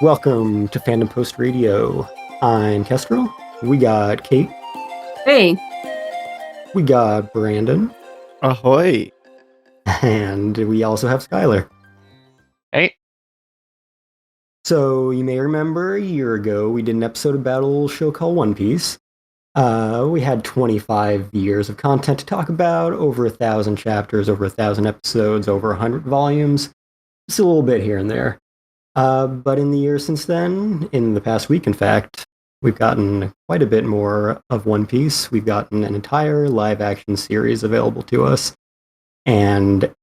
Welcome to Fandom Post Radio. I'm Kestrel. We got Kate. Hey. We got Brandon. Ahoy. And we also have Skyler. Hey. So you may remember a year ago we did an episode about a little show called One Piece. We had 25 years of content to talk about, over 1,000 chapters, over 1,000 episodes, over 100 volumes. Just a little bit here and there. But in the years since then, in the past week, in fact, we've gotten quite a bit more of One Piece. We've gotten an entire live-action series available to us, and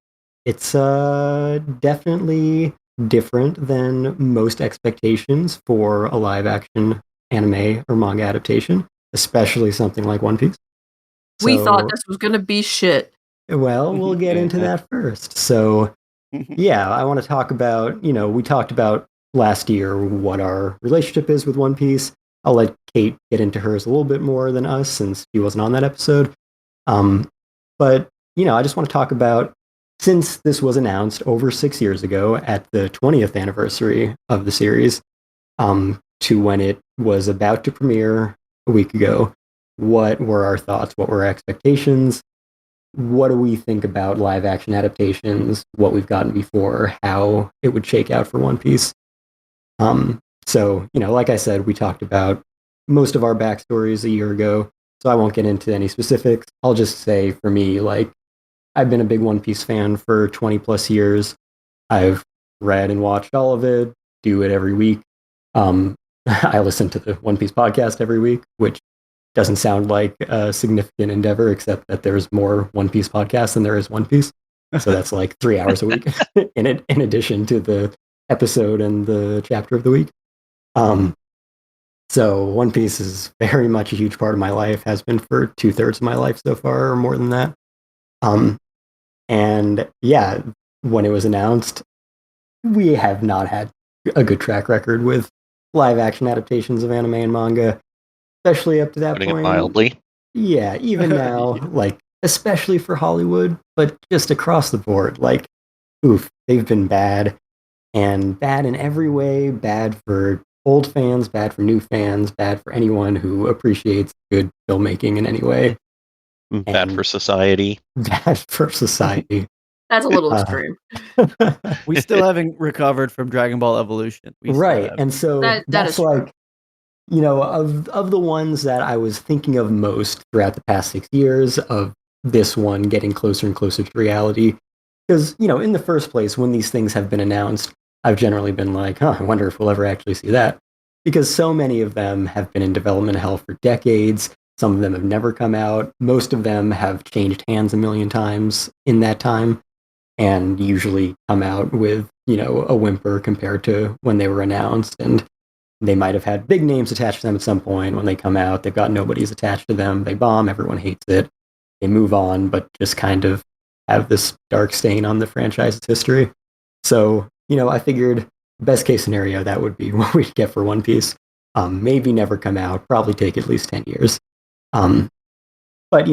it's definitely different than most expectations for a live-action anime or manga adaptation, especially something like One Piece. We thought this was going to be shit. Well, we'll get into that first. So, yeah, I want to talk about, we talked about last year what our relationship is with One Piece. I'll let Kate get into hers a little bit more than us since she wasn't on that episode. But, I just want to talk about, since this was announced over 6 years ago at the 20th anniversary of the series, to when it was about to premiere a week ago, what were our thoughts? What were our expectations? What do we think about live action adaptations, what we've gotten before, how it would shake out for One Piece? So, like I said, we talked about most of our backstories a year ago, so I won't get into any specifics. I'll just say, for me, I've been a big One Piece fan for 20 plus years. I've read and watched all of it, do it every week. I listen to the One Piece podcast every week, which doesn't sound like a significant endeavor, except that there's more One Piece podcasts than there is One Piece. So that's like 3 hours a week in addition to the episode and the chapter of the week. So One Piece is very much a huge part of my life, has been for 2/3 of my life so far, or more than that. And yeah, when it was announced, we have not had a good track record with live action adaptations of anime and manga. Especially up to that Putting point. it mildly. Yeah, even now, especially for Hollywood, but just across the board, they've been bad. And bad in every way, bad for old fans, bad for new fans, bad for anyone who appreciates good filmmaking in any way. Bad for society. Bad for society. That's a little extreme. We still haven't recovered from Dragon Ball Evolution. Right, and so that's like... of the ones that I was thinking of most throughout the past 6 years, of this one getting closer and closer to reality. Because, in the first place, when these things have been announced, I've generally been like, I wonder if we'll ever actually see that. Because so many of them have been in development hell for decades. Some of them have never come out. Most of them have changed hands a million times in that time, and usually come out with, a whimper compared to when they were announced. And they might have had big names attached to them at some point. When they come out, they've got nobody's attached to them. They bomb, everyone hates it. They move on, but just kind of have this dark stain on the franchise's history. So, I figured best case scenario, that would be what we'd get for One Piece. Maybe never come out, probably take at least 10 years. But,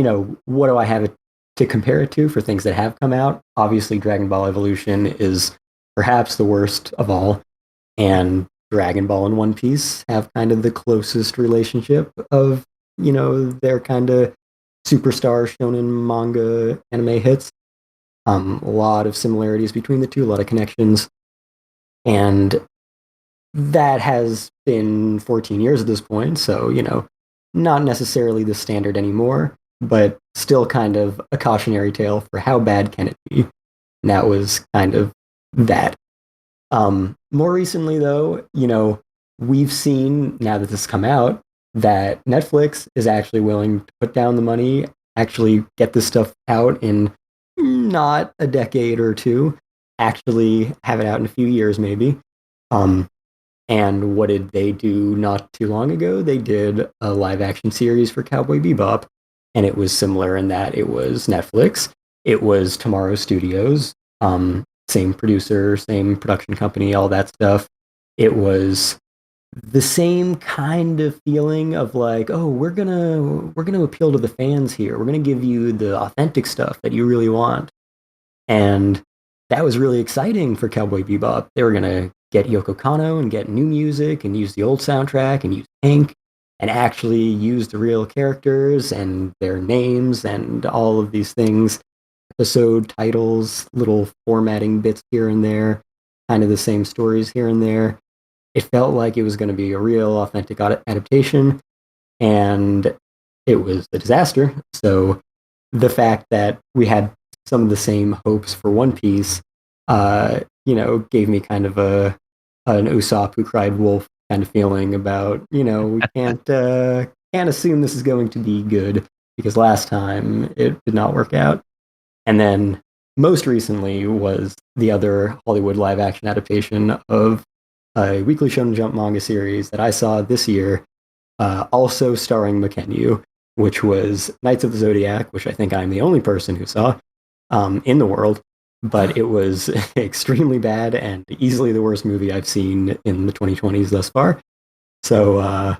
what do I have to compare it to for things that have come out? Obviously, Dragon Ball Evolution is perhaps the worst of all. And Dragon Ball and One Piece have kind of the closest relationship of, their kind of superstar shonen manga anime hits. A lot of similarities between the two, a lot of connections. And that has been 14 years at this point, so, not necessarily the standard anymore, but still kind of a cautionary tale for how bad can it be. And that was kind of that. More recently, though, we've seen, now that this has come out, that Netflix is actually willing to put down the money, actually get this stuff out in not a decade or two, actually have it out in a few years, maybe. And what did they do not too long ago? They did a live-action series for Cowboy Bebop, and it was similar in that it was Netflix, it was Tomorrow Studios, same producer, same production company, all that stuff. It was the same kind of feeling of like, oh, we're gonna appeal to the fans here. We're gonna give you the authentic stuff that you really want. And that was really exciting for Cowboy Bebop. They were gonna get Yoko Kanno and get new music and use the old soundtrack and use ink and actually use the real characters and their names and all of these things, episode titles, little formatting bits here and there, kind of the same stories here and there. It felt like it was going to be a real authentic adaptation, and it was a disaster. So the fact that we had some of the same hopes for One Piece, gave me kind of an Usopp who cried wolf kind of feeling about, we can't assume this is going to be good because last time it did not work out. And then most recently was the other Hollywood live action adaptation of a Weekly Shonen Jump manga series that I saw this year, also starring Makenyu, which was Knights of the Zodiac, which I think I'm the only person who saw in the world. But it was extremely bad and easily the worst movie I've seen in the 2020s thus far. So,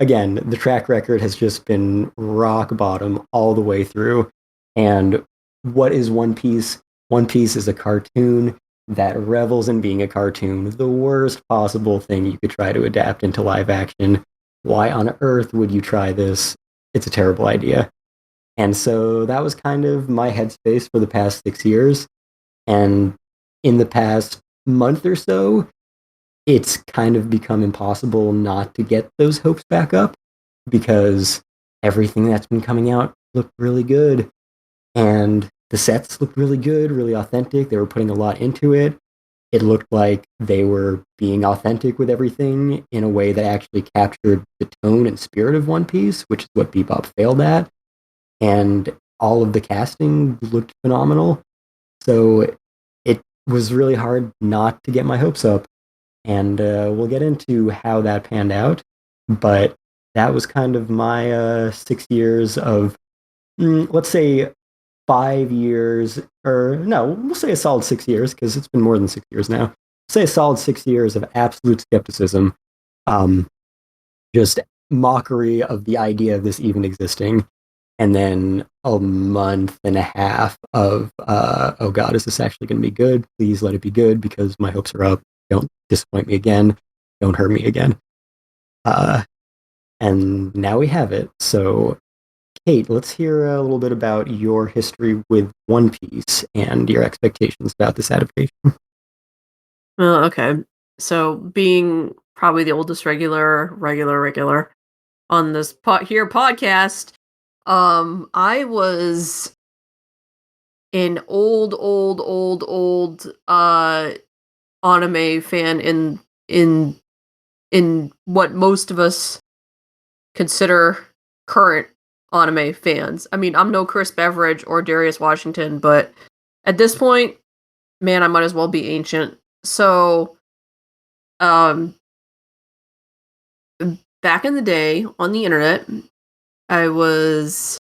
again, the track record has just been rock bottom all the way through. And what is One Piece? One Piece is a cartoon that revels in being a cartoon, the worst possible thing you could try to adapt into live action. Why on earth would you try this? It's a terrible idea. And so that was kind of my headspace for the past 6 years. And in the past month or so, it's kind of become impossible not to get those hopes back up because everything that's been coming out looked really good. And the sets looked really good, really authentic. They were putting a lot into it. It looked like they were being authentic with everything in a way that actually captured the tone and spirit of One Piece, which is what Bebop failed at. And all of the casting looked phenomenal. So it was really hard not to get my hopes up. And we'll get into how that panned out. But that was kind of my 6 years of, let's say, 5 years, or no, we'll say a solid 6 years, because it's been more than 6 years now. Say a solid 6 years of absolute skepticism, just mockery of the idea of this even existing, and then a month and a half of, oh God, is this actually going to be good? Please let it be good, because my hopes are up. Don't disappoint me again. Don't hurt me again. And now we have it. So Kate, let's hear a little bit about your history with One Piece and your expectations about this adaptation. Well, okay. So, being probably the oldest regular on this podcast, I was an old anime fan in what most of us consider current anime fans. I mean, I'm no Chris Beveridge or Darius Washington, but at this point, man, I might as well be ancient. So, back in the day on the internet, I was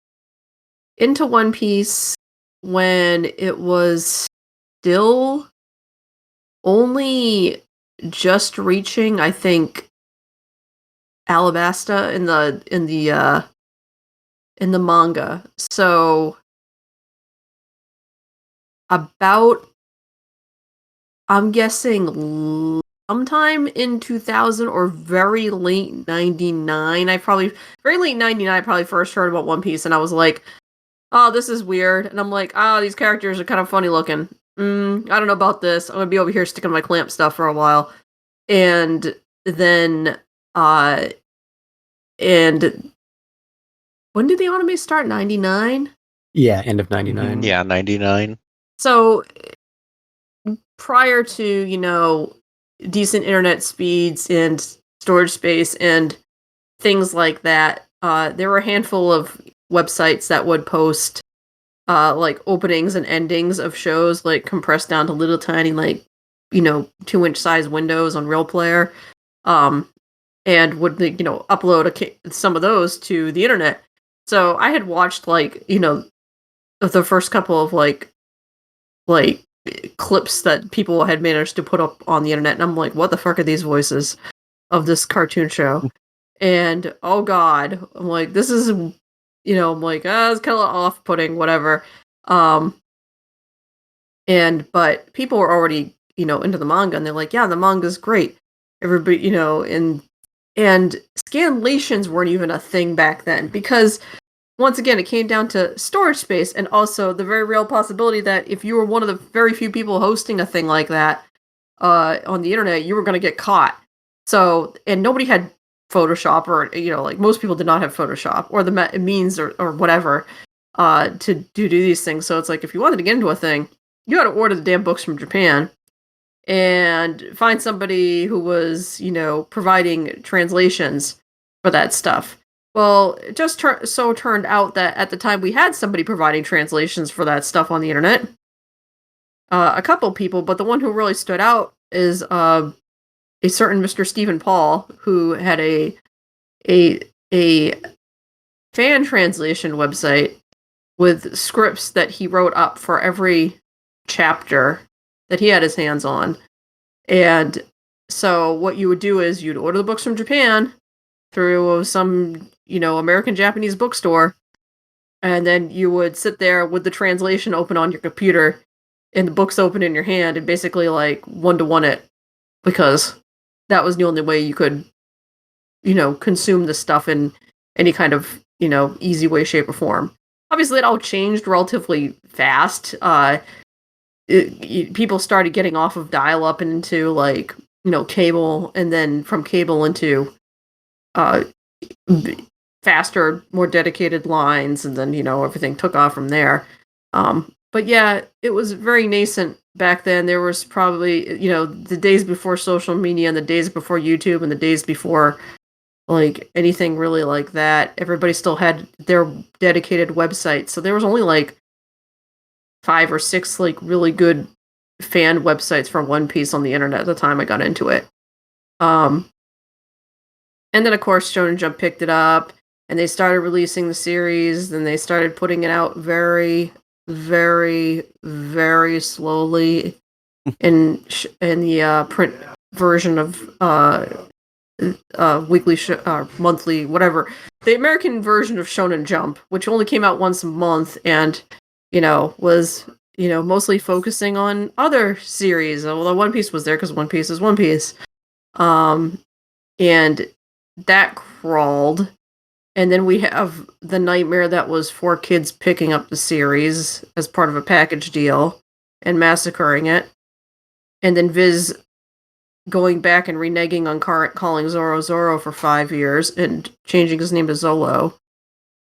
into One Piece when it was still only just reaching, I think, Alabasta in the manga. So about, I'm guessing sometime in 2000 or very late 99. Very late 99, I probably first heard about One Piece, and I was like, oh, this is weird. And I'm like, oh, these characters are kind of funny looking. I don't know about this. I'm gonna be over here sticking my clamp stuff for a while. And then, and when did the anime start? 99? Yeah, end of 99. Yeah, 99. So, prior to, decent internet speeds and storage space and things like that, there were a handful of websites that would post like openings and endings of shows, like compressed down to little tiny, like, 2-inch size windows on Real Player, and would, upload some of those to the internet. So I had watched, like, the first couple of like clips that people had managed to put up on the internet, and I'm like, what the fuck are these voices of this cartoon show? And oh God, I'm like, this is, I'm like, it's kind of off-putting, whatever. But people were already into the manga, and they're like, yeah, the manga's great. Everybody, and scanlations weren't even a thing back then, because once again, it came down to storage space, and also the very real possibility that if you were one of the very few people hosting a thing like that on the internet, you were going to get caught. So, and nobody had Photoshop, or like most people did not have Photoshop or the means or whatever to do these things. So it's like, if you wanted to get into a thing, you had to order the damn books from Japan and find somebody who was providing translations for that stuff. Well, it just turned out that at the time we had somebody providing translations for that stuff on the internet. A couple people, but the one who really stood out is a certain Mr. Stephen Paul, who had a fan translation website with scripts that he wrote up for every chapter that he had his hands on. And so what you would do is you'd order the books from Japan through some, American Japanese bookstore, and then you would sit there with the translation open on your computer and the books open in your hand and basically like one-to-one it, because that was the only way you could, consume this stuff in any kind of, easy way, shape, or form. Obviously, it all changed relatively fast. People started getting off of dial-up and into like, cable, and then from cable into faster, more dedicated lines, and then everything took off from there. But yeah, it was very nascent back then. There was probably the days before social media and the days before YouTube and the days before like anything really like that. Everybody still had their dedicated website, so there was only like 5 or 6 like really good fan websites for One Piece on the internet at the time I got into it. And then, of course, Shonen Jump picked it up, and they started releasing the series, and they started putting it out very, very, very slowly in the print version of weekly, monthly, whatever. The American version of Shonen Jump, which only came out once a month, and, was, mostly focusing on other series. Although One Piece was there because One Piece is One Piece. And that crawled, and then we have the nightmare that was 4 kids picking up the series as part of a package deal and massacring it, and then Viz going back and reneging on calling Zoro Zoro for 5 years and changing his name to Zolo.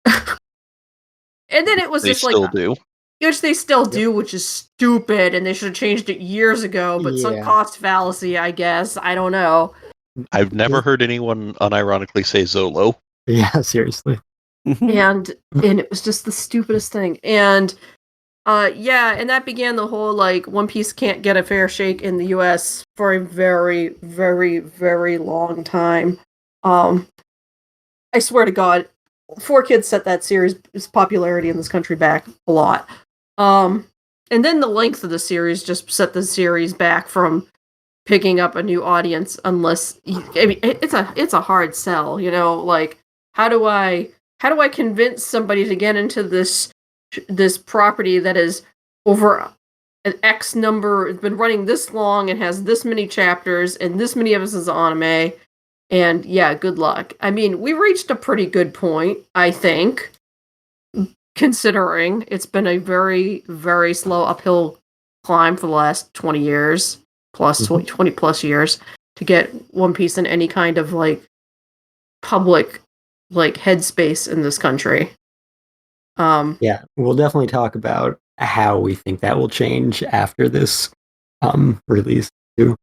And then it was they just still like, do. which they still do, which is stupid, and they should have changed it years ago, but some cost fallacy, I guess. I don't know. I've never heard anyone unironically say Zolo. Yeah, seriously. And it was just the stupidest thing. And and that began the whole like One Piece can't get a fair shake in the US for a very, very, very long time. I swear to God, 4 Kids set that series' popularity in this country back a lot. And then the length of the series just set the series back from picking up a new audience, unless it's a hard sell, like how do I convince somebody to get into this property that is over an X number, it's been running this long and has this many chapters and this many episodes of anime, and yeah, good luck. I mean, we reached a pretty good point, I think, considering it's been a very, very slow uphill climb for the last 20 years. Plus 20 plus years to get One Piece in any kind of like public like headspace in this country. Yeah, we'll definitely talk about how we think that will change after this release too.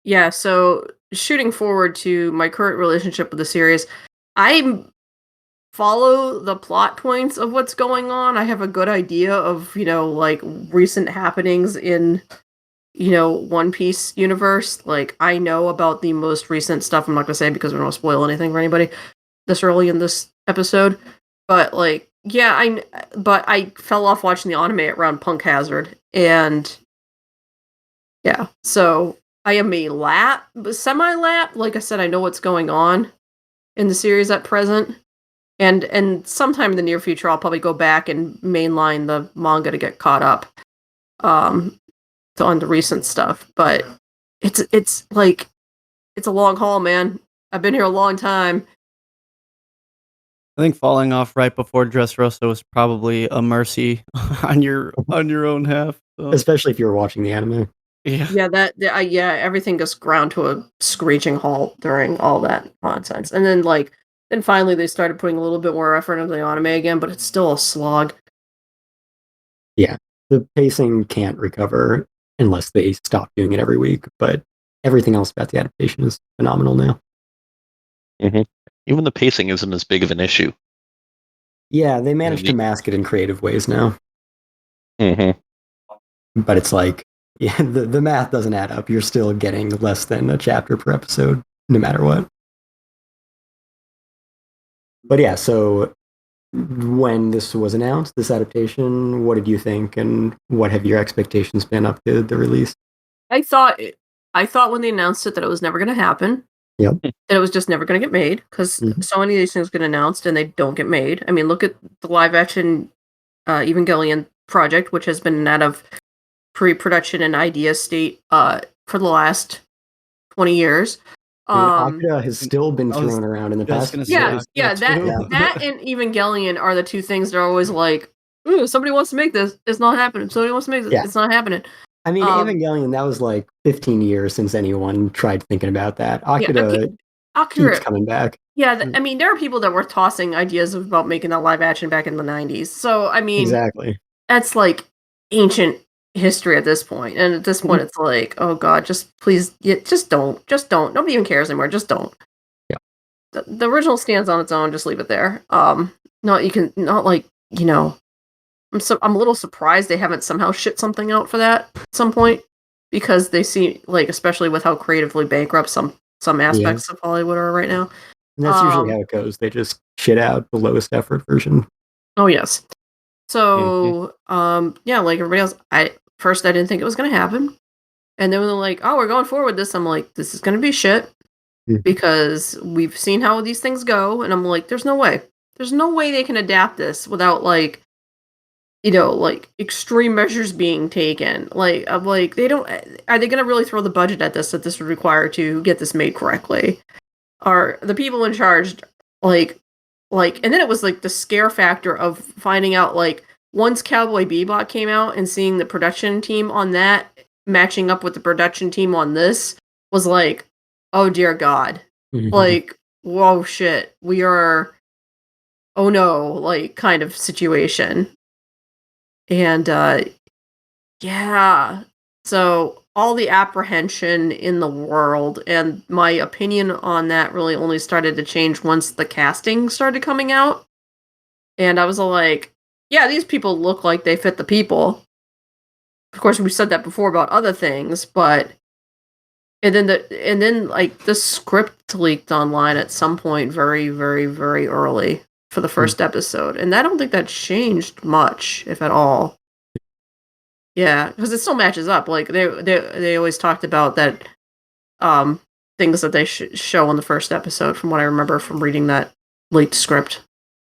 Yeah, so shooting forward to my current relationship with the series, I follow the plot points of what's going on. I have a good idea of, like recent happenings in One Piece universe. Like, I know about the most recent stuff. I'm not gonna say because we don't spoil anything for anybody this early in this episode. But like, yeah, I fell off watching the anime around Punk Hazard, and yeah, so I am a semi-lap. Like I said, I know what's going on in the series at present, and sometime in the near future, I'll probably go back and mainline the manga to get caught up. on the recent stuff, but it's like it's a long haul, man. I've been here a long time. I think falling off right before Dressrosa was probably a mercy on your own half. So. Especially if you're watching the anime. Yeah, everything just ground to a screeching halt during all that nonsense, and then finally they started putting a little bit more effort into the anime again, but it's still a slog. Yeah, the pacing can't recover unless they stop doing it every week, but everything else about the adaptation is phenomenal now. Mm-hmm. Even the pacing isn't as big of an issue. Yeah, they managed to mask it in creative ways now. Mm-hmm. But it's like, yeah, the math doesn't add up. You're still getting less than a chapter per episode, no matter what. But yeah, so when this was announced, this adaptation, what did you think, and what have your expectations been up to the release? I thought when they announced it that it was never going to happen. Yep. That it was just never going to get made, because so many of these things get announced and they don't get made. I mean, look at the live action Evangelion project, which has been out of pre-production and idea state for the last 20 years. Akira has still been thrown around in the past. That and Evangelion are the two things that are always like, ooh, somebody wants to make this, it's not happening. Somebody wants to make this, it's not happening. I mean, Evangelion, that was like 15 years since anyone tried thinking about that. Akira keeps coming back. Yeah, I mean, there are people that were tossing ideas about making that live action back in the 90s. So, I mean, exactly. That's like ancient history at this point. And at this point, it's like, oh God, just please, just don't. Nobody even cares anymore. Just don't. Yeah. The original stands on its own. Just leave it there. I'm a little surprised they haven't somehow shit something out for that at some point, because they seem like, especially with how creatively bankrupt some aspects of Hollywood are right now. And that's usually how it goes. They just shit out the lowest effort version. Oh yes. So like everybody else, I didn't think it was going to happen, and then when they're like, "Oh, we're going forward with this," I'm like, "This is going to be shit," because we've seen how these things go, and I'm like, "There's no way they can adapt this without extreme measures being taken." Like, I'm like, they don't. Are they going to really throw the budget at this that this would require to get this made correctly? Are the people in charge and then it was like the scare factor of finding out, like, once Cowboy Bebop came out and seeing the production team on that matching up with the production team on this was like, oh dear God. Like, whoa, shit. We are, oh no, like, kind of situation. And, yeah. So all the apprehension in the world, and my opinion on that really only started to change once the casting started coming out. And I was like, yeah, these people look like they fit the people. Of course, we said that before about other things, but and then the script leaked online at some point very, very, very early for the first episode. And I don't think that changed much, if at all. Yeah, because it still matches up. Like, they always talked about that things that they show in the first episode, from what I remember from reading that leaked script.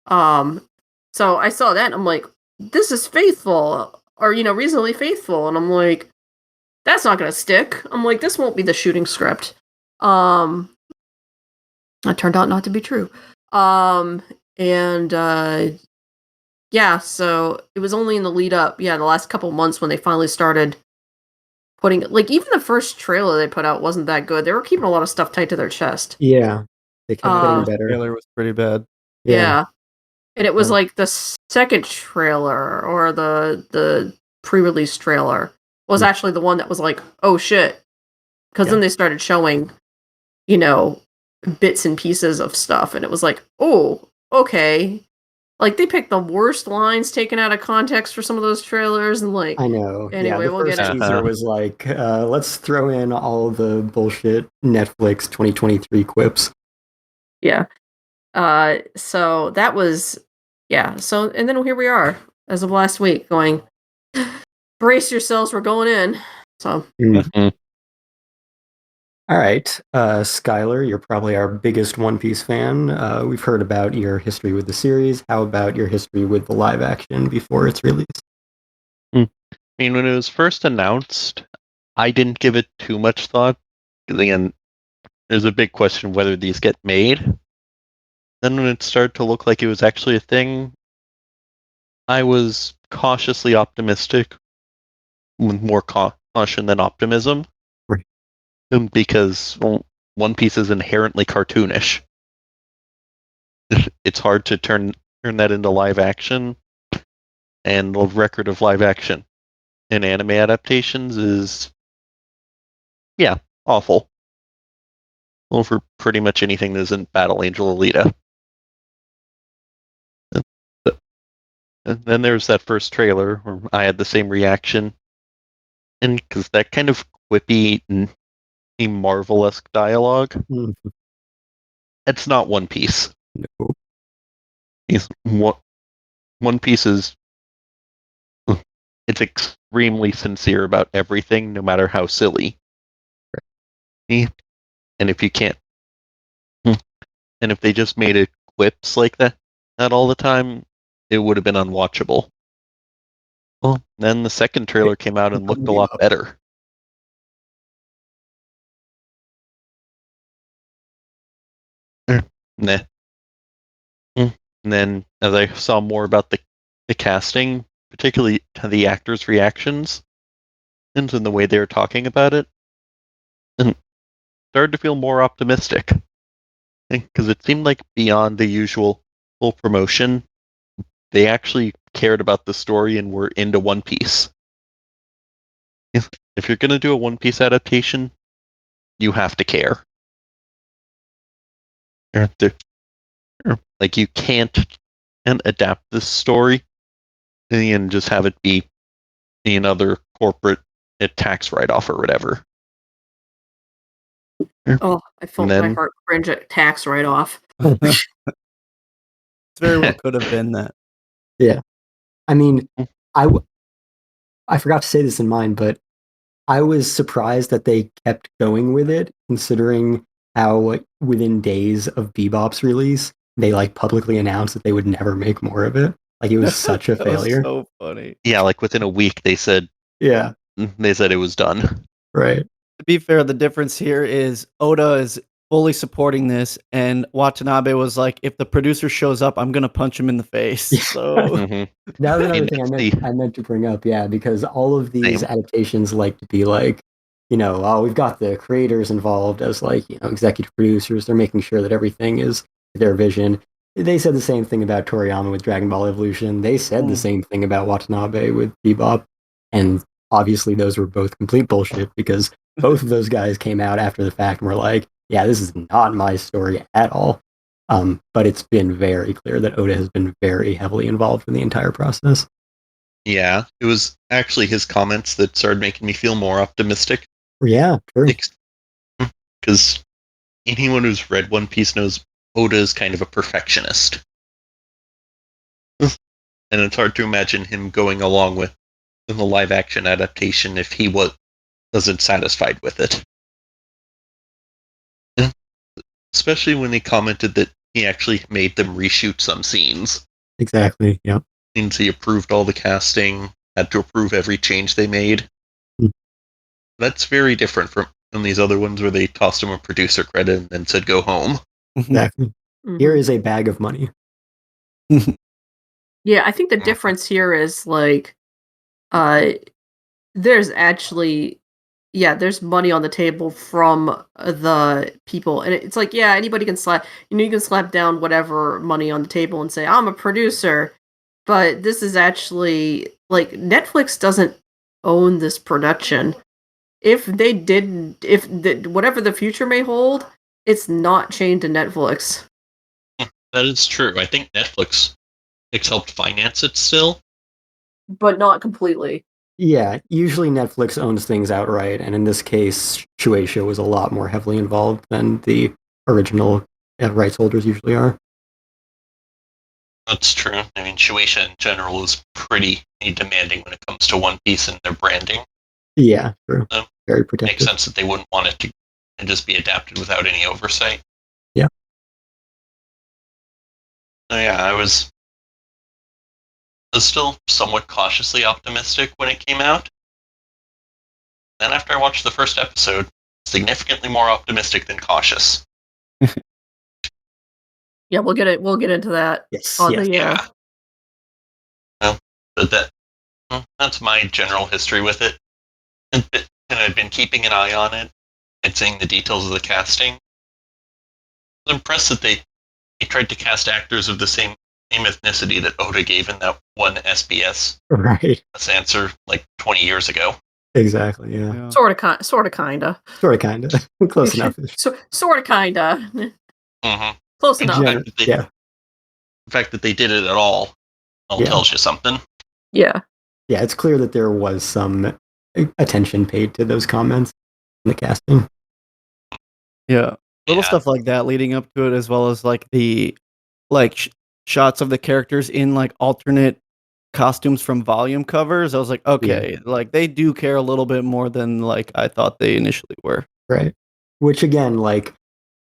So I saw that and I'm like, this is faithful, or reasonably faithful, and I'm like, that's not gonna stick. I'm like, this won't be the shooting script. That turned out not to be true. Yeah, so it was only in the lead up, the last couple months, when they finally started putting, like, even the first trailer they put out wasn't that good. They were keeping a lot of stuff tight to their chest. Yeah, they kept getting better. The trailer was pretty bad. Yeah. And it was like the second trailer, or the pre-release trailer, was actually the one that was like, oh shit. Because then they started showing, bits and pieces of stuff, and it was like, oh, okay. Like, they picked the worst lines taken out of context for some of those trailers, and like, I know. Anyway, the first teaser was like, let's throw in all the bullshit Netflix 2023 quips. Yeah. So that was, so, and then here we are, as of last week, going, brace yourselves, we're going in. So. All right, Skyler, you're probably our biggest One Piece fan. We've heard about your history with the series. How about your history with the live action before its release? I mean, when it was first announced, I didn't give it too much thought. Because again, there's a big question whether these get made. Then when it started to look like it was actually a thing, I was cautiously optimistic, with more caution than optimism. Right. Because One Piece is inherently cartoonish. It's hard to turn that into live action, and the record of live action in anime adaptations is, awful. Well, for pretty much anything that isn't Battle Angel Alita. And then there's that first trailer where I had the same reaction, and because that kind of quippy, Marvel-esque dialogue, Mhm. it's not One Piece. No. One Piece is it's extremely sincere about everything, no matter how silly. And if you can't, and if they just made it quips like that all the time, it would have been unwatchable. Well, then the second trailer came out and looked a lot better. Nah. And then, as I saw more about the casting, particularly the actors' reactions, and the way they were talking about it, and started to feel more optimistic. Because it seemed like beyond the usual full promotion, they actually cared about the story and were into One Piece. If you're going to do a One Piece adaptation, you have to care. Like, you can't adapt this story and just have it be another corporate tax write-off or whatever. Oh, I felt my heart cringe at tax write-off. It very well could have been that. Yeah. I mean, I forgot to say this in mine, but I was surprised that they kept going with it, considering how within days of Bebop's release, they publicly announced that they would never make more of it. Like, it was such a failure. That was so funny. Yeah, like within a week they said it was done. Right. To be fair, the difference here is Oda is fully supporting this, and Watanabe was like, if the producer shows up, I'm gonna punch him in the face. So that was another thing I meant to bring up, because all of these adaptations like to be like, we've got the creators involved as executive producers. They're making sure that everything is their vision. They said the same thing about Toriyama with Dragon Ball Evolution. They said the same thing about Watanabe with Bebop, and obviously those were both complete bullshit, because both of those guys came out after the fact and were like, yeah, this is not my story at all. But it's been very clear that Oda has been very heavily involved in the entire process. Yeah, it was actually his comments that started making me feel more optimistic. Yeah, true. Because anyone who's read One Piece knows Oda is kind of a perfectionist. And it's hard to imagine him going along with the live action adaptation if he wasn't satisfied with it. Especially when he commented that he actually made them reshoot some scenes. Exactly, yeah. Means he approved all the casting, had to approve every change they made. That's very different from these other ones where they tossed him a producer credit and then said, go home. Exactly. Here is a bag of money. Yeah, I think the difference here is there's actually, there's money on the table from the people, and it's like, anybody can slap, you can slap down whatever money on the table and say, I'm a producer, but this is actually, Netflix doesn't own this production. If they didn't, whatever the future may hold, it's not chained to Netflix. That is true. I think Netflix helped finance it still. But not completely. Yeah, usually Netflix owns things outright, and in this case, Shueisha was a lot more heavily involved than the original rights holders usually are. That's true. I mean, Shueisha in general is pretty demanding when it comes to One Piece and their branding. Yeah, true. So very protective. Makes sense that they wouldn't want it to just be adapted without any oversight. Yeah. So yeah, I was still somewhat cautiously optimistic when it came out. Then after I watched the first episode, significantly more optimistic than cautious. Yeah, we'll get into that. Yes. On Yes. the Yeah. Well, that's my general history with it. And I've been keeping an eye on it and seeing the details of the casting. I was impressed that they tried to cast actors of the same ethnicity that Oda gave in that one SBS Right. answer like 20 years ago. Exactly. Yeah. Sort of, kinda. Sort of, kinda. Close enough. Sort of, kinda. Mm-hmm. Close enough. Yeah. The fact that they did it at all tells you something. Yeah. Yeah, it's clear that there was some attention paid to those comments in the casting. Yeah. Little stuff like that leading up to it, as well as like the shots of the characters in like alternate costumes from volume covers. I was like, okay, like they do care a little bit more than like I thought they initially were. Right. Which again, like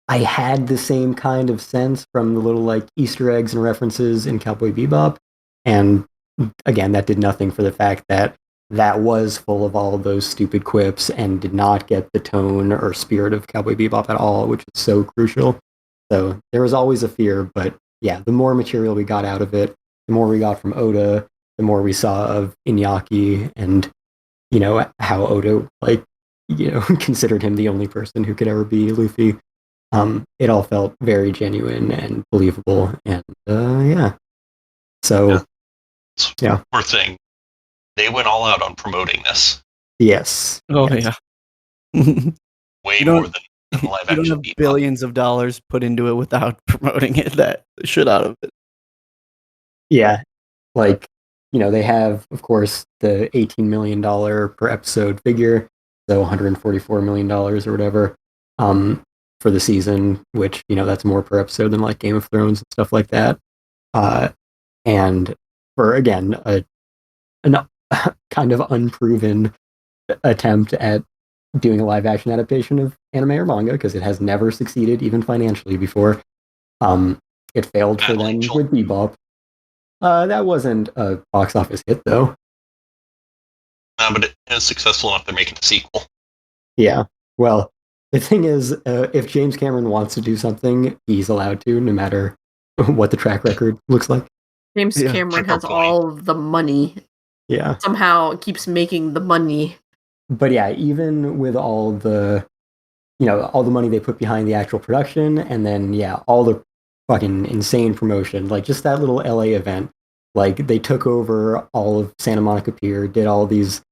I had the same kind of sense from the little like Easter eggs and references in Cowboy Bebop. And again, that did nothing for the fact that was full of all of those stupid quips and did not get the tone or spirit of Cowboy Bebop at all, which is so crucial. So there was always a fear, but yeah, the more material we got out of it, the more we got from Oda, the more we saw of Iñaki and, you know, how Oda, like, you know, considered him the only person who could ever be Luffy. It all felt very genuine and believable. And yeah. So, yeah. Poor thing. They went all out on promoting this. Yes. Oh, yes. yeah. Way more than live action. You don't have billions of dollars put into it without promoting it. That shit out of it. Yeah. Like, you know, they have, of course, the $18 million per episode figure. So $144 million or whatever for the season, which, you know, that's more per episode than like Game of Thrones and stuff like that. And for, again, a kind of unproven attempt at doing a live action adaptation of anime or manga, because it has never succeeded even financially before. It failed for them with Bebop. That wasn't a box office hit, though. No, but it is successful enough they're making a sequel. Yeah. Well, the thing is, if James Cameron wants to do something, he's allowed to, no matter what the track record looks like. James Cameron has all the money. Yeah. Somehow keeps making the money. But yeah, even with all the, you know, all the money they put behind the actual production, and then, yeah, all the fucking insane promotion, like just that little LA event, like they took over all of Santa Monica Pier, did all these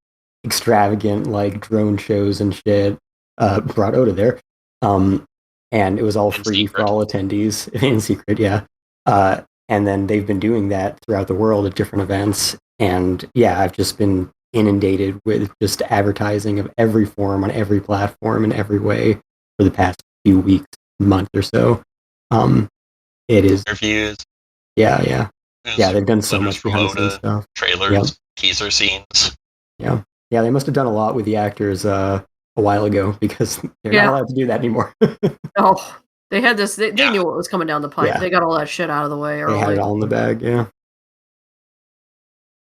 extravagant like drone shows and shit, brought Oda there, and it was all free for all attendees in secret, yeah. And then they've been doing that throughout the world at different events, and yeah, I've just been inundated with just advertising of every form on every platform in every way for the past few weeks, month or so. It is interviews. Yeah. They've done so much behind the scenes stuff. Trailers, teaser scenes. Yeah. They must have done a lot with the actors a while ago, because they're not allowed to do that anymore. Oh, they had this. They knew what was coming down the pipe. Yeah. They got all that shit out of the way early. They had it all in the bag. Yeah.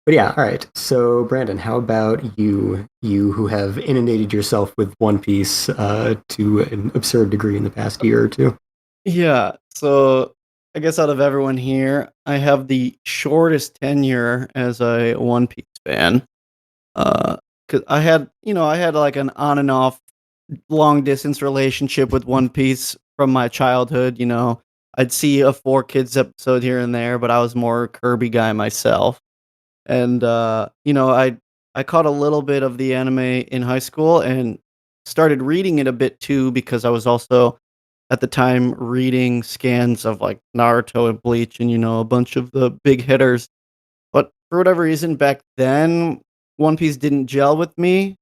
But yeah, all right. So, Brandon, how about you who have inundated yourself with One Piece to an absurd degree in the past year or two? Yeah, so I guess out of everyone here, I have the shortest tenure as a One Piece fan. Because I had like an on and off long distance relationship with One Piece from my childhood. You know, I'd see a 4 Kids episode here and there, but I was more Kirby guy myself. And you know, I caught a little bit of the anime in high school and started reading it a bit too, because I was also at the time reading scans of like Naruto and Bleach and, you know, a bunch of the big hitters. But for whatever reason back then, One Piece didn't gel with me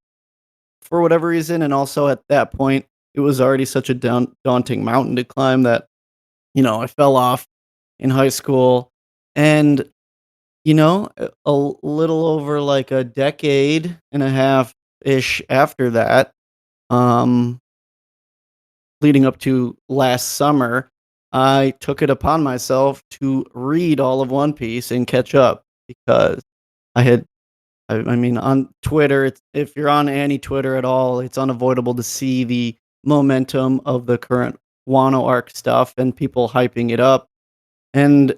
for whatever reason. And also at that point, it was already such a daunting mountain to climb that, you know, I fell off in high school. And you know, a little over like a decade and a half-ish after that, leading up to last summer, I took it upon myself to read all of One Piece and catch up, because I I mean, on Twitter, if you're on any Twitter at all, it's unavoidable to see the momentum of the current Wano arc stuff and people hyping it up. And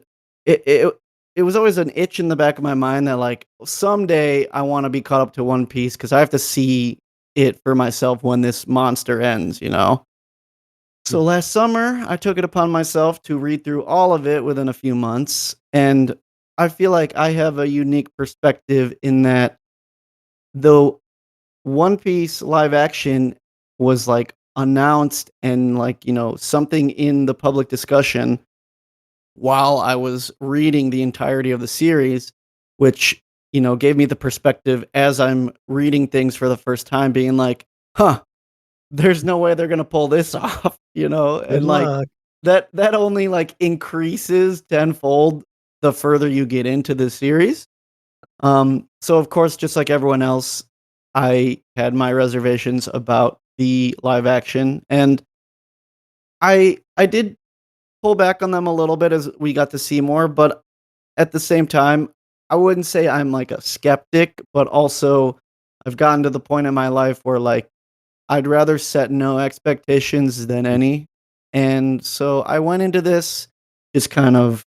it was always an itch in the back of my mind that like someday I want to be caught up to One Piece because I have to see it for myself when this monster ends, you know? So last summer, I took it upon myself to read through all of it within a few months, and I feel like I have a unique perspective in that though One Piece live action was like announced and like, you know, something in the public discussion while I was reading the entirety of the series, which, you know, gave me the perspective as I'm reading things for the first time, being like, huh, there's no way they're gonna pull this off, you know? Good And like luck. that only like increases tenfold the further you get into the series. So of course, just like everyone else, I had my reservations about the live action, and I did pull back on them a little bit as we got to see more, but at the same time, I wouldn't say I'm like a skeptic, but also I've gotten to the point in my life where like I'd rather set no expectations than any. And so I went into this just kind of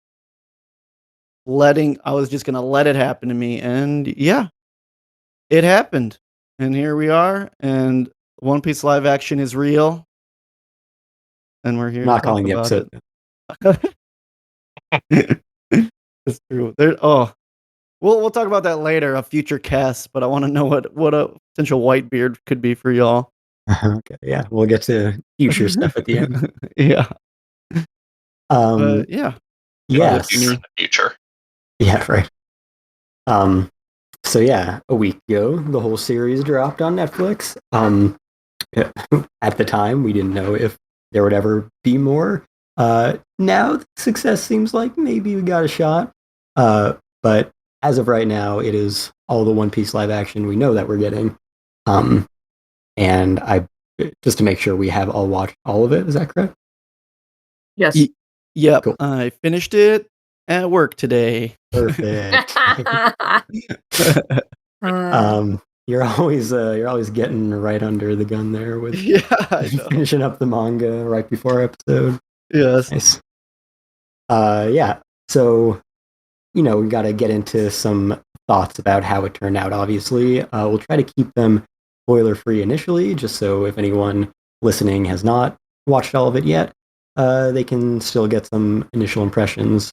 I was just going to let it happen to me. And yeah, it happened. And here we are. And One Piece live action is real. And we're here Not to talk calling the about episode. it. It's true. We'll talk about that later, a future cast, but I want to know what a potential Whitebeard could be for y'all. Okay, yeah, we'll get to future stuff at the end. Yeah. Um, Yeah. yes. Future in the future. Yeah, right. So yeah, a week ago, the whole series dropped on Netflix. At the time, we didn't know if there would ever be more. Now, the success seems like maybe we got a shot. But as of right now, it is all the One Piece live action we know that we're getting. And I just to make sure we have all watched all of it. Is that correct? Yes. Yep. Cool. I finished it at work today. Perfect. You're always getting right under the gun there with Yeah, I know. finishing up the manga right before episode. Yes. Nice. Yeah. So, you know, we got to get into some thoughts about how it turned out. Obviously, we'll try to keep them spoiler free initially, just so if anyone listening has not watched all of it yet, they can still get some initial impressions.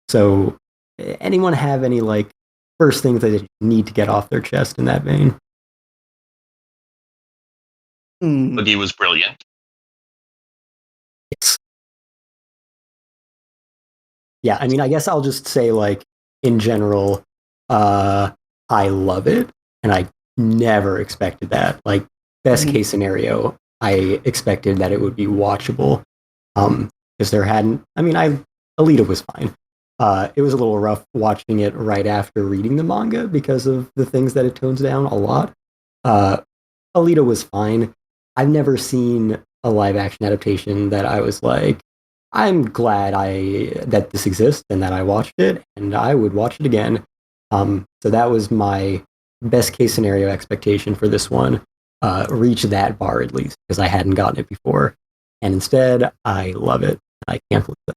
So, anyone have any like first things that they need to get off their chest in that vein? Boogie was brilliant. Yes. Yeah, I mean, I guess I'll just say, like, in general, I love it, and I never expected that. Like, best case scenario, I expected that it would be watchable, because there hadn't. I mean, Alita was fine. It was a little rough watching it right after reading the manga because of the things that it tones down a lot. Alita was fine. I've never seen a live action adaptation that I was like, I'm glad that this exists and that I watched it, and I would watch it again. So that was my best case scenario expectation for this one. Reach that bar at least, because I hadn't gotten it before. And instead, I love it. I can't believe it.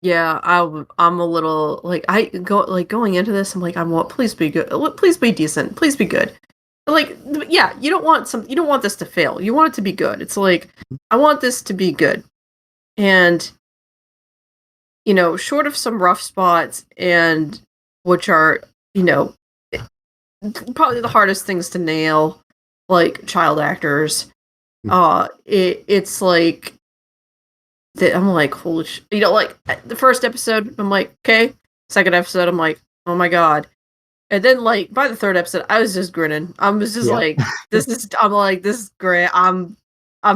Yeah, I'm a little like going into this. I'm like, please be good, please be decent, please be good. Like, yeah, you don't want this to fail. You want it to be good. It's like, I want this to be good, and you know, short of some rough spots, and which are, you know, probably the hardest things to nail, like child actors. It's like. I'm like, holy you know, like the first episode, I'm like, okay. Second episode, I'm like, oh my god. And then like by the third episode, I was just grinning. I was just like, this is great. I'm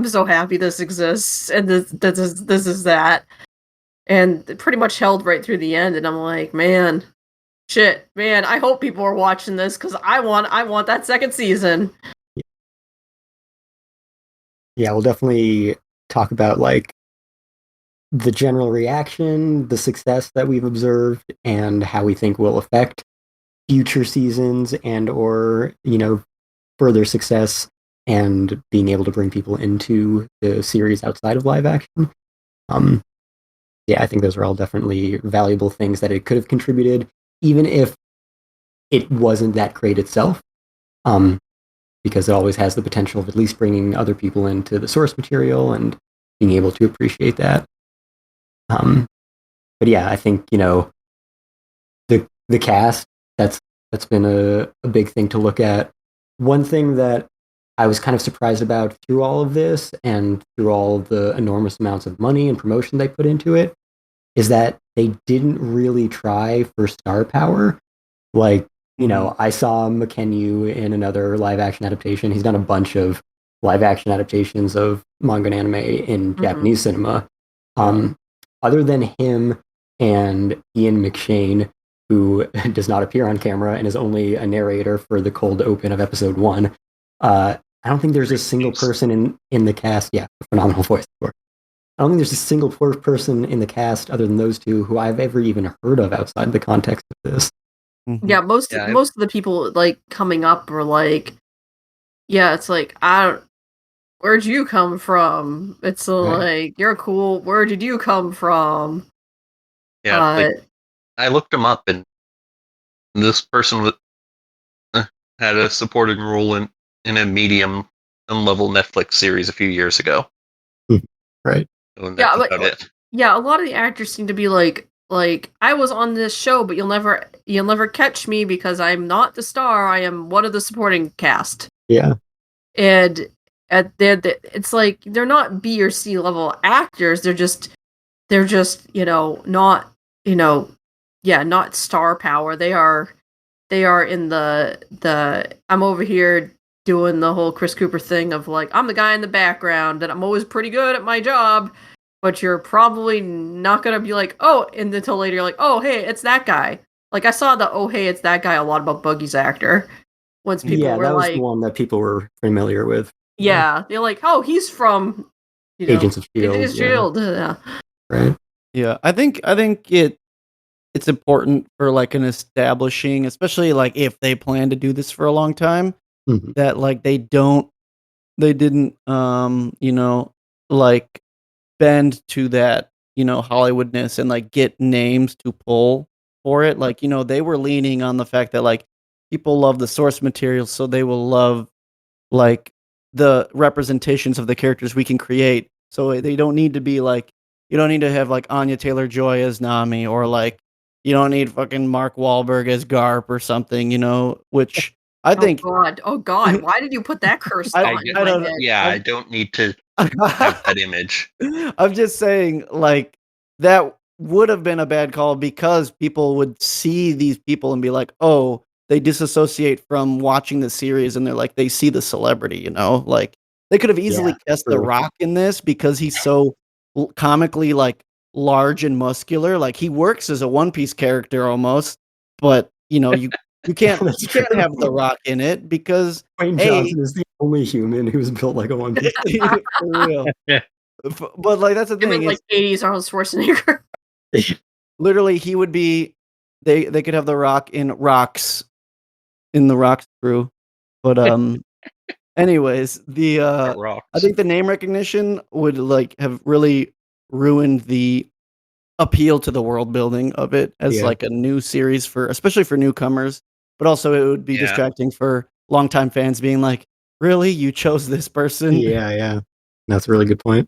so happy this exists, and this is that. And it pretty much held right through the end, and I'm like, man, I hope people are watching this because I want that second season. Yeah, we'll definitely talk about like the general reaction, the success that we've observed, and how we think will affect future seasons and or further success and being able to bring people into the series outside of live action. Yeah, I think those are all definitely valuable things that it could have contributed, even if it wasn't that great itself, because it always has the potential of at least bringing other people into the source material and being able to appreciate that. But yeah, I think the cast that's been a big thing to look at. One thing that I was kind of surprised about through all of this and through all of the enormous amounts of money and promotion they put into it is that they didn't really try for star power. Like, I saw McKenyu in another live action adaptation. He's done a bunch of live action adaptations of manga and anime in Japanese cinema. Other than him and Ian McShane, who does not appear on camera and is only a narrator for the cold open of episode 1, I don't think there's a single person in the cast. Yeah, phenomenal voice, of course. I don't think there's a single person in the cast other than those two who I've ever even heard of outside the context of this. Yeah, most of the people like coming up were like, yeah, it's like, where'd you come from? It's like, you're cool. Where did you come from? Yeah, I looked him up, and this person had a supporting role in a medium level Netflix series a few years ago. Right. And that's about it. Yeah, a lot of the actors seem to be like I was on this show, but you'll never catch me because I'm not the star. I am one of the supporting cast. Yeah. And it's like they're not B or C level actors. They're just not not star power. They are in the I'm over here doing the whole Chris Cooper thing of like, I'm the guy in the background and I'm always pretty good at my job, but you're probably not gonna be like, oh, and until later you're like, oh, hey, it's that guy. Like I saw the oh, hey, it's that guy a lot about Buggy's actor. Once people were that was like, the one that people were familiar with. Yeah, they're like, oh, he's from Agents of S.H.I.E.L.D. Agents of S.H.I.E.L.D. Yeah. Right. Yeah, I think it's important for like an establishing, especially like if they plan to do this for a long time, that like they didn't like bend to that Hollywoodness and like get names to pull for it. Like they were leaning on the fact that like people love the source material, so they will love like the representations of the characters we can create. So they don't need to be like, you don't need to have like Anya Taylor-Joy as Nami, or like you don't need fucking Mark Wahlberg as Garp or something, which I think. Oh God! Why did you put that curse on? I don't know. Yeah, I don't need to have that image. I'm just saying, like, that would have been a bad call because people would see these people and be like, oh, they disassociate from watching the series and they're like, they see the celebrity, like they could have easily cast The Rock in this because he's so comically like large and muscular. Like he works as a One Piece character almost, but you can't have The Rock in it because Dwayne Johnson is the only human who's built like a One Piece. For real. But like that's the thing. Like 80s Arnold Schwarzenegger. Literally, he would be. They could have The Rock in the Rock's crew, but anyways, I think the name recognition would like have really ruined the appeal to the world building of it as like a new series especially for newcomers, but also it would be distracting for longtime fans being like, really, you chose this person? Yeah, that's a really good point.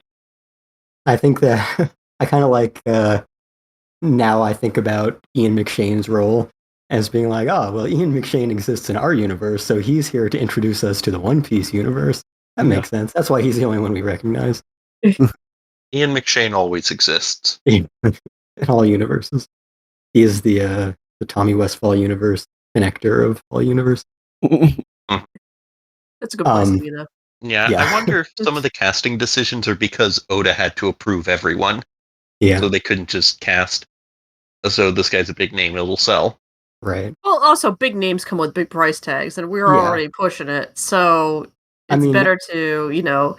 I think that I kind of like now I think about Ian McShane's role as being like, oh, well, Ian McShane exists in our universe, so he's here to introduce us to the One Piece universe. That makes sense. That's why he's the only one we recognize. Ian McShane always exists. In all universes. He is the Tommy Westfall universe connector of all universes. That's a good place to be, though. Yeah, I wonder if some of the casting decisions are because Oda had to approve everyone. Yeah. So they couldn't just cast, so this guy's a big name, it'll sell. Right. Well, also, big names come with big price tags, and we're already pushing it. So it's better to,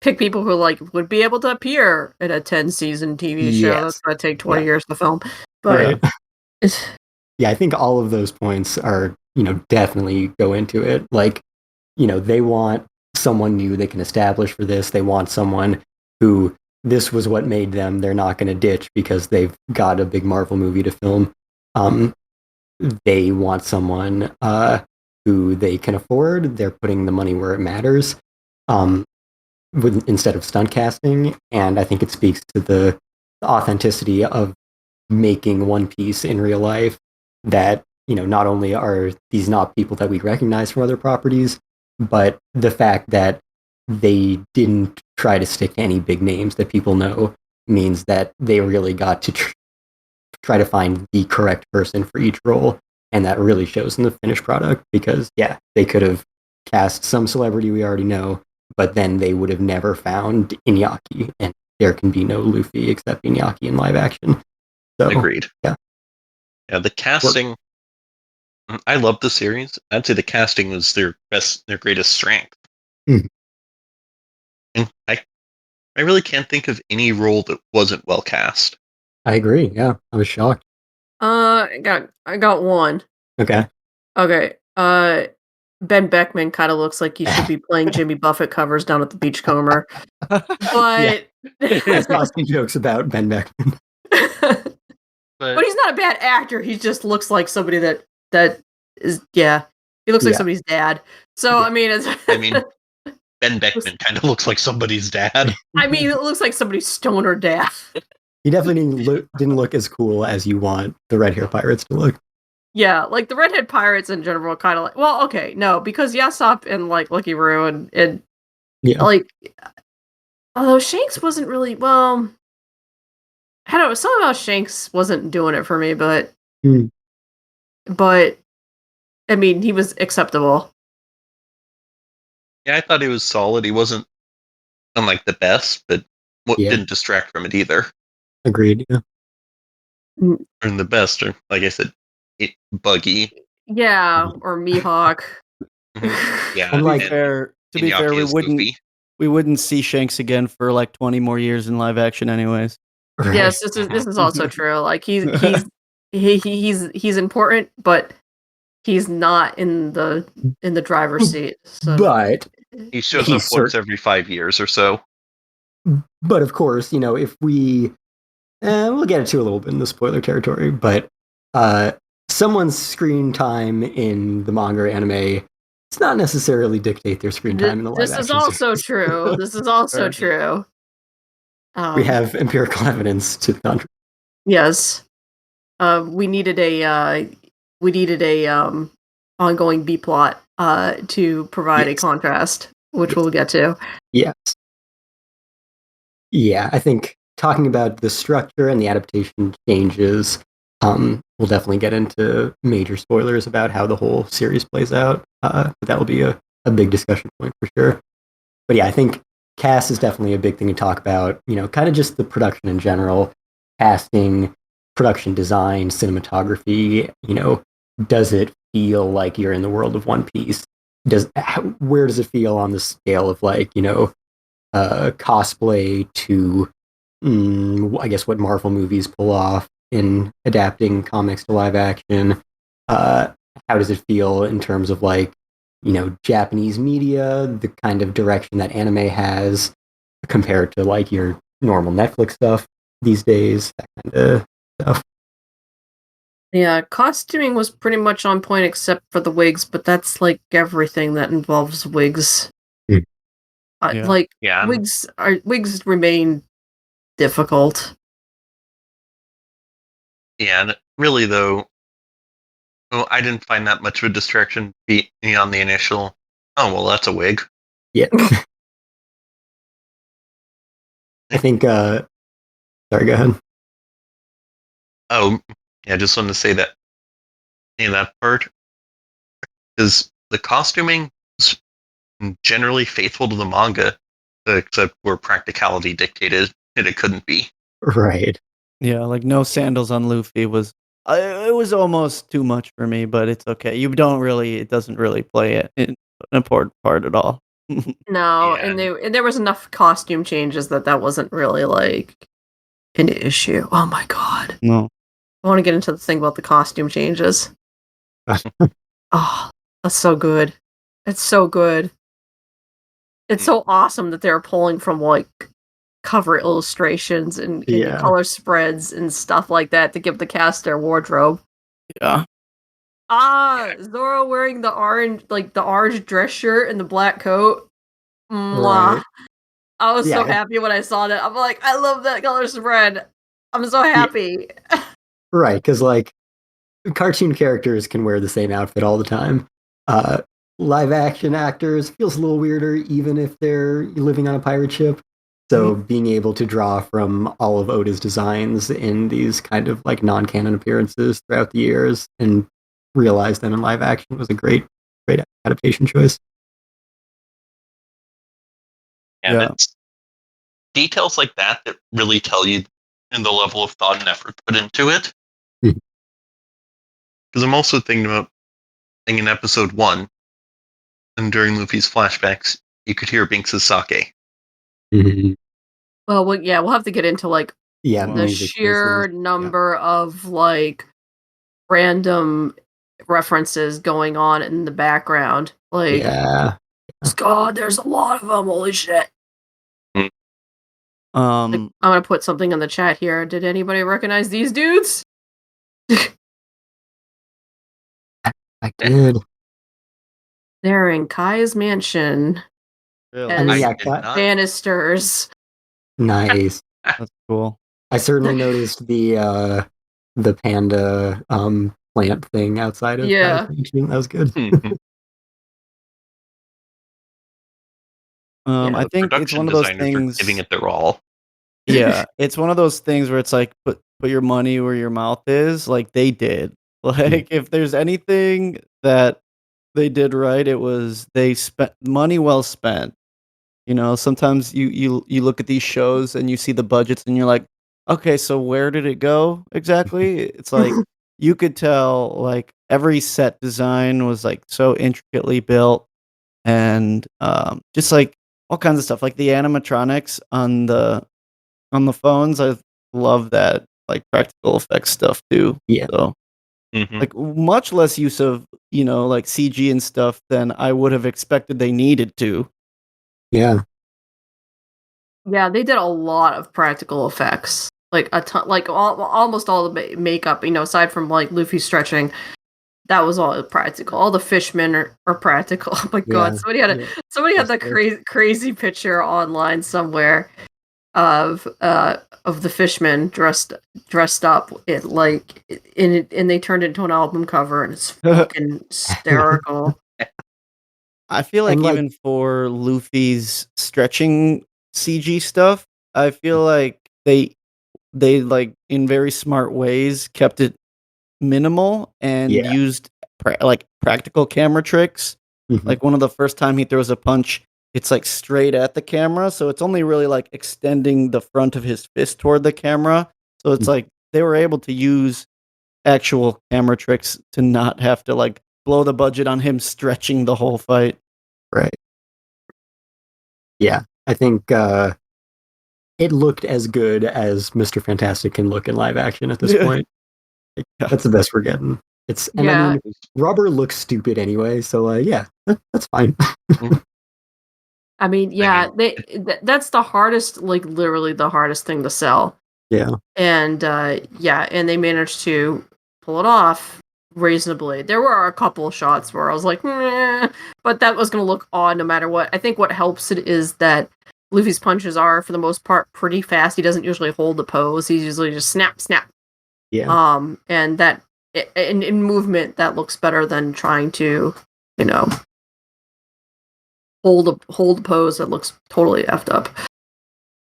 pick people who like would be able to appear in a 10-season TV show. That's going to take 20 years to film. But I think all of those points are, definitely go into it. Like, they want someone new they can establish for this. They want someone who this was what made them. They're not going to ditch because they've got a big Marvel movie to film. They want someone who they can afford. They're putting the money where it matters instead of stunt casting. And I think it speaks to the authenticity of making One Piece in real life, that, not only are these not people that we recognize from other properties, but the fact that they didn't try to stick to any big names that people know means that they really got to try to find the correct person for each role. And that really shows in the finished product, because, they could have cast some celebrity we already know, but then they would have never found Iñaki, and there can be no Luffy except Iñaki in live action. So, agreed. Yeah. Yeah, the casting. I love the series. I'd say the casting was their greatest strength. Mm. And I really can't think of any role that wasn't well cast. I agree. Yeah, I was shocked. I got one. Okay. Ben Beckman kind of looks like he should be playing Jimmy Buffett covers down at the Beachcomber. But I saw some jokes about Ben Beckman. But he's not a bad actor. He just looks like somebody that is, he looks like somebody's dad. So, I mean, Ben Beckman kind of looks like somebody's dad. I mean, it looks like somebody's stoner dad. He definitely didn't look as cool as you want the red hair pirates to look. Yeah, like the redhead pirates in general, kind of like. Well, okay, no, because Yasop and like Lucky Roo and like, although Shanks wasn't really well. I don't know. Something about Shanks wasn't doing it for me, but I mean, he was acceptable. Yeah, I thought he was solid. He wasn't unlike the best, but didn't distract from it either. Agreed. Yeah. And the best, or like I said, Buggy. Yeah, or Mihawk. Yeah. To be fair, we wouldn't see Shanks again for like 20 more years in live action, anyways. Right. Yes, this is also true. Like he's important, but he's not in the driver's seat. So. But he shows up once every 5 years or so. But of course, if we we'll get into a little bit in the spoiler territory, but someone's screen time in the manga or anime does not necessarily dictate their screen time in the live action. This is also true. This is also true. We have empirical evidence to the contrary. Yes. We needed a ongoing B plot to provide a contrast, which we'll get to. Yes. Yeah, I think talking about the structure and the adaptation changes, we'll definitely get into major spoilers about how the whole series plays out. But that will be a big discussion point for sure. But yeah, I think cast is definitely a big thing to talk about. Kind of just the production in general, casting, production design, cinematography. Does it feel like you're in the world of One Piece? Where does it feel on the scale of like, cosplay to, I guess, what Marvel movies pull off in adapting comics to live action? How does it feel in terms of like, Japanese media, the kind of direction that anime has compared to like your normal Netflix stuff these days, that kind of stuff. Yeah, costuming was pretty much on point except for the wigs, but that's like everything that involves wigs. Wigs remain difficult. Yeah, and really though, I didn't find that much of a distraction beyond the initial. Oh well, that's a wig. Yeah. I think. Sorry, go ahead. Oh, yeah. I just wanted to say that in that part, because the costuming is generally faithful to the manga, except where practicality dictated it couldn't be. Right. Yeah, like no sandals on Luffy was. It was almost too much for me, but it's okay. It doesn't really play an important part at all. No, and there was enough costume changes that wasn't really like an issue. Oh my god. No. I want to get into the thing about the costume changes. Oh, that's so good. It's so good. It's so awesome that they're pulling from like cover illustrations and color spreads and stuff like that to give the cast their wardrobe. Yeah. Zoro wearing the orange dress shirt and the black coat. Mwah. Right. I was so happy when I saw that. I'm like, I love that color spread. I'm so happy. Right, because like cartoon characters can wear the same outfit all the time. Live action actors feels a little weirder, even if they're living on a pirate ship. So being able to draw from all of Oda's designs in these kind of like non-canon appearances throughout the years and realize them in live action was a great adaptation choice. And it's details like that that really tell you in the level of thought and effort put into it. Because I'm also thinking about in episode 1, and during Luffy's flashbacks, you could hear Binks' sake. Mm-hmm. Well, we'll have to get into like the sheer choices. number of like random references going on in the background. Like, God, there's a lot of them. Holy shit! Like, I'm gonna put something in the chat here. Did anybody recognize these dudes? I did. They're in Kai's mansion. Really? As Bannisters. Nice. That's cool. I certainly noticed the panda plant thing outside of Kai's mansion. That was good. I think it's one of those things. Giving it their all. Yeah, it's one of those things where it's like put your money where your mouth is. Like they did. Like if there's anything that they did right, it was they spent money well spent. You know, sometimes you look at these shows and you see the budgets and you're like, okay, so where did it go exactly? It's like you could tell like every set design was like so intricately built and just like all kinds of stuff, like the animatronics on the phones. I love that, like practical effects stuff too. Yeah. So like much less use of, like CG and stuff than I would have expected they needed to. Yeah. Yeah, they did a lot of practical effects. Like a ton, like almost all the makeup, aside from like Luffy stretching, that was all practical. All the fishmen are practical. Oh my god, somebody had that crazy picture online somewhere of the fishmen dressed up and they turned it into an album cover and it's fucking hysterical. I feel like even for Luffy's stretching CG stuff, I feel like they like in very smart ways kept it minimal and used practical camera tricks. Like one of the first time he throws a punch, it's like straight at the camera, so it's only really like extending the front of his fist toward the camera. So it's like they were able to use actual camera tricks to not have to like blow the budget on him stretching the whole fight. Right. Yeah, I think it looked as good as Mr. Fantastic can look in live action at this point. That's the best we're getting. I mean, rubber looks stupid anyway, so that's fine. I mean, that's the hardest, like literally the hardest thing to sell. Yeah. And and they managed to pull it off reasonably. There were a couple of shots where I was like, but that was going to look odd no matter what. I think what helps it is that Luffy's punches are, for the most part, pretty fast. He doesn't usually hold the pose. He's usually just snap, snap. Yeah. And that in movement that looks better than trying to, hold a pose that looks totally effed up.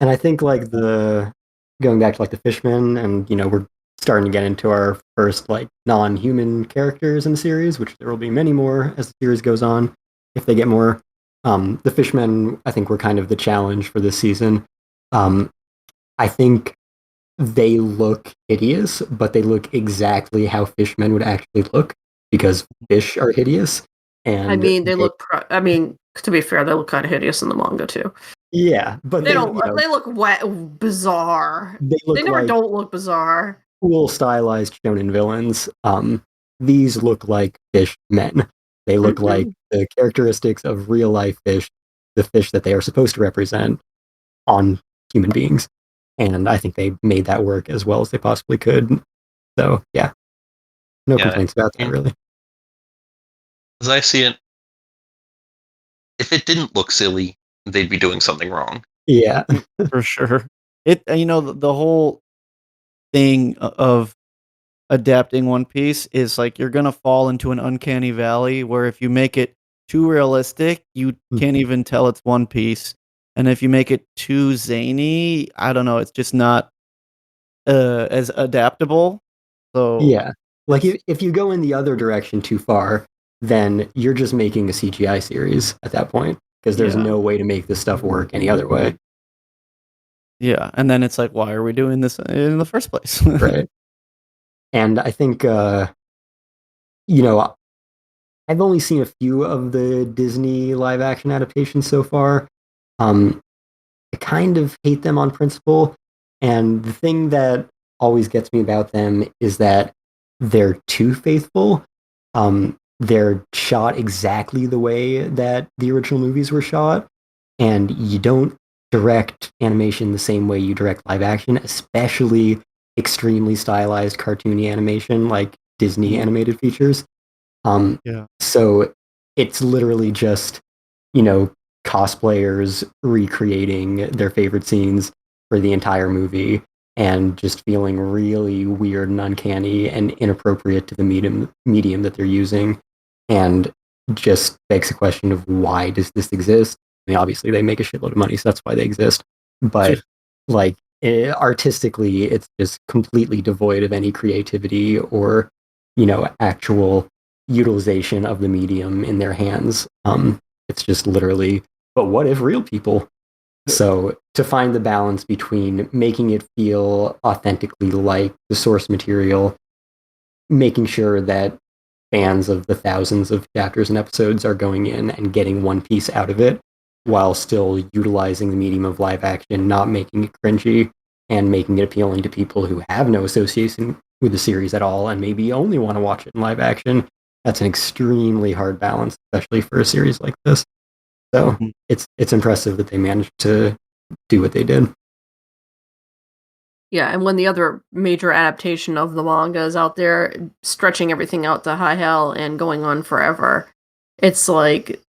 And I think like going back to like the fishmen, and we're starting to get into our first like non-human characters in the series, which there will be many more as the series goes on if they get more. The fishmen, I think, were kind of the challenge for this season. I think they look hideous, but they look exactly how fishmen would actually look because fish are hideous. And I mean, they look. To be fair, they look kind of hideous in the manga too. Yeah, but they don't. They look bizarre. They never don't look bizarre. cool stylized shonen villains. These look like fish men. They look like the characteristics of real life fish, the fish that they are supposed to represent on human beings. And I think they made that work as well as they possibly could. So yeah, no complaints about that really. As I see it, if it didn't look silly, they'd be doing something wrong. Yeah, for sure. The whole thing of adapting One Piece is like you're gonna fall into an uncanny valley where if you make it too realistic, you can't even tell it's One Piece, and if you make it too zany, I don't know, it's just not as adaptable. So yeah. Like if you go in the other direction too far, then you're just making a CGI series at that point because there's no way to make this stuff work any other way. Yeah, and then it's like, why are we doing this in the first place? Right. And I think, I've only seen a few of the Disney live action adaptations so far. I kind of hate them on principle. And the thing that always gets me about them is that they're too faithful. They're shot exactly the way that the original movies were shot. And you don't direct animation the same way you direct live action, especially extremely stylized cartoony animation like Disney animated features. So it's literally just, cosplayers recreating their favorite scenes for the entire movie and just feeling really weird and uncanny and inappropriate to the medium that they're using. And just begs the question of why does this exist? I mean, obviously they make a shitload of money, so that's why they exist. But artistically, it's just completely devoid of any creativity or, actual utilization of the medium in their hands. It's just literally, but what if real people? So to find the balance between making it feel authentically like the source material, making sure that fans of the thousands of chapters and episodes are going in and getting one piece out of it, while still utilizing the medium of live action, not making it cringy, and making it appealing to people who have no association with the series at all and maybe only want to watch it in live action. That's an extremely hard balance, especially for a series like this. So it's impressive that they managed to do what they did. Yeah, and when the other major adaptation of the manga is out there, stretching everything out to high hell and going on forever, it's like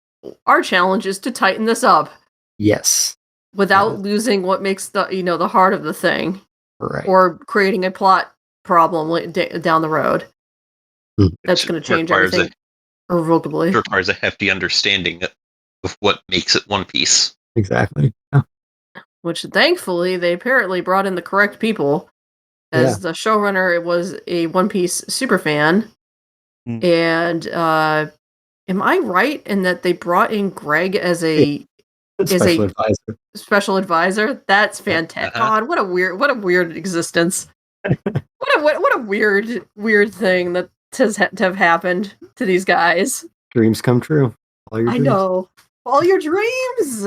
our challenge is to tighten this up. Yes. Without losing what makes the heart of the thing. Right. Or creating a plot problem down the road. That's going to change everything irrevocably. It requires a hefty understanding of what makes it One Piece. Exactly. Yeah. Which thankfully they apparently brought in the correct people. As the showrunner was a One Piece super fan. And am I right in that they brought in Greg as a special advisor? That's fantastic. God, what a weird existence. what a weird thing that to have happened to these guys. Dreams come true. All your dreams. I know. All your dreams.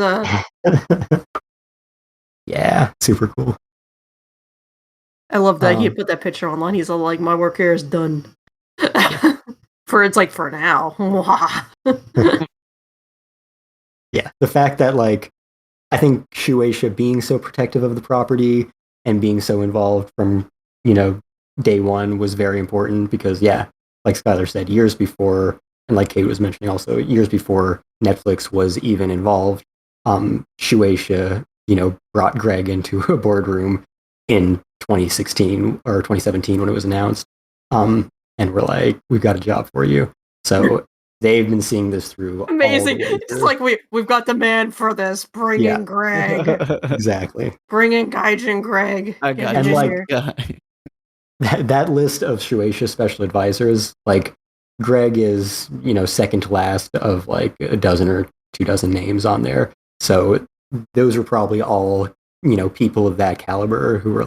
Yeah, super cool. I love that he put that picture online. He's all like, "My work here is done." For now. Yeah, the fact that I think Shueisha being so protective of the property and being so involved from day one was very important because like Skyler said, years before, and like Kate was mentioning also, years before Netflix was even involved, Shueisha brought Greg into a boardroom in 2016 or 2017 when it was announced, and we're like, we've got a job for you. So they've been seeing this through. Amazing. It's like we've got the man for this. Bring in Greg. Exactly. Bring in Gaijin Greg. I got you. That list of Shueisha special advisors, Greg is, second to last of a dozen or 24 names on there. So those were probably all, people of that caliber who were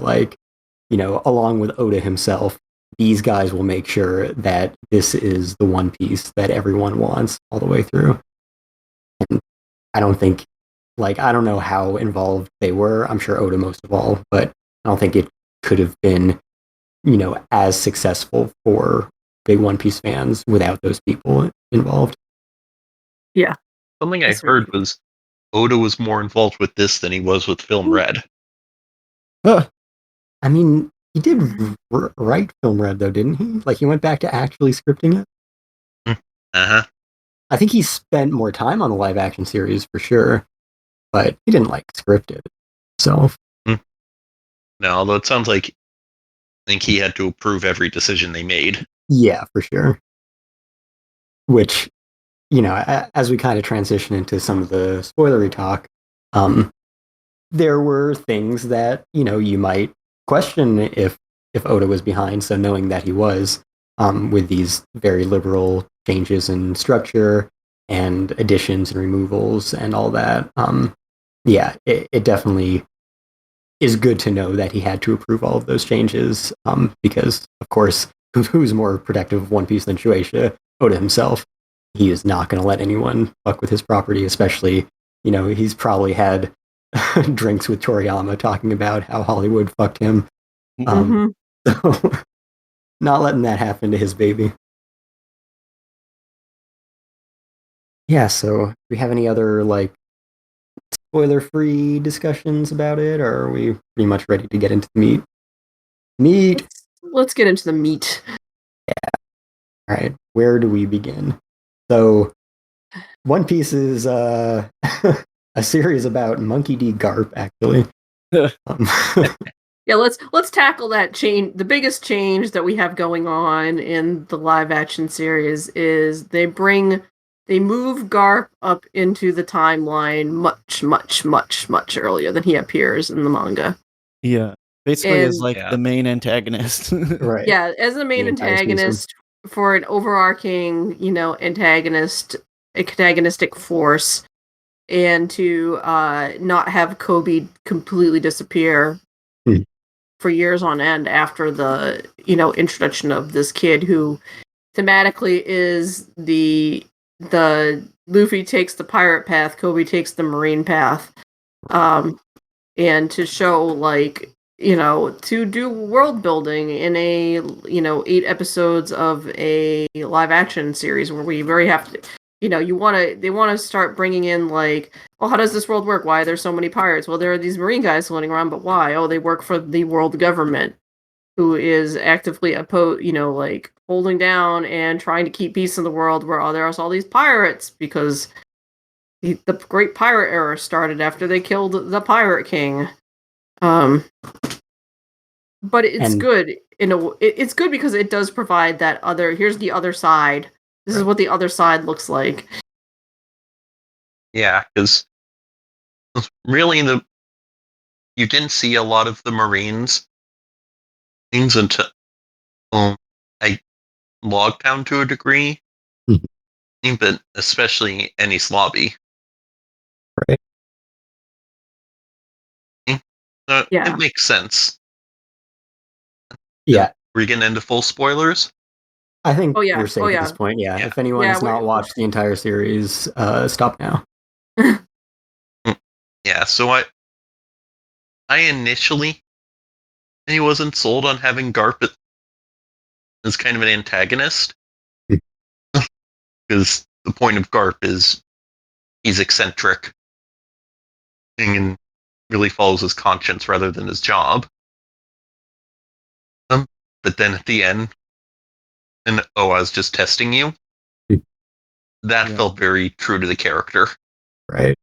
along with Oda himself, these guys will make sure that this is the One Piece that everyone wants all the way through. And I don't think, I don't know how involved they were. I'm sure Oda most of all, but I don't think it could have been as successful for big One Piece fans without those people involved. Yeah. Something I heard was Oda was more involved with this than he was with Film Red. I mean, he did write Film Red, though, didn't he? Like, he went back to actually scripting it? Uh-huh. I think he spent more time on the live-action series, for sure, but he didn't, script it himself. No, although it sounds like I think he had to approve every decision they made. Yeah, for sure. Which, as we kind of transition into some of the spoilery talk, there were things that, you might question if Oda was behind. So knowing that he was, with these very liberal changes in structure and additions and removals and all that, it definitely is good to know that he had to approve all of those changes, because, of course, who's more protective of One Piece than Shueisha? Oda himself. He is not going to let anyone fuck with his property, especially, he's probably had drinks with Toriyama talking about how Hollywood fucked him. So, not letting that happen to his baby. Yeah, so do we have any other, spoiler-free discussions about it, or are we pretty much ready to get into the meat? Let's get into the meat. Yeah. All right, where do we begin? So, One Piece is a series about Monkey D. Garp, actually. Yeah, let's tackle that change. The biggest change that we have going on in the live action series is they move Garp up into the timeline much, much, much, much earlier than he appears in the manga. Yeah, basically as the main antagonist. Right. Yeah, as the main antagonist for an overarching, antagonistic force, and to not have Kobe completely disappear for years on end after the, introduction of this kid who thematically is the Luffy takes the pirate path, Kobe takes the marine path, and to show to do world building in a 8 episodes of a live action series where we very have to, they want to start bringing in how does this world work? Why are there so many pirates? Well, there are these marine guys floating around, but why? Oh, they work for the world government, who is actively holding down and trying to keep peace in the world where there's all these pirates because the Great Pirate Era started after they killed the Pirate King. But it's good it's good because it does provide that here's the other side. This is what the other side looks like. Yeah, because really you didn't see a lot of the Marines things until Logtown to a degree, but especially Enies Lobby. Right. It makes sense. Yeah. We're getting into full spoilers? I think we're safe at this point. Yeah. If anyone has not watched the entire series, stop now. Yeah, so I initially wasn't sold on having Garp as kind of an antagonist. Because the point of Garp is he's eccentric and really follows his conscience rather than his job. But then at the end, and I was just testing you, that felt very true to the character. Right.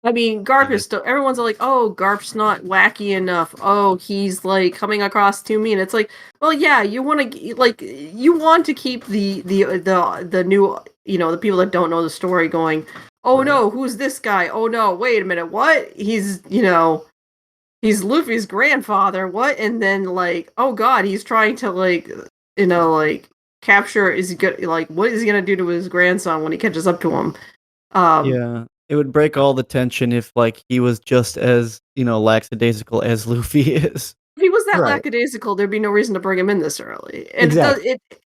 I mean, Garp is still, everyone's like, oh, Garp's not wacky enough. Oh, he's coming across too mean. It's well, yeah, you want to keep the new, the people that don't know the story going, oh no, who's this guy? Oh no, wait a minute, what? He's, he's Luffy's grandfather, what? And then oh god, he's trying to capture, is he good, what is he gonna do to his grandson when he catches up to him? Yeah. It would break all the tension if he was just as, lackadaisical as Luffy is. If he was that lackadaisical, there'd be no reason to bring him in this early. And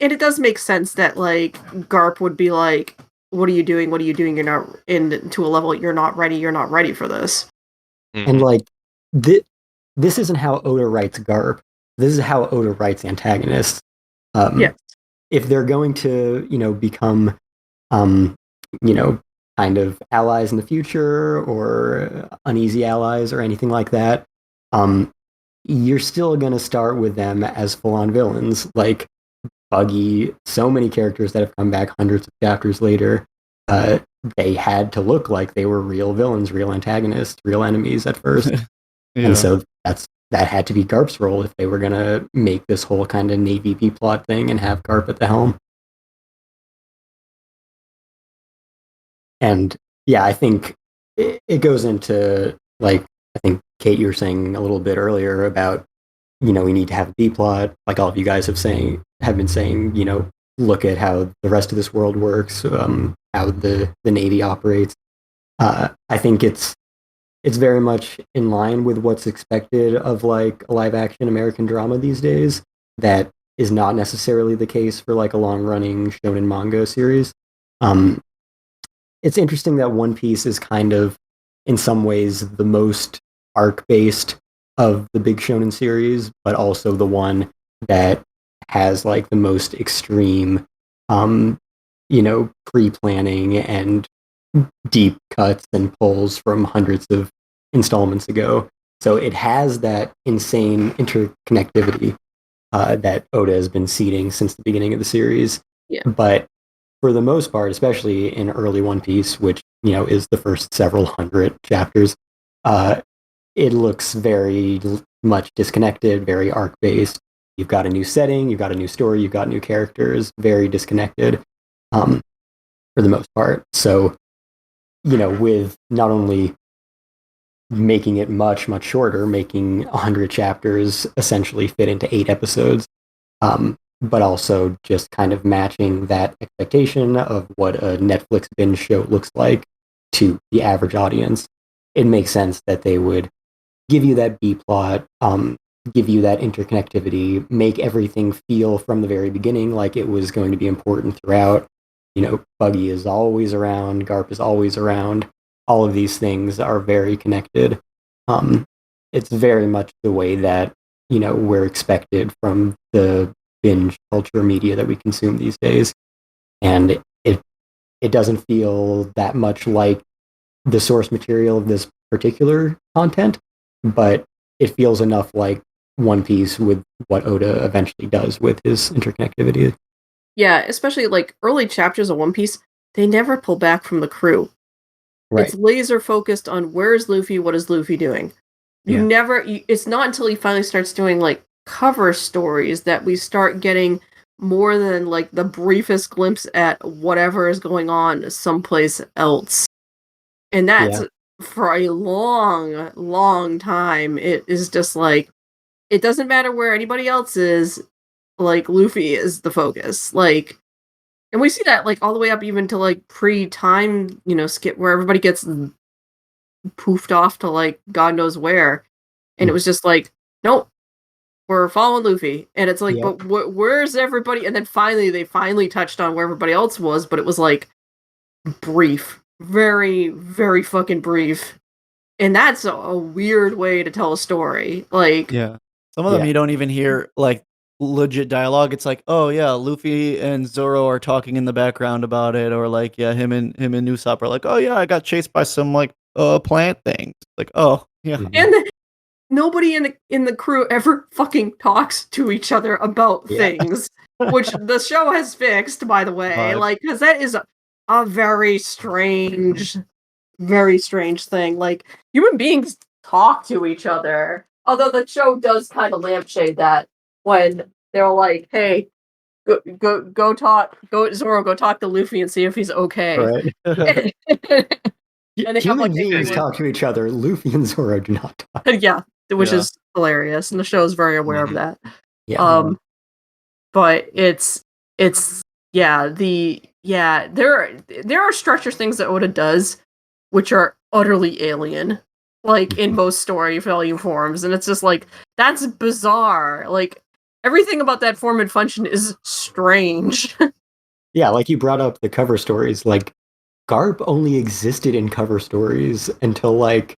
it does make sense that Garp would be what are you doing? What are you doing? You're not to a level you're not ready for this. And this isn't how Oda writes Garp. this is how Oda writes antagonists. Yes. If they're going to, become, kind of allies in the future or uneasy allies or anything like that, you're still going to start with them as full-on villains. Like Buggy, so many characters that have come back hundreds of chapters later, they had to look like they were real villains, real antagonists, real enemies at first. And so that had to be Garp's role if they were going to make this whole kind of Navy B-plot thing and have Garp at the helm. And yeah, I think it goes into, like, I think, Kate, you were saying a little bit earlier about, we need to have a B-plot, like all of you guys have been saying, look at how the rest of this world works, how the Navy operates. I think it's very much in line with what's expected of like a live action American drama these days. That is not necessarily the case for like a long running shonen manga series. It's interesting that One Piece is kind of, in some ways, the most arc based of the big shonen series, but also the one that has like the most extreme, pre-planning and deep cuts and pulls from hundreds of installments ago. So it has that insane interconnectivity that Oda has been seeding since the beginning of the series. Yeah. But for the most part, especially in early One Piece, which is the first several hundred chapters, it looks very much disconnected, very arc-based. You've got a new setting, you've got a new story, you've got new characters, very disconnected for the most part. So, with not only making it much, much shorter, making 100 chapters essentially fit into 8 episodes, but also just kind of matching that expectation of what a Netflix binge show looks like to the average audience, it makes sense that they would give you that B-plot, give you that interconnectivity, make everything feel from the very beginning like it was going to be important throughout. Buggy is always around, Garp is always around. All of these things are very connected. It's very much the way that, we're expected from the binge culture media that we consume these days. And it doesn't feel that much like the source material of this particular content, but it feels enough like One Piece with what Oda eventually does with his interconnectivity. Yeah, especially like early chapters of One Piece, they never pull back from the crew. Right. It's laser focused on where is Luffy, what is Luffy doing. It's not until he finally starts doing like cover stories that we start getting more than like the briefest glimpse at whatever is going on someplace else. And that's for a long, long time. It is just like, it doesn't matter where anybody else is, like Luffy is the focus. Like, and we see that like all the way up even to like pre-time, skip where everybody gets poofed off to like God knows where. And it was just like, nope, we're following Luffy. And it's like, but where's everybody? And then they finally touched on where everybody else was, but it was like brief. Very, very fucking brief. And that's a weird way to tell a story. Like, some of them you don't even hear like legit dialogue. It's like, oh yeah, Luffy and Zoro are talking in the background about it, or like, him and Usopp are like, oh yeah, I got chased by some like plant things. Like, oh yeah. And nobody in the crew ever fucking talks to each other about things, which the show has fixed, by the way. Like, because that is a very strange thing. Like, human beings talk to each other. Although the show does kind of lampshade that when they're like, "Hey, go talk, Zoro, go talk to Luffy and see if he's okay." Right. And they human beings talk to each other. Luffy and Zoro do not talk. Which is hilarious, and the show is very aware of that. But there are structure things that Oda does which are utterly alien, like in most story volume forms, and it's just like, that's bizarre. Like, everything about that form and function is strange. Yeah, like you brought up the cover stories, like Garp only existed in cover stories until like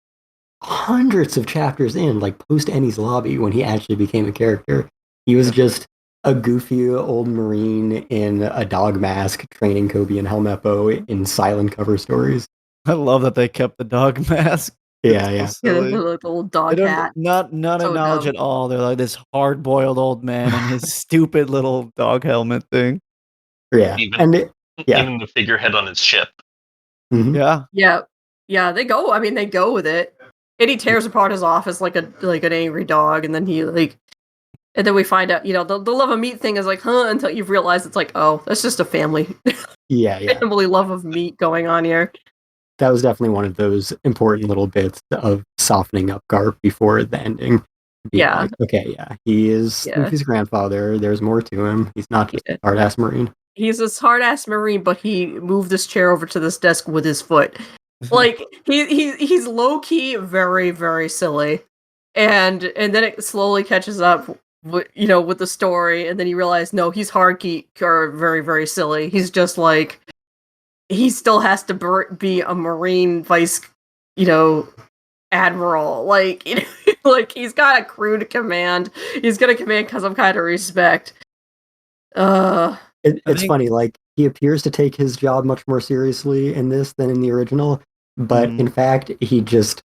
hundreds of chapters in, like post Ennie's Lobby, when he actually became a character. He was just a goofy old Marine in a dog mask training Kobe and Helmeppo in silent cover stories. I love that they kept the dog mask. Yeah. The old dog hat. Not So acknowledge dumb. at all. They're like this hard-boiled old man and his stupid little dog helmet thing. Yeah, Even the figurehead on his ship. Mm-hmm. Yeah. They go. I mean, they go with it. And he tears apart his office like an angry dog, and then and then we find out, the love of meat thing is like, until you've realized it's like, oh, that's just a family. Yeah. Family love of meat going on here. That was definitely one of those important little bits of softening up Garp before the ending. Like, okay, he is Luffy's grandfather. There's more to him. He's not just a hard-ass Marine. He's this hard-ass Marine, but he moved this chair over to this desk with his foot. Like, he's low-key very, very silly. And then it slowly catches up with the story, and then you realize, no, he's hardcore very, very silly. He's just like, he still has to be a Marine vice, admiral. Like, like he's got a crew to command. He's gonna command because of kind of respect. It's funny, like, he appears to take his job much more seriously in this than in the original, but in fact, he just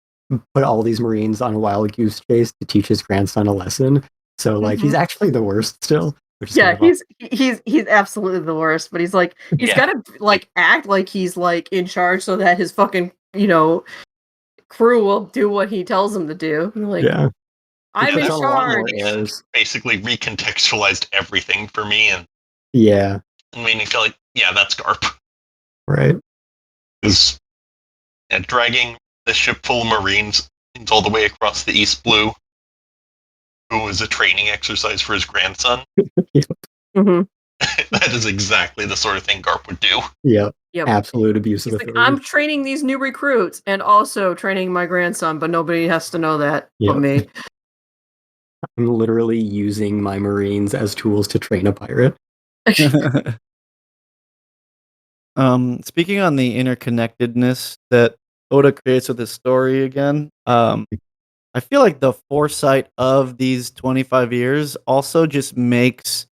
put all these Marines on a wild goose chase to teach his grandson a lesson. So, like, he's actually the worst still. He's absolutely the worst, but he's like, he's gotta, like, act like he's, like, in charge so that his fucking, crew will do what he tells them to do. Like, I'm in charge. Basically recontextualized everything for me and made me feel like, that's Garp. Right. Because dragging the ship full of Marines all the way across the East Blue, who was a training exercise for his grandson. That is exactly the sort of thing Garp would do. Yep. Absolute abuse of authority. Like, I'm training these new recruits and also training my grandson, but nobody has to know that but me. I'm literally using my Marines as tools to train a pirate. Speaking on the interconnectedness that Oda creates with his story again, I feel like the foresight of these 25 years also just makes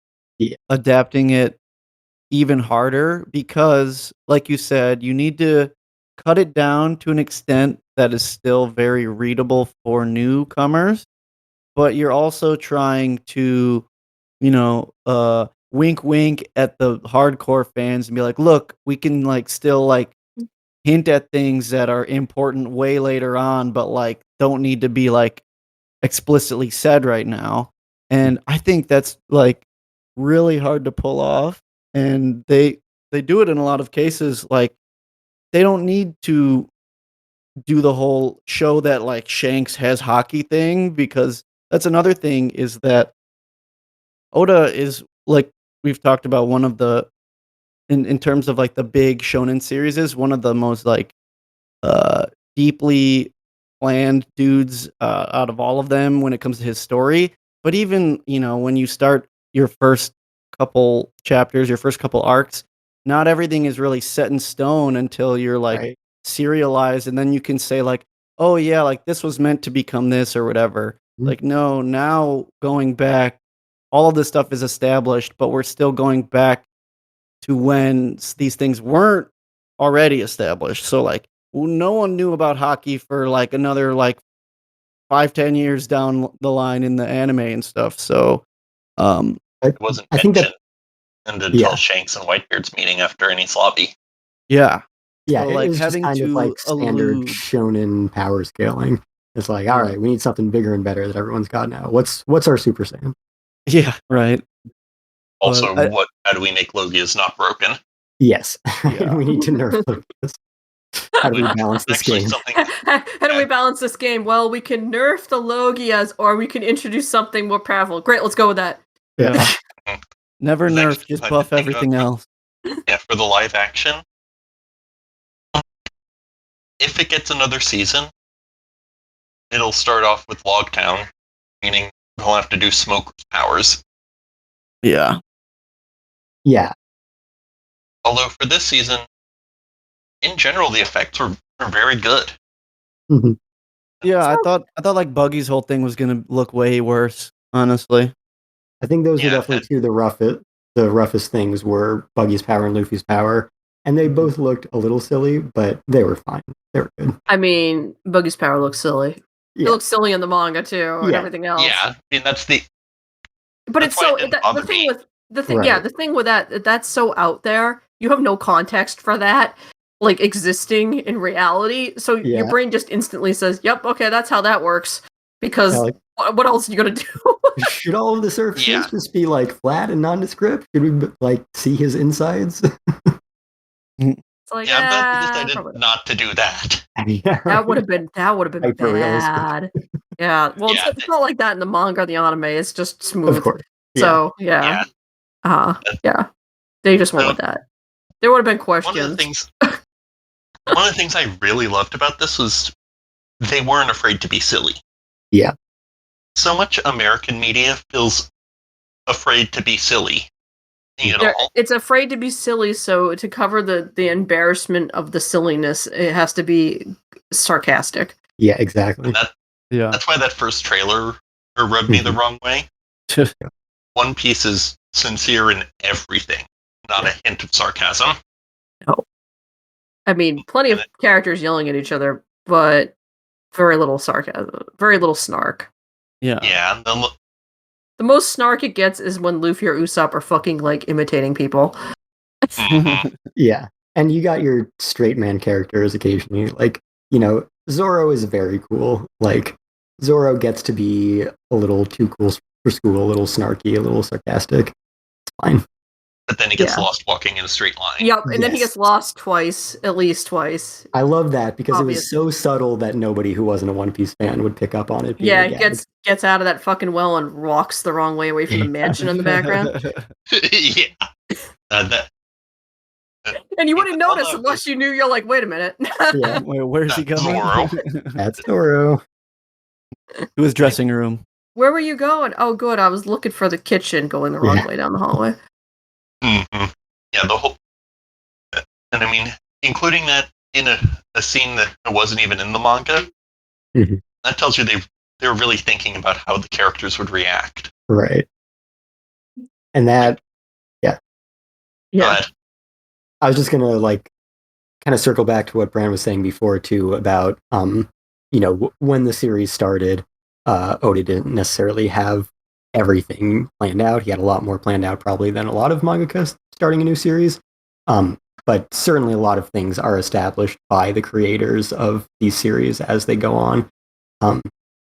adapting it even harder because, like you said, you need to cut it down to an extent that is still very readable for newcomers, but you're also trying to, wink wink at the hardcore fans and be like, look, we can like still like hint at things that are important way later on, but like don't need to be like explicitly said right now. And I think that's like really hard to pull off. And they do it in a lot of cases. Like they don't need to do the whole show that like Shanks has hockey thing, because that's another thing is that Oda is, like we've talked about, one of the in terms of like the big shonen series, is one of the most like deeply planned dudes out of all of them when it comes to his story. But even, when you start your first couple chapters, your first couple arcs, not everything is really set in stone until you're like serialized, and then you can say like, oh yeah, like this was meant to become this or whatever. Like, no, now going back, all of this stuff is established, but we're still going back to when these things weren't already established. So like, no one knew about hockey for like another like 5-10 years down the line in the anime and stuff. So it wasn't mentioned until Shanks and Whitebeard's meeting after Enies Lobby. Yeah, so, like, it's just kind of like standard shonen power scaling. It's like, all right, we need something bigger and better that everyone's got now. What's our Super Saiyan? Yeah, right. Also, how do we make Logias not broken? Yes, we need to nerf Logias. How do we balance this game? How do we balance this game? Well, we can nerf the Logias, or we can introduce something more powerful. Great, let's go with that. Yeah. Never nerf, just buff everything else. Yeah, for the live action, if it gets another season, it'll start off with Logtown, meaning we'll have to do Smoker's powers. Yeah. Yeah. Although for this season, in general, the effects were very good. Mm-hmm. Yeah, I thought like Buggy's whole thing was gonna look way worse, honestly. I think those were definitely two of the roughest things were Buggy's power and Luffy's power. And they both looked a little silly, but they were fine. They were good. I mean, Buggy's power looks silly. Yeah. It looks silly in the manga too, and everything else. Yeah, I mean that's the. But it's so the thing with that's so out there. You have no context for that, like existing in reality. So your brain just instantly says, "Yep, okay, that's how that works." Because what else are you gonna do? Should all of the surfaces just be like flat and nondescript? Should we like see his insides? It's like, I'm glad they decided not to do that. Yeah, that would have been bad. Yeah, well, it's not like that in the manga or the anime. It's just smooth. Of course. So yeah. They just went with that. There would have been questions. One of the things I really loved about this was they weren't afraid to be silly. Yeah. So much American media feels afraid to be silly. You know? It's afraid to be silly, so to cover the embarrassment of the silliness, it has to be sarcastic. Yeah, exactly. That's why that first trailer rubbed me the wrong way. One Piece is sincere in everything, not a hint of sarcasm. No. I mean, plenty of characters yelling at each other, but very little sarcasm, very little snark. Yeah. Yeah. The most snark it gets is when Luffy or Usopp are fucking like imitating people. Yeah. And you got your straight man characters occasionally. Like, you know, Zoro is very cool. Like, Zoro gets to be a little too cool for school, a little snarky, a little sarcastic. It's fine. But then he gets lost walking in a straight line. Yep, and then he gets lost twice, at least twice. I love that because it was so subtle that nobody who wasn't a One Piece fan would pick up on it. Yeah, gets out of that fucking well and walks the wrong way away from the mansion in the background. And you wouldn't notice unless you knew. You're like, wait a minute. Yeah, where's he going? Zoro. That's Zoro. To his dressing room. Where were you going? Oh, good. I was looking for the kitchen, going the wrong way down the hallway. Mm-hmm. Yeah, the whole, and I mean, including that in a scene that wasn't even in the manga, that tells you they were really thinking about how the characters would react. Right. And that, yeah. I was just gonna like kind of circle back to what Bran was saying before too about you know, when the series started, Oda didn't necessarily have everything planned out. He had a lot more planned out probably than a lot of mangakas starting a new series. But certainly a lot of things are established by the creators of these series as they go on.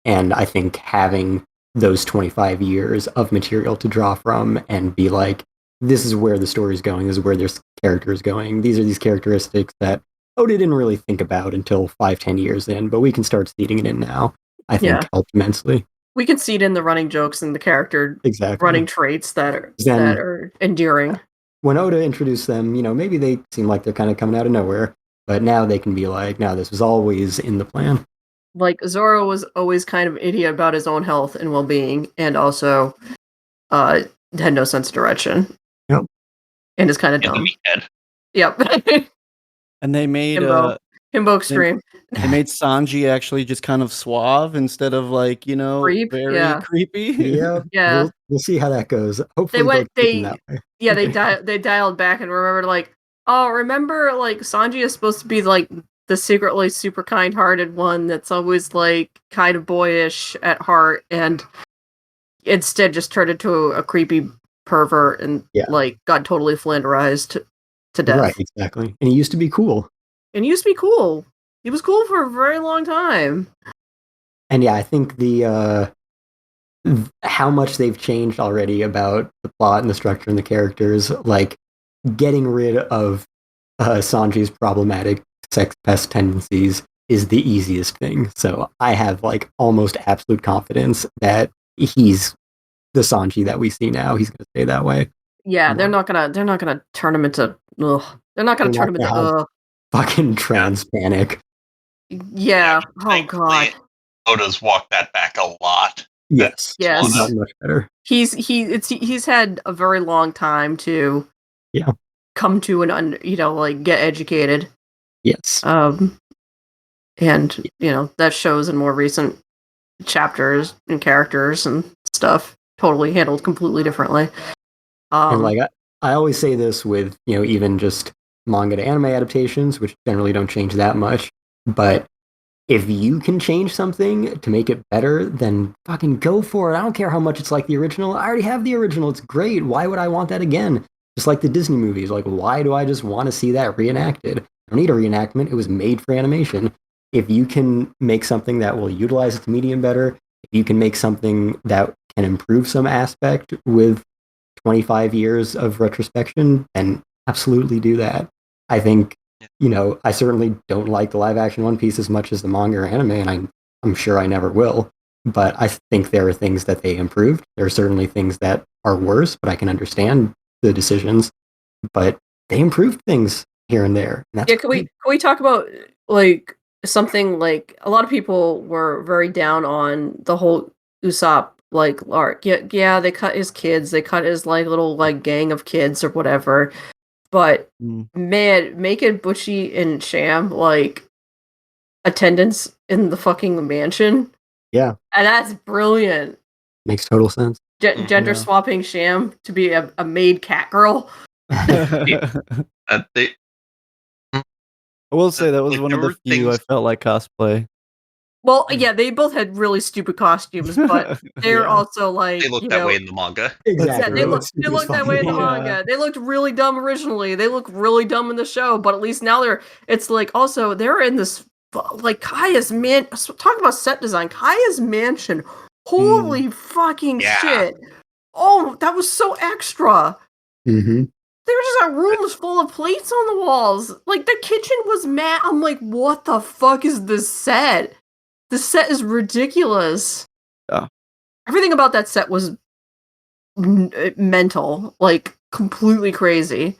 And I think having those 25 years of material to draw from and be like, this is where the story's going, this is where this character is going, these are these characteristics that Oda didn't really think about until 5-10 years in, but we can start seeding it in now. I think helped immensely. We can see it in the running jokes and the character running traits that are endearing. When Oda introduced them, you know, maybe they seem like they're kind of coming out of nowhere, but now they can be like, no, this was always in the plan. Like, Zoro was always kind of an idiot about his own health and well-being, and also had no sense of direction. Yep. And is kind of dumb. Yep. And they made Himbo Extreme. They made Sanji actually just kind of suave instead of like, you know, very creepy. Yeah. We'll see how that goes. Hopefully they dialed back and remembered like, oh, remember like Sanji is supposed to be like the secretly super kind-hearted one that's always like kind of boyish at heart, and instead just turned into a creepy pervert and like got totally flanderized to death. Right, exactly. And he used to be cool. He was cool for a very long time. And yeah, I think the how much they've changed already about the plot and the structure and the characters, like getting rid of Sanji's problematic sex pest tendencies is the easiest thing. So I have like almost absolute confidence that he's the Sanji that we see now. He's going to stay that way. Yeah, they're not gonna turn him into. They're not gonna turn him into fucking trans panic. Yeah. Oh god. Oda's walked that back a lot. Yes. Yes. Not much better. He's had a very long time to come to like get educated. Yes. and that shows in more recent chapters and characters and stuff totally handled completely differently. And like I always say this with even just manga to anime adaptations, which generally don't change that much, but if you can change something to make it better, then fucking go for it. I don't care how much it's like the original. I already have the original. It's great. Why would I want that again? Just like the Disney movies. Like, why do I just want to see that reenacted? I don't need a reenactment. It was made for animation. If you can make something that will utilize its medium better, if you can make something that can improve some aspect with 25 years of retrospection, then absolutely do that. I think I certainly don't like the live action One Piece as much as the manga or anime, and I'm sure I never will. But I think there are things that they improved. There are certainly things that are worse, but I can understand the decisions. But they improved things here and there. And that's can we talk about like something like a lot of people were very down on the whole Usopp like arc. Yeah, they cut his kids, they cut his like little like gang of kids or whatever. But man, making Butchie and Sham like attendants in the fucking mansion. Yeah. And that's brilliant. Makes total sense. Gender swapping Sham to be a maid cat girl. I will say that was one of the few I felt like cosplay. Well, yeah, they both had really stupid costumes, but they're also like they look that way in the manga. Exactly. Yeah, they look that way in the manga. They looked really dumb originally. They look really dumb in the show, but at least now it's like also they're in this like Kaya's man. Talk about set design. Kaya's mansion. Holy fucking shit! Oh, that was so extra. Mm-hmm. They were just rooms full of plates on the walls. Like the kitchen was mad. I'm like, what the fuck is this set? The set is ridiculous. Yeah. Everything about that set was mental, like completely crazy.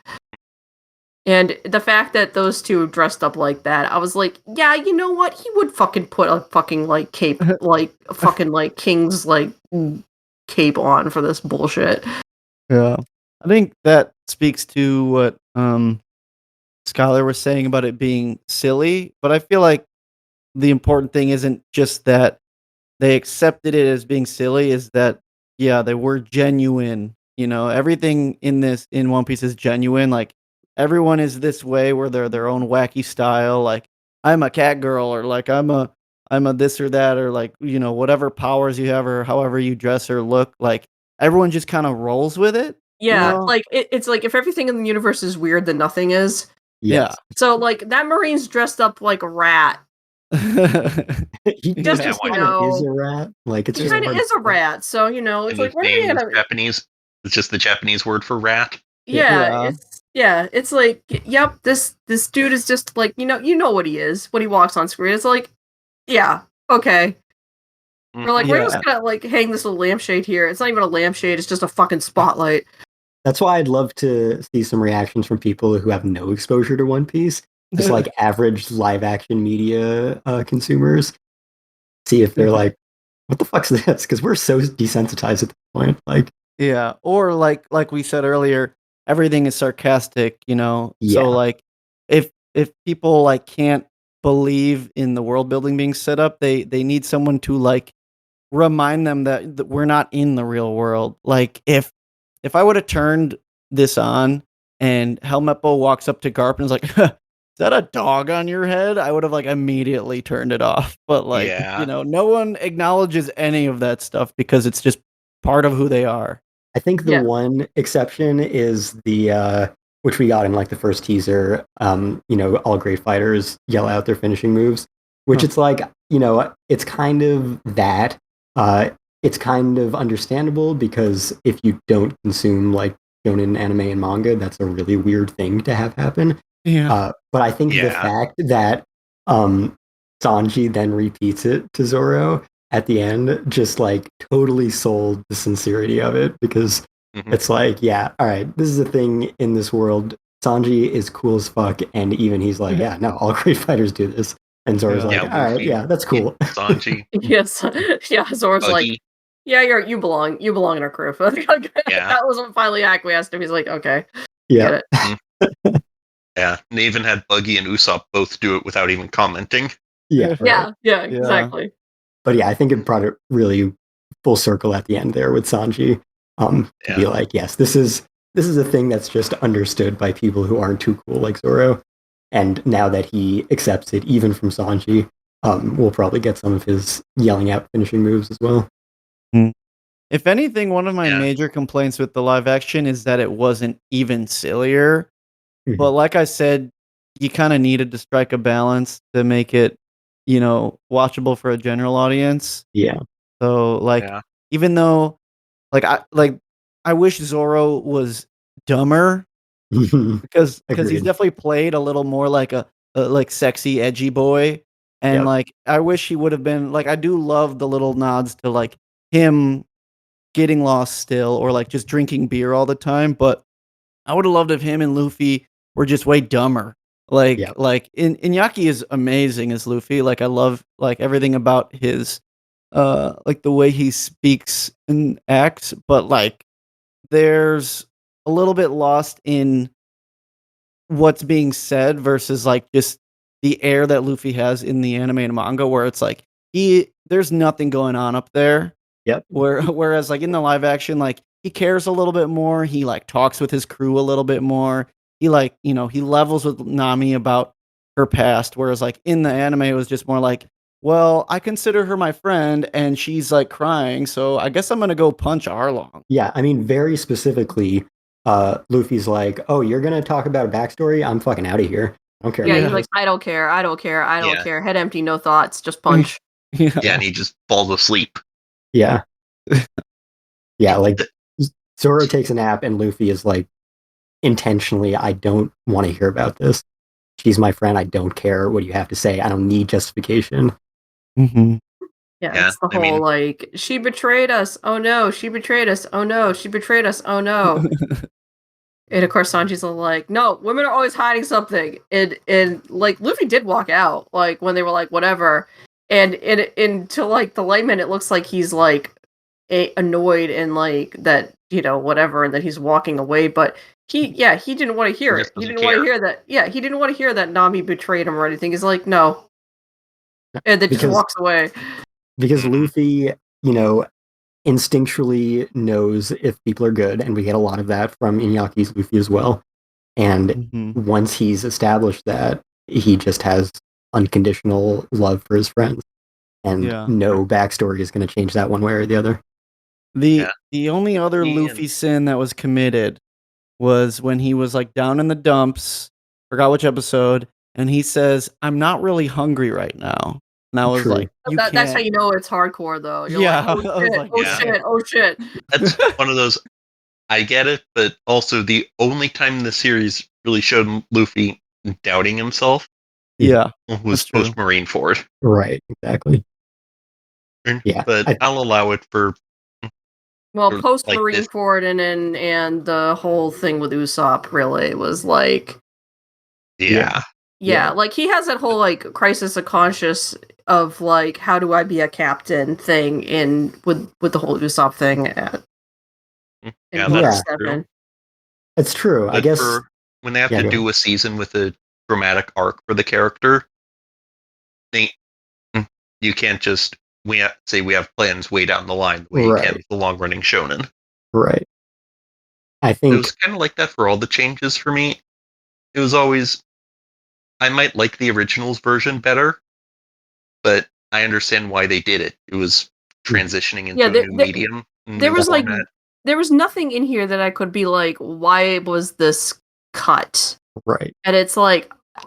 And the fact that those two dressed up like that, I was like, yeah, you know what? He would fucking put a fucking like cape, like a fucking like king's like cape on for this bullshit. Yeah. I think that speaks to what Skyler was saying about it being silly, but I feel like the important thing isn't just that they accepted it as being silly, is that they were genuine. Everything in One Piece is genuine. Like everyone is this way where they're their own wacky style. Like I'm a cat girl, or like I'm a this or that, or like whatever powers you have or however you dress or look. Like everyone just kind of rolls with it. Yeah, like it's like if everything in the universe is weird, then nothing is. Yeah. So like that Marine's dressed up like a rat. He just is a rat. Like it's he kind of is a rat. So it's like his name is Japanese. It's just the Japanese word for rat. It's like yep. This dude is just like you know what he is when he walks on screen. It's like okay. We're like we're just gonna like hang this little lampshade here. It's not even a lampshade. It's just a fucking spotlight. That's why I'd love to see some reactions from people who have no exposure to One Piece. Just like average live action media consumers. See if they're like, what the fuck's this? Because we're so desensitized at this point. Like, yeah, or like we said earlier, everything is sarcastic. So like if people like can't believe in the world building being set up, they need someone to like remind them that we're not in the real world. Like if I would have turned this on and Helmeppo walks up to Garp and is like, is that a dog on your head? I would have like immediately turned it off. But like, no one acknowledges any of that stuff because it's just part of who they are. I think the one exception is the which we got in like the first teaser. All great fighters yell out their finishing moves, which it's like it's kind of that. It's kind of understandable because if you don't consume like shonen anime and manga, that's a really weird thing to have happen. Yeah. But I think the fact that Sanji then repeats it to Zoro at the end just like totally sold the sincerity of it, because it's like, all right, this is a thing in this world. Sanji is cool as fuck, and even he's like, all great fighters do this. And Zoro's like, all right, that's cool. Sanji. Zoro's like, you belong in our crew. That was what finally acquiesced him. He's like, okay. Yeah. Yeah. And they even had Buggy and Usopp both do it without even commenting. Yeah, right. Yeah, exactly. But yeah, I think it brought it really full circle at the end there with Sanji. To be like, yes, this is a thing that's just understood by people who aren't too cool like Zoro. And now that he accepts it, even from Sanji, we'll probably get some of his yelling out finishing moves as well. If anything, one of my major complaints with the live action is that it wasn't even sillier. But like I said, you kind of needed to strike a balance to make it, watchable for a general audience. Yeah. So even though I wish Zoro was dumber because he's definitely played a little more like a like sexy edgy boy, and I wish he would have been I do love the little nods to him getting lost still or just drinking beer all the time, but I would have loved if him and Luffy were just way dumber. Iñaki is amazing as Luffy. I love everything about his the way he speaks and acts, but there's a little bit lost in what's being said versus just the air that Luffy has in the anime and manga, where it's there's nothing going on up there. Yep. Whereas in the live action, he cares a little bit more. He talks with his crew a little bit more. He he levels with Nami about her past. Whereas in the anime, it was just more well, I consider her my friend, and she's crying, so I guess I'm gonna go punch Arlong. Yeah, I mean, very specifically, Luffy's oh, you're gonna talk about a backstory? I'm fucking out of here. I don't care. Yeah, he's I don't care. I don't care. I don't care. Head empty, no thoughts, just punch. Yeah, and he just falls asleep. Yeah. Yeah, Zoro takes a nap, and Luffy is intentionally, I don't want to hear about this. She's my friend. I don't care what you have to say. I don't need justification. Yeah, it's the whole she betrayed us. Oh no, she betrayed us. Oh no, she betrayed us. Oh no. And of course Sanji's no, women are always hiding something. And Luffy did walk out when they were whatever. And to the layman it looks like he's annoyed and that, whatever, and that he's walking away, but he didn't want to hear it. He didn't want to hear that. Yeah, he didn't want to hear that Nami betrayed him or anything. He's no. And then just walks away. Because Luffy, instinctually knows if people are good, and we get a lot of that from Inyaki's Luffy as well. And once he's established that, he just has unconditional love for his friends. And no backstory is going to change that one way or the other. The only other Luffy sin that was committed was when he was down in the dumps, forgot which episode, and he says, "I'm not really hungry right now." And I was that's how you know it's hardcore, though. You're oh shit. That's one of those, I get it, but also the only time the series really showed Luffy doubting himself was post Marineford. Right, exactly. Yeah, but I'll allow it for... Well, post Marineford and the whole thing with Usopp really was Yeah, he has that whole crisis of conscience of how do I be a captain thing with the whole Usopp thing that's true. It's true. But I guess when they have to do a season with a dramatic arc for the character, you can't just we have plans way down the line the way you can with the long running shonen. Right. I think it was kind of like that for all the changes for me. It was always, I might like the originals version better, but I understand why they did it. It was transitioning into a new medium. There was nothing in here that I could be why was this cut? Right. And it's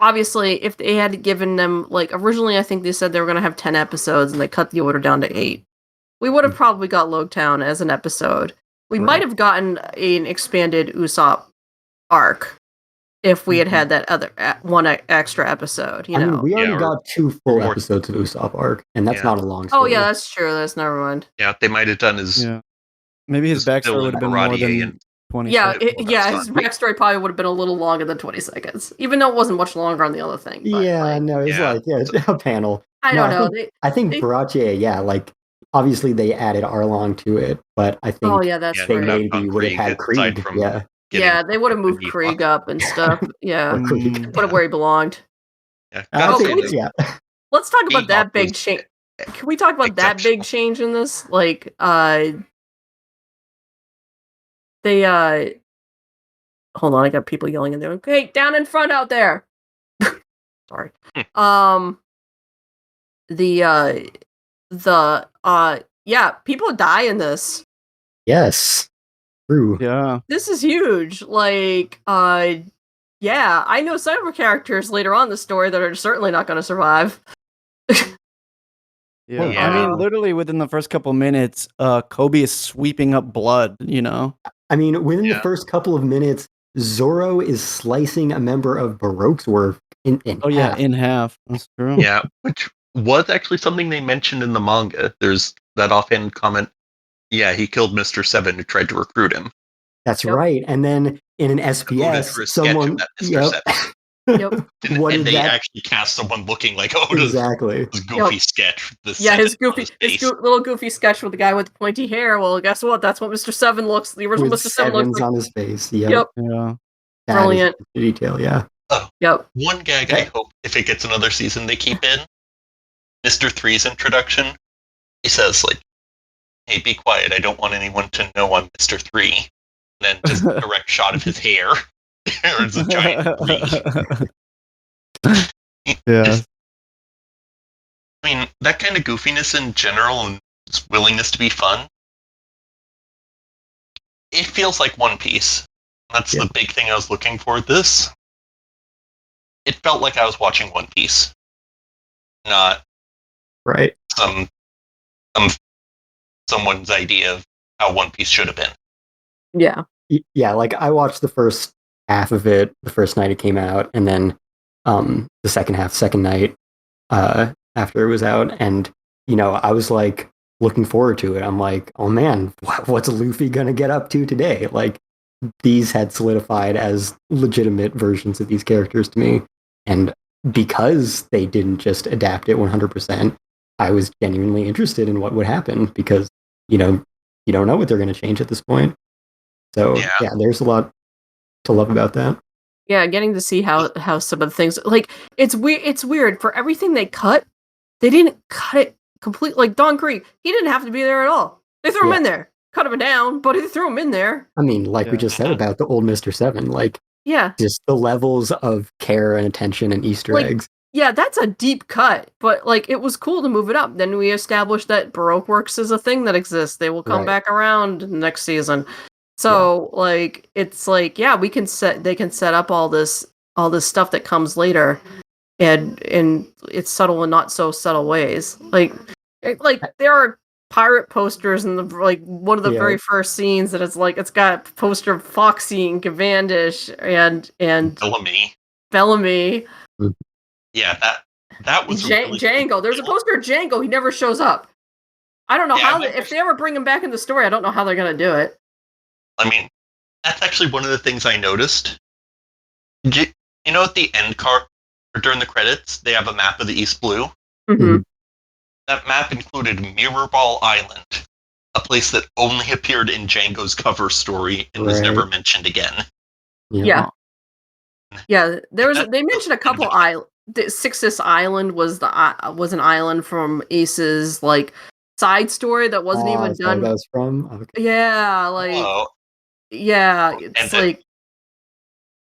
obviously, if they had given them, originally I think they said they were going to have 10 episodes, and they cut the order down to 8. We would have probably got Logtown as an episode. We might have gotten an expanded Usopp arc if we had had that other one extra episode, I mean, we already got 2 full episodes of Usopp arc, and that's not a long story. Oh yeah, that's true. That's never mind. Yeah, they might have done his... Maybe his backstory would have been more than 20 seconds. His backstory probably would have been a little longer than 20 seconds, even though it wasn't much longer on the other thing. But, it's a panel. I don't know. I think Baratie, obviously they added Arlong to it, but I think they maybe would have had Krieg. They would have moved Krieg up and stuff. Yeah, put him where he belonged. let's talk about that big change. Can we talk about that big change in this? Like, they hold on, I got people yelling in there. Okay, down in front out there. Sorry. Yeah, people die in this. Yes. True. Yeah. This is huge. Like, yeah, I know several characters later on in the story that are certainly not going to survive. Yeah. I mean, literally within the first couple minutes, Kobe is sweeping up blood, you know? I mean, within the first couple of minutes, Zoro is slicing a member of Baroque's work in half. In half. That's true. Yeah, which was actually something they mentioned in the manga. There's that offhand comment, yeah, he killed Mr. 7 who tried to recruit him. That's right. And then in an SPS, someone... Yep. And they actually cast someone looking like Oda's goofy sketch. His little goofy sketch with the guy with the pointy hair. Well, guess what? That's what Mr. 7 looks. The original with Mr. 7 looks like. On his face. Yep. Yeah. Brilliant detail. Yeah. Oh. Yep. One gag I hope if it gets another season they keep in Mr. 3's introduction. He says like, "Hey, be quiet. I don't want anyone to know I'm Mr. 3." And then just a direct shot of his hair. It's a giant tree. Yeah. I mean, that kind of goofiness in general and willingness to be fun, it feels like One Piece. That's the big thing I was looking for with this. It felt like I was watching One Piece. Not someone's idea of how One Piece should have been. Yeah. Yeah, like I watched the first half of it the first night it came out, and then the second night after it was out, and I was like looking forward to it. I'm like, oh man, what's Luffy gonna get up to today? Like, these had solidified as legitimate versions of these characters to me, and because they didn't just adapt it 100%, I was genuinely interested in what would happen, because you don't know what they're going to change at this point. So yeah, there's a lot to love about that. Yeah, getting to see how some of the things, like, it's weird for everything they cut. They didn't cut it completely. Like Don Creek, he didn't have to be there at all. They threw him in there, cut him down, but they threw him in there. I mean, like we just said about the old Mr. 7, like just the levels of care and attention and Easter eggs. Yeah, that's a deep cut, but like it was cool to move it up. Then we established that Baroque Works is a thing that exists. They will come back around next season. So like it's like they can set up all this stuff that comes later, and in it's subtle and not so subtle ways. Like there are pirate posters in the one of the very first scenes that it's got a poster of Foxy and Cavendish and Bellamy. Yeah, that was really Django. Cool. There's a poster of Django. He never shows up. I don't know how if they ever bring him back in the story. I don't know how they're gonna do it. I mean, that's actually one of the things I noticed. At the end card or during the credits, they have a map of the East Blue. Mm-hmm. That map included Mirrorball Island, a place that only appeared in Django's cover story and was never mentioned again. Yeah. There was they mentioned a couple islands. Sixus Island was an island from Ace's side story that wasn't even done. That was from? Okay. Yeah, it's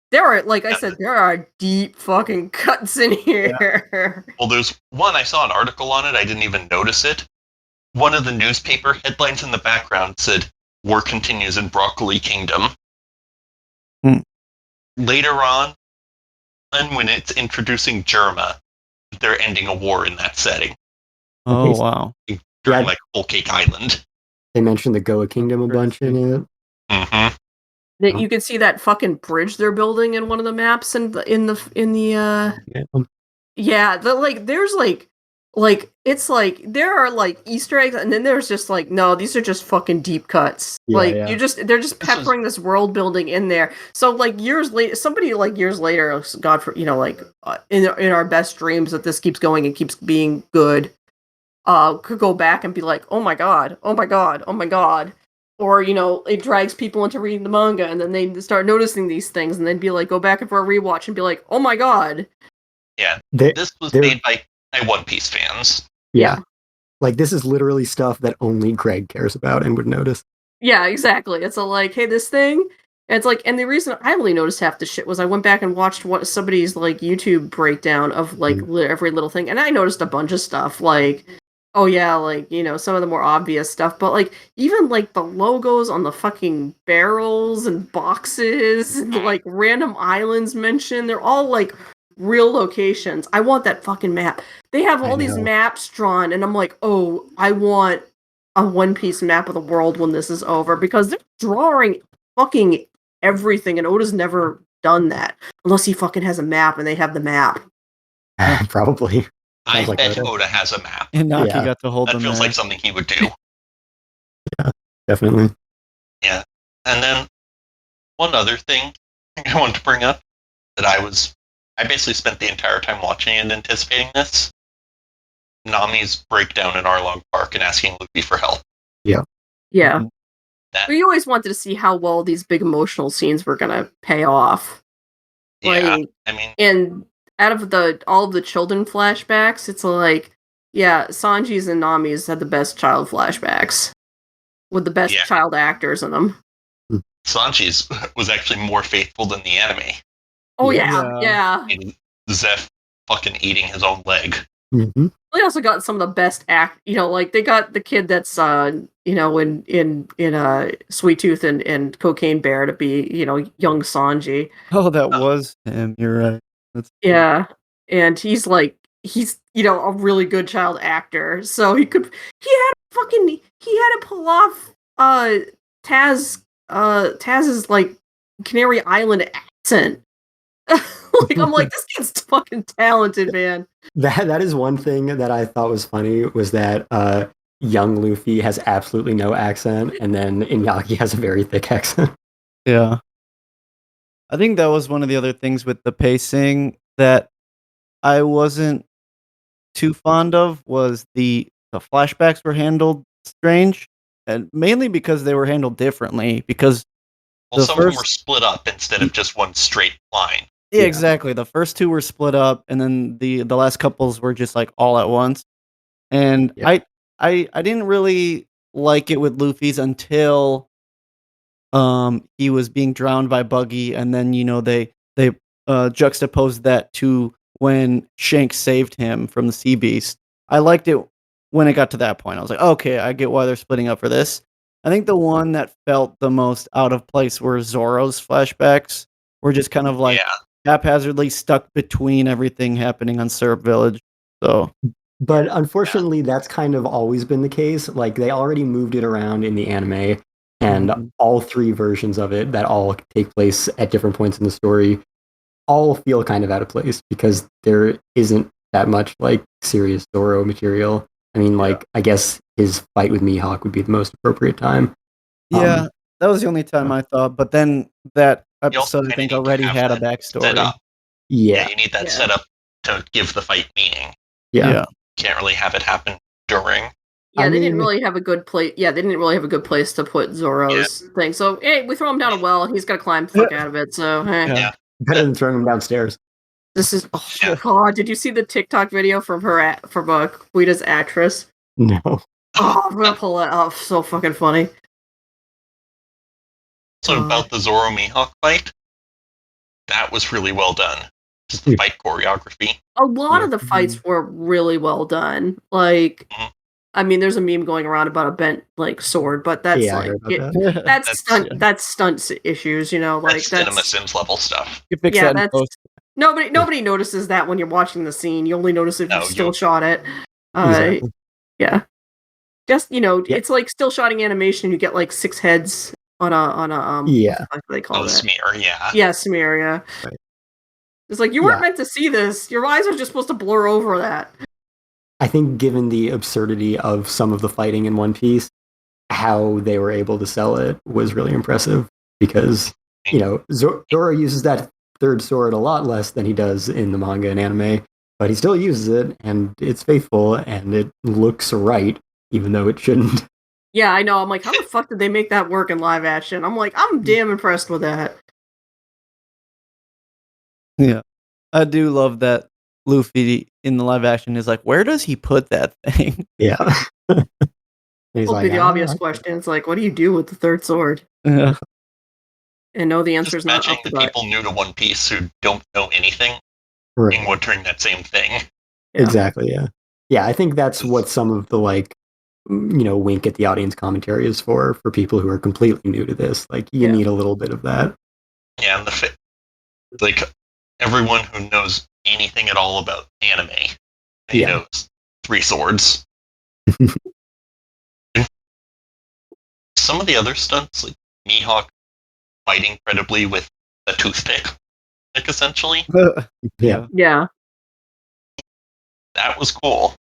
there are I said there are deep fucking cuts in here. Yeah. Well, there's one I saw an article on it. I didn't even notice it. One of the newspaper headlines in the background said "War continues in Broccoli Kingdom." Later on, and when it's introducing Germa, they're ending a war in that setting. Oh, wow. During Whole Cake Island. They mentioned the Goa Kingdom a bunch in it. Mm-hmm. That you can see that fucking bridge they're building in one of the maps there's there are Easter eggs, and then there's just no, these are just fucking deep cuts. They're just peppering this world building in there. So years later, somebody years later, God for in our best dreams that this keeps going and keeps being good, could go back and be like, oh my god, or it drags people into reading the manga, and then they start noticing these things, and then be like, go back for a rewatch and be like, oh my god. Yeah, this was made by One Piece fans. Yeah. Like, this is literally stuff that only Greg cares about and would notice. Yeah, exactly. It's like, hey, this thing. And it's like, and the reason I only noticed half the shit was I went back and watched somebody's like YouTube breakdown of like every little thing, and I noticed a bunch of stuff like, oh yeah, like, you know, some of the more obvious stuff, but like even like the logos on the fucking barrels and boxes and like random islands mentioned, they're all like real locations. I want that fucking map. They have all these maps drawn, and I'm like, oh, I want a One Piece map of the world when this is over, because they're drawing fucking everything, and Oda's never done that unless he fucking has a map and they have the map. Probably. I bet Oda has a map. And Naki got to hold that feels like something he would do. Yeah, definitely. Yeah. And then one other thing I wanted to bring up that I basically spent the entire time watching and anticipating this. Nami's breakdown in Arlong Park and asking Luffy for help. Yeah. Yeah. We always wanted to see how well these big emotional scenes were gonna pay off. Yeah. I mean, and out of all of the children flashbacks, it's like, yeah, Sanji's and Nami's had the best child flashbacks with the best child actors in them. Sanji's was actually more faithful than the anime. Oh yeah. Zeph fucking eating his own leg. Mm-hmm. They also got some of the best like they got the kid that's in Sweet Tooth and Cocaine Bear to be, young Sanji. Oh, that was him. You're right. And he's a really good child actor, so he had to pull off Taz's like Canary Island accent. Like, I'm like, this kid's fucking talented, man. That is one thing that I thought was funny, was that young Luffy has absolutely no accent, and then Inuyaki has a very thick accent. Yeah. I think that was one of the other things with the pacing that I wasn't too fond of, was the flashbacks were handled strange, and mainly because they were handled differently, because some of them were split up instead of just one straight line. Yeah, exactly. The first two were split up, and then the last couples were just like all at once. And I didn't really like it with Luffy's until he was being drowned by Buggy, and then they juxtaposed that to when Shanks saved him from the sea beast. I liked it when it got to that point. I was like, okay, I get why they're splitting up for this. I think the one that felt the most out of place were Zoro's flashbacks. Were just kind of like haphazardly stuck between everything happening on Syrup Village. So, but unfortunately, that's kind of always been the case. Like, they already moved it around in the anime, and all three versions of it that all take place at different points in the story all feel kind of out of place, because there isn't that much like serious Zoro material. I mean, like, I guess his fight with Mihawk would be the most appropriate time. Yeah, that was the only time I thought. But then that episode, I think, already had a backstory. Yeah, you need that setup to give the fight meaning. Yeah. Can't really have it happen during. Yeah, they didn't really have a good place. Yeah, they didn't really have a good place to put Zoro's thing. So, hey, we throw him down a well, and he's got to climb the fuck out of it. So, hey. Better than throwing him downstairs. This is. Oh God! Did you see the TikTok video from Guida's actress? No. Oh, I'm gonna pull it up. So fucking funny. So about the Zoro Mihawk fight, that was really well done. Just the fight choreography. A lot of the fights were really well done. Like, I mean, there's a meme going around about a bent like sword, but that's that's stunt issues, That's Cinema Sims level stuff. Nobody notices that when you're watching the scene. You only notice if you still shot it. Exactly. Yeah. Just it's like still shotting animation. You get like 6 heads on a what do they call it? Smear, smear, yeah. Right. It's like you weren't meant to see this. Your eyes are just supposed to blur over that. I think, given the absurdity of some of the fighting in One Piece, how they were able to sell it was really impressive, because Zoro uses that third sword a lot less than he does in the manga and anime, but he still uses it, and it's faithful, and it looks right, even though it shouldn't. Yeah, I know. I'm like, how the fuck did they make that work in live action? I'm like, I'm damn impressed with that. Yeah, I do love that Luffy in the live action is like, where does he put that thing? Yeah. He's Will be the obvious I- question. It's like, what do you do with the third sword? Yeah. And no, the Just answer's not imagining up the to that. people new to One Piece who don't know anything Right. and wondering that same thing. Yeah. Exactly. Yeah. Yeah. I think that's what some of the like, wink at the audience commentary is for people who are completely new to this. Like, you need a little bit of that. Yeah, and like everyone who knows anything at all about anime, they knows three swords. Some of the other stunts, like Mihawk fighting incredibly with a toothpick, like essentially, Yeah. Yeah. that was cool.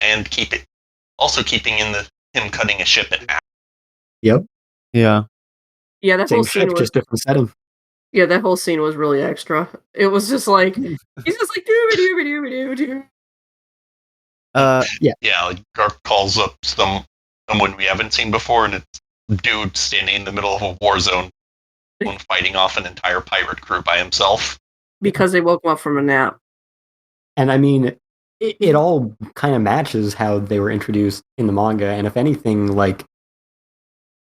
And keeping in him cutting a ship in half. Yep. Yeah. Yeah, that Same whole scene ship, was just different setting. Yeah, that whole scene was really extra. It was just like he's just like doo. Yeah, like Garp calls up someone we haven't seen before, and it's a dude standing in the middle of a war zone and fighting off an entire pirate crew by himself. Because they woke him up from a nap. And I mean, it all kind of matches how they were introduced in the manga. And if anything, like,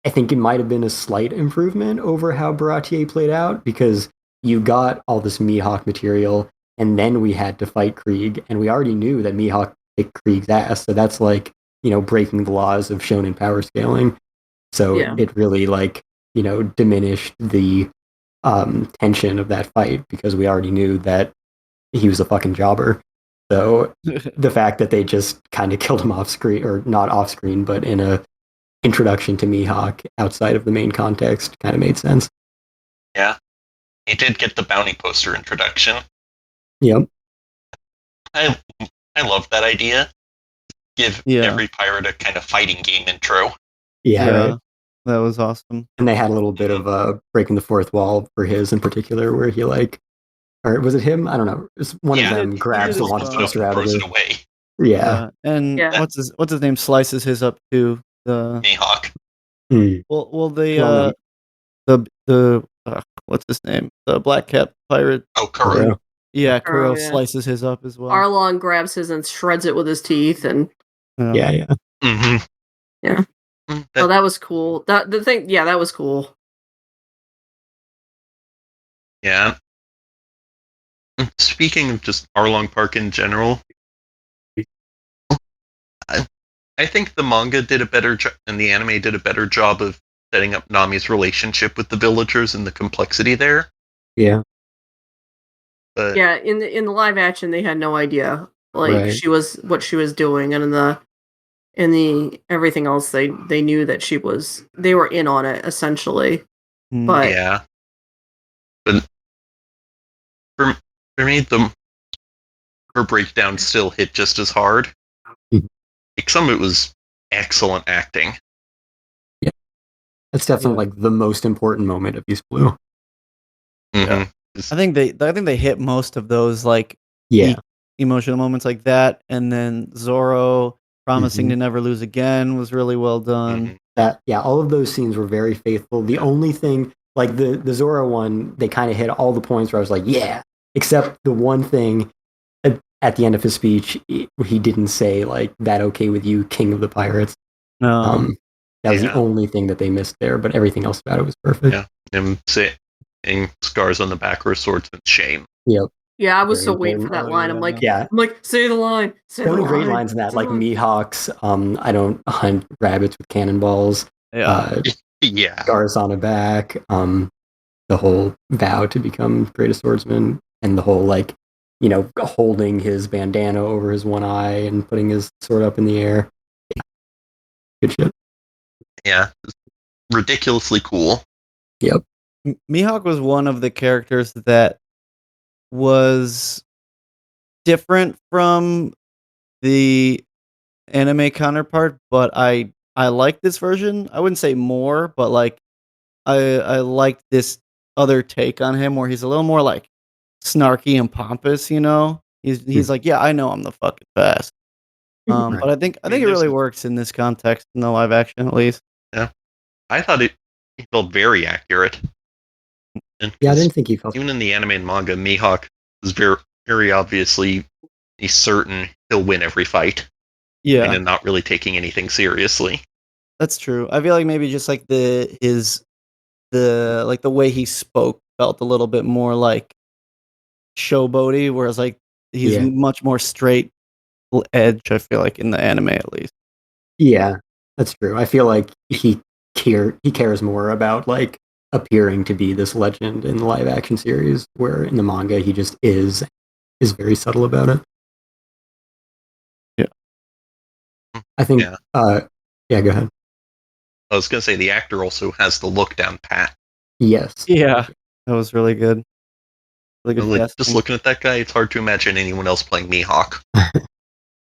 I think it might have been a slight improvement over how Baratier played out, because you got all this Mihawk material, and then we had to fight Krieg, and we already knew that Mihawk kicked Krieg's ass. So that's like, breaking the laws of shonen power scaling. So it really, like, diminished the tension of that fight, because we already knew that he was a fucking jobber. So the fact that they just kind of killed him off screen, or not off screen, but in a introduction to Mihawk outside of the main context, kind of made sense. Yeah. He did get the bounty poster introduction. Yep. I love that idea. Give every pirate a kind of fighting game intro. Yeah. Right? That was awesome. And they had a little bit of breaking the fourth wall for his in particular, where he or was it him? I don't know. One of them grabs the launch poster out of it. Away. Yeah. And what's his name slices his up too. The Mihawk. Well, the what's his name? The black cat pirate. Oh, Kuro. Yeah, Kuro slices his up as well. Arlong grabs his and shreds it with his teeth, and yeah. Mm-hmm. Yeah. Oh, that was cool. That was cool. Yeah. Speaking of just Arlong Park in general, I think the manga did a better job, and the anime did a better job of setting up Nami's relationship with the villagers and the complexity there. Yeah. But yeah, in the live action, they had no idea what she was doing, and in the everything else, they knew that they were in on it essentially. But yeah, but for me, her breakdown still hit just as hard. Like, some of it was excellent acting. Yeah, that's definitely like the most important moment of East Blue. Mm-hmm. I think they hit most of those emotional moments like that, and then Zoro promising to never lose again was really well done. All of those scenes were very faithful. The only thing, like the Zoro one, they kind of hit all the points where I was like, yeah, except the one thing at the end of his speech, he didn't say like, that okay with you, king of the pirates. No. That was the only thing that they missed there, but everything else about it was perfect. Yeah, him saying scars on the back or swordsman's shame. Yep. Yeah, I was so waiting for that line. I'm like, say the line. Say so many great lines in that, like Mihawk's, I don't hunt rabbits with cannonballs. Scars on a back. The whole vow to become greatest swordsman, and the whole like, holding his bandana over his one eye and putting his sword up in the air. Yeah. Good shit. Yeah, ridiculously cool. Yep. Mihawk was one of the characters that was different from the anime counterpart, but I like this version. I wouldn't say more, but like I liked this other take on him where he's a little more like snarky and pompous, He's like, yeah, I know I'm the fucking best. But I think it really works in this context, in the live action at least. Yeah. I thought it felt very accurate. And I didn't think he felt even in the anime and manga, Mihawk was very, very obviously he's certain he'll win every fight. Yeah, and not really taking anything seriously. that's true. I feel like maybe just like the way he spoke felt a little bit more like showboaty, whereas like he's much more straight edge. I feel like in the anime at least. Yeah, that's true. I feel like he cares more about like appearing to be this legend in the live action series, where in the manga he just is very subtle about it. Yeah, I think. Yeah, go ahead. I was gonna say the actor also has the look down pat. Yes. Yeah, that was really good. Really good. Just looking at that guy, it's hard to imagine anyone else playing Mihawk.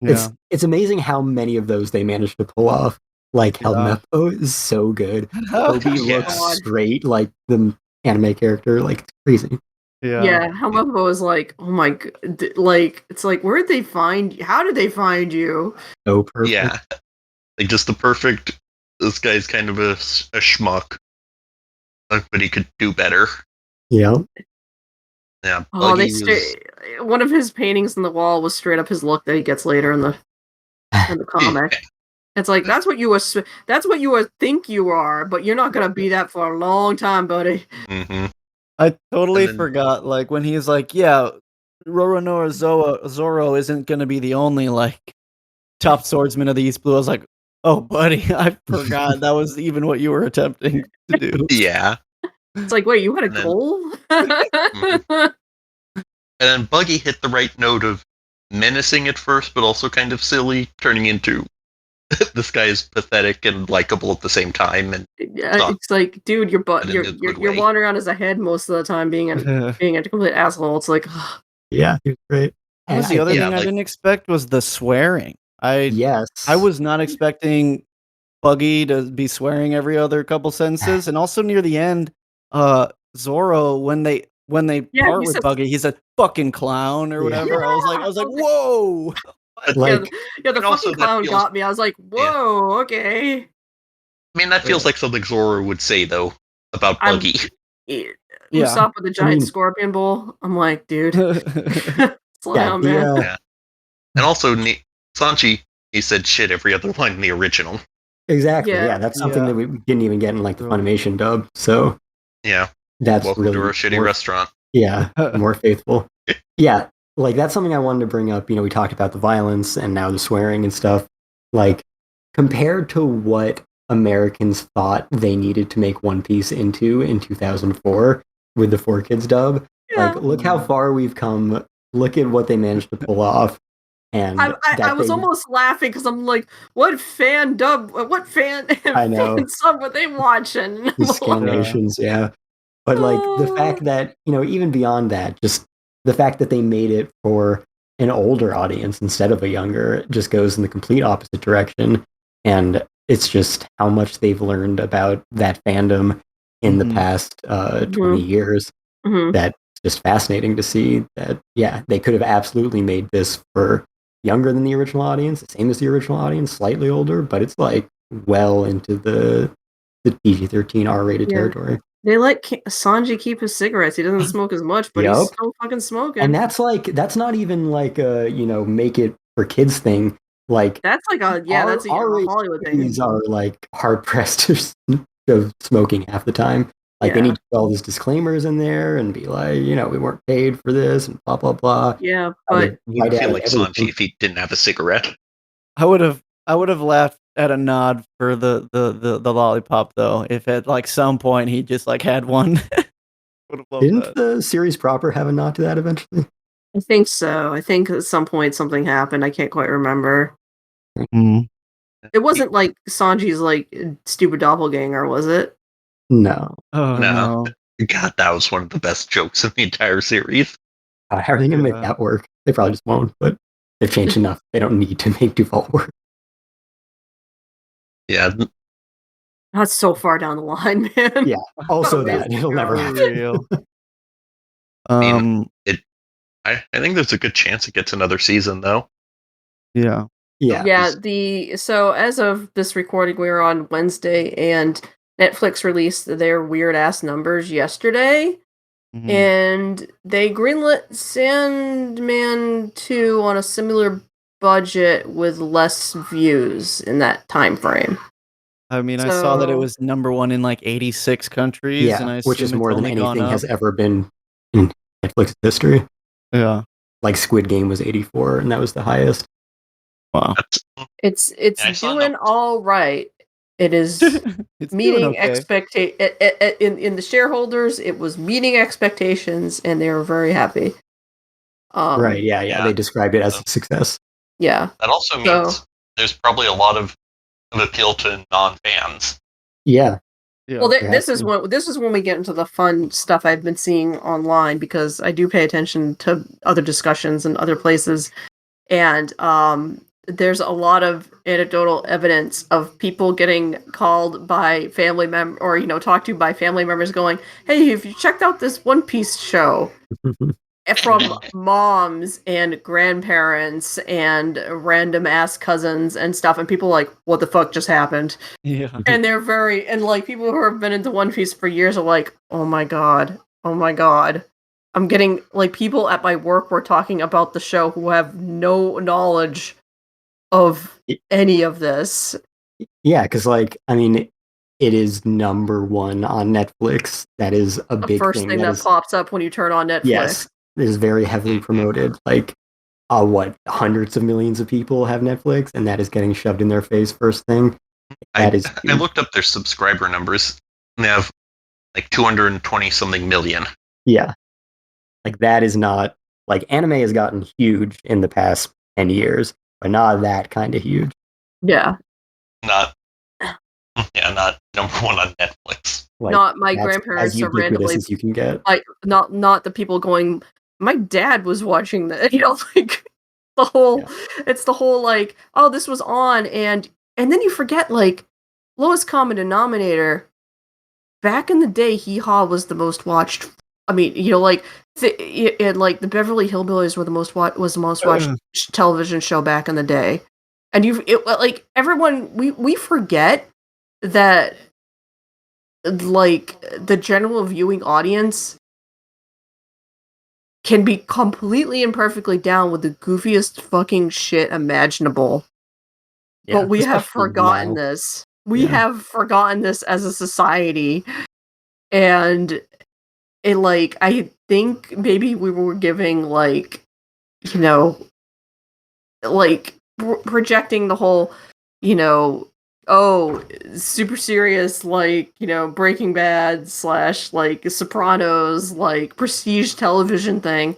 Yeah. It's amazing how many of those they managed to pull off. Like how Meppo is so good. Kobe looks straight like the anime character. Like it's crazy. Yeah, how Meppo is like, oh my god, like it's like, where did they find you? How did they find you? So perfect. Yeah, like just the perfect. This guy's kind of a schmuck, but he could do better. Yeah. Yeah. Oh, one of his paintings on the wall was straight up his look that he gets later in the comic. It's like that's what you think you are, but you're not gonna be that for a long time, buddy. Mm-hmm. I totally forgot, like when he's like, "Yeah, Roronoa Zoro isn't gonna be the only like top swordsman of the East Blue." I was like, "Oh, buddy, I forgot that was even what you were attempting to do." Yeah. It's like, wait, you had a goal? And then Buggy hit the right note of menacing at first, but also kind of silly, turning into this guy is pathetic and likable at the same time. And it's like, dude, you're wandering around as a head most of the time, being a complete asshole. It's like, yeah, he was great. That was the other thing I didn't expect was the swearing. I was not expecting Buggy to be swearing every other couple sentences, and also near the end, Zoro when they part with Buggy, he's a fucking clown or whatever. I was like, whoa! Like, the fucking clown got me. I was like, whoa, okay. I mean, that feels like something Zoro would say though about Buggy. Usopp with a giant scorpion bowl. I'm like, dude, slow down, man. Yeah. And also, Sanji, he said shit every other line in the original. Exactly. Yeah, that's something that we didn't even get in like the Funimation dub. So yeah, that's welcome really to our shitty restaurant. Yeah, more faithful. Yeah, like that's something I wanted to bring up. You know, we talked about the violence and now the swearing and stuff. Like compared to what Americans thought they needed to make One Piece into in 2004 with the 4Kids dub, like look how far we've come. Look at what they managed to pull off. And I was almost laughing because I'm like, what fan sub were they watching? The Scandinations, yeah. But like the fact that, you know, even beyond that, just the fact that they made it for an older audience instead of a younger just goes in the complete opposite direction. And it's just how much they've learned about that fandom in the past 20 years. That's just fascinating to see that, yeah, they could have absolutely made this for younger than the original audience, the same as the original audience, slightly older, but it's like well into the PG-13 R-rated territory. They let Sanji keep his cigarettes. He doesn't smoke as much, but he's still fucking smoking. And that's not even like a, you know, make it for kids thing. Like that's like that's a Hollywood thing. These are like hard pressed of smoking half the time. Like they need to put all these disclaimers in there and be like, you know, we weren't paid for this and blah blah blah. Yeah, but I feel like Sanji if he didn't have a cigarette. I would have laughed at a nod for the lollipop though, if at like some point he just like had one. Didn't the series proper have a nod to that eventually? I think so. I think at some point something happened. I can't quite remember. It wasn't like Sanji's like stupid doppelganger, was it? No. Oh no. God, that was one of the best jokes in the entire series. How are they going to make that work? They probably just won't, but they've changed enough. They don't need to make Duval work. Yeah. That's so far down the line, man. Yeah. Also that. It'll never happen. I think there's a good chance it gets another season, though. Yeah. Yeah. So as of this recording, we were on Wednesday, and Netflix released their weird ass numbers yesterday. Mhm. And they greenlit Sandman 2 on a similar budget with less views in that time frame. I mean, I saw that it was #1 in, like, 86 countries, and I Yeah, which is assume it's more than only gone anything up. has ever been in Netflix history. Yeah. Like Squid Game was 84, and that was the highest. Wow. It's I saw doing numbers. all right. It is It's doing meeting okay. in the shareholders. It was meeting expectations, and they were very happy. Right, yeah, Yeah. they described it as a success. Yeah. That also means there's probably a lot of appeal to non-fans. Yeah. Yeah. Well, there has this is to when we get into the fun stuff I've been seeing online, because I do pay attention to other discussions and other places, and there's a lot of anecdotal evidence of people getting called by family members, or talked to by family members, going, "Hey, have you checked out this One Piece show?" From moms and grandparents and random ass cousins and stuff, and people like, "What the fuck just happened?" Yeah. And they're very, and like people who have been into One Piece for years are like, "Oh my god, oh my god." I'm getting, like, people at my work were talking about the show who have no knowledge of any of this. Yeah, because like, I mean, it is #1 on Netflix. That is a The big first thing. thing that pops up when you turn on Netflix. Yes, it is very heavily promoted. Like, what, hundreds of millions of people have Netflix, and that is getting shoved in their face first thing. That is I huge. looked up their subscriber numbers, and they have like 220 something million. Yeah. Like, that is not, like, anime has gotten huge in the past 10 years, but not that kind of huge. Yeah. Not #1 on Netflix. Like, Not my that's grandparents as are ubiquitous randomly, as you can get. like, not the people going, "My dad was watching that," like the whole, it's the whole like, "Oh, this was on," and then you forget, like, lowest common denominator. Back in the day, Hee Haw was the most watched. I mean, like, like the Beverly Hillbillies were the most watched television show back in the day, and like, everyone, we forget that, like, the general viewing audience can be completely and perfectly down with the goofiest fucking shit imaginable. Yeah, But we have especially forgotten now. this. We have forgotten this as a society. And it, like, I think maybe we were giving, like, like, projecting the whole, oh, super serious, like, Breaking Bad / like Sopranos, like prestige television thing,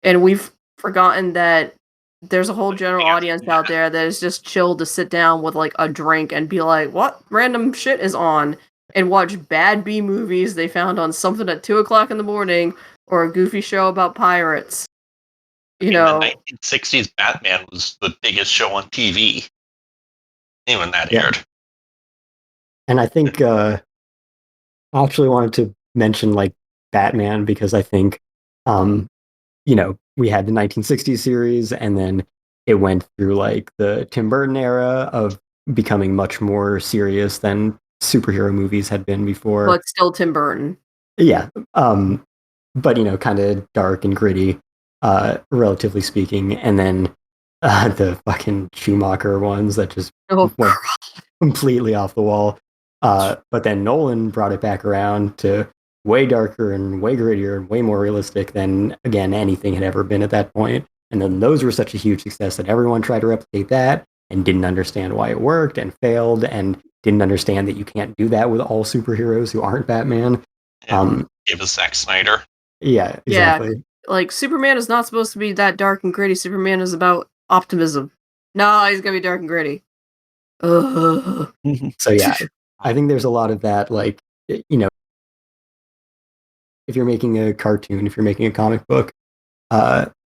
and we've forgotten that there's a whole general audience out there that is just chilled to sit down with, like, a drink and be like, "What random shit is on?" and watch bad B movies they found on something at 2 o'clock in the morning, or a goofy show about pirates. The 1960s Batman was the biggest show on TV. Even that aired. And I think I actually wanted to mention, like, Batman, because I think we had the 1960s series, and then it went through, like, the Tim Burton era of becoming much more serious than superhero movies had been before. But still Tim Burton. Yeah. But kind of dark and gritty, relatively speaking. And then the fucking Schumacher ones that just went completely off the wall. But then Nolan brought it back around to way darker and way grittier and way more realistic than, again, anything had ever been at that point. And then those were such a huge success that everyone tried to replicate that and didn't understand why it worked and failed, and didn't understand that you can't do that with all superheroes who aren't Batman. Give us Zack Snyder. Yeah, exactly. Yeah, like, Superman is not supposed to be that dark and gritty. Superman is about optimism. No, he's gonna be dark and gritty. Ugh. So yeah, I think there's a lot of that, like, if you're making a cartoon, if you're making a comic book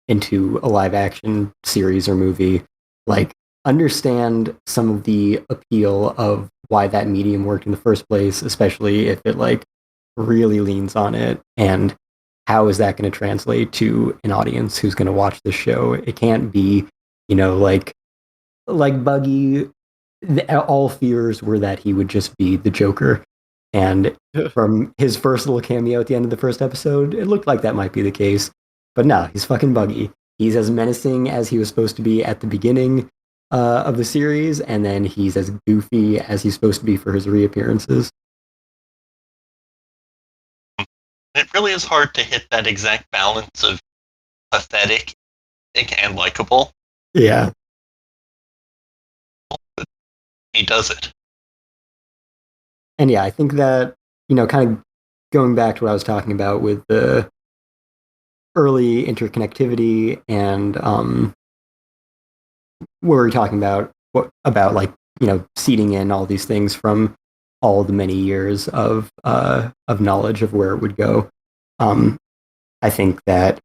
into a live action series or movie, like, understand some of the appeal of why that medium worked in the first place, especially if it, like, really leans on it, and how is that going to translate to an audience who's going to watch the show. It can't be, like Buggy, all fears were that he would just be the Joker. And from his first little cameo at the end of the first episode, it looked like that might be the case. But no, he's fucking buggy. He's as menacing as he was supposed to be at the beginning of the series, and then he's as goofy as he's supposed to be for his reappearances. It really is hard to hit that exact balance of pathetic and likable. Yeah. But he does it. And yeah, I think that, kind of going back to what I was talking about with the early interconnectivity and what were we talking about? Like, seeding in all these things from all the many years of knowledge of where it would go. I think that,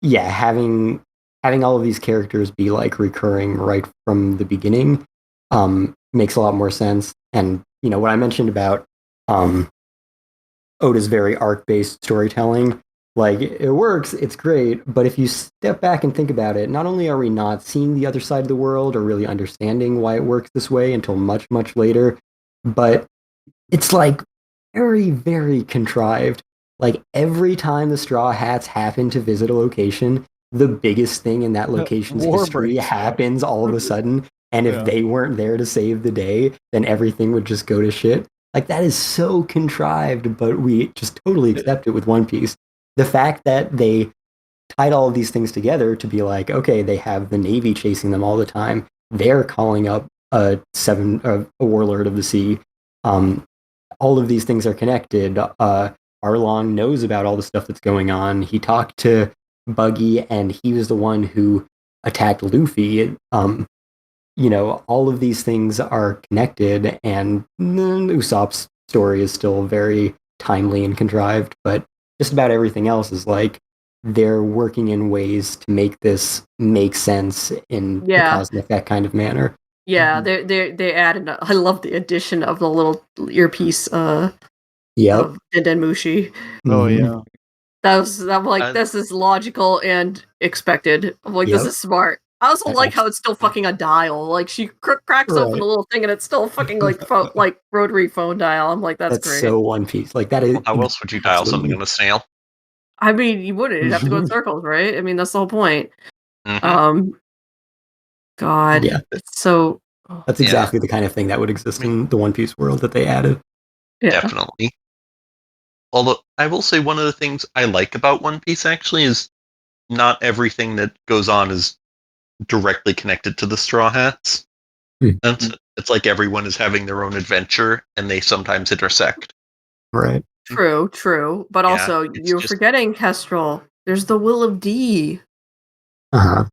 yeah, having all of these characters be like recurring right from the beginning makes a lot more sense. And what I mentioned about Oda's very arc-based storytelling, like, it works, it's great, but if you step back and think about it, not only are we not seeing the other side of the world or really understanding why it works this way until much, much later, but it's like very, very contrived. Like, every time the Straw Hats happen to visit a location, the biggest thing in that location's history happens all of a sudden, and if they weren't there to save the day, then everything would just go to shit. Like, that is so contrived, but we just totally accept it with One Piece. The fact that they tied all of these things together to be like, okay, they have the Navy chasing them all the time. They're calling up a warlord of the sea. All of these things are connected. Arlong knows about all the stuff that's going on. He talked to Buggy, and he was the one who attacked Luffy. All of these things are connected, and Usopp's story is still very timely and contrived, but just about everything else is like they're working in ways to make this make sense in a cause and effect kind of manner. Yeah, they added. I love the addition of the little earpiece. Yep. Denmushi. Oh yeah. I'm like, this is logical and expected. I'm like, this is smart. I also like how it's still fucking a dial. Like, she cracks open a little thing and it's still fucking like rotary phone dial. I'm like, that's great. So One Piece. Like, that is. How else would you dial something on a snail? I mean, you wouldn't. You'd have to go in circles, right? I mean, that's the whole point. Mm-hmm. God, it's so. That's exactly the kind of thing that would exist in the One Piece world that they added. Yeah. Definitely. Although, I will say one of the things I like about One Piece, actually, is not everything that goes on is directly connected to the Straw Hats. It's like everyone is having their own adventure, and they sometimes intersect. Right. True. But also, you're forgetting, Kestrel. There's the Will of D. Uh-huh.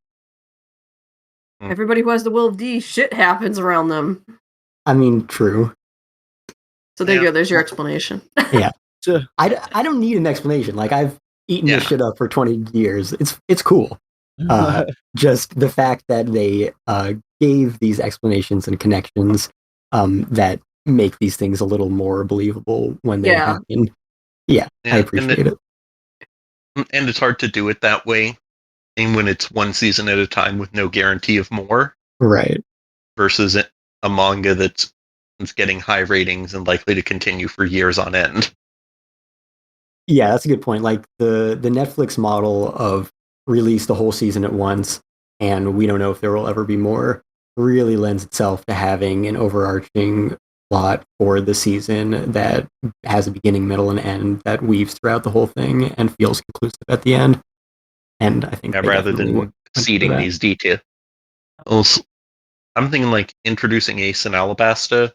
Everybody who has the Will of D, shit happens around them. I mean, true. So there you go. There's your explanation. Yeah. I don't need an explanation. Like, I've eaten this shit up for 20 years. It's cool. Just the fact that they gave these explanations and connections that make these things a little more believable when they happen. Yeah, I appreciate it. And it's hard to do it that way, and when it's one season at a time with no guarantee of more. Right. Versus a manga that's getting high ratings and likely to continue for years on end. Yeah, that's a good point. Like, the Netflix model of release the whole season at once, and we don't know if there will ever be more, really lends itself to having an overarching plot for the season that has a beginning, middle, and end that weaves throughout the whole thing and feels conclusive at the end. And I think rather than seeding these details, I'm thinking like introducing Ace in Alabasta,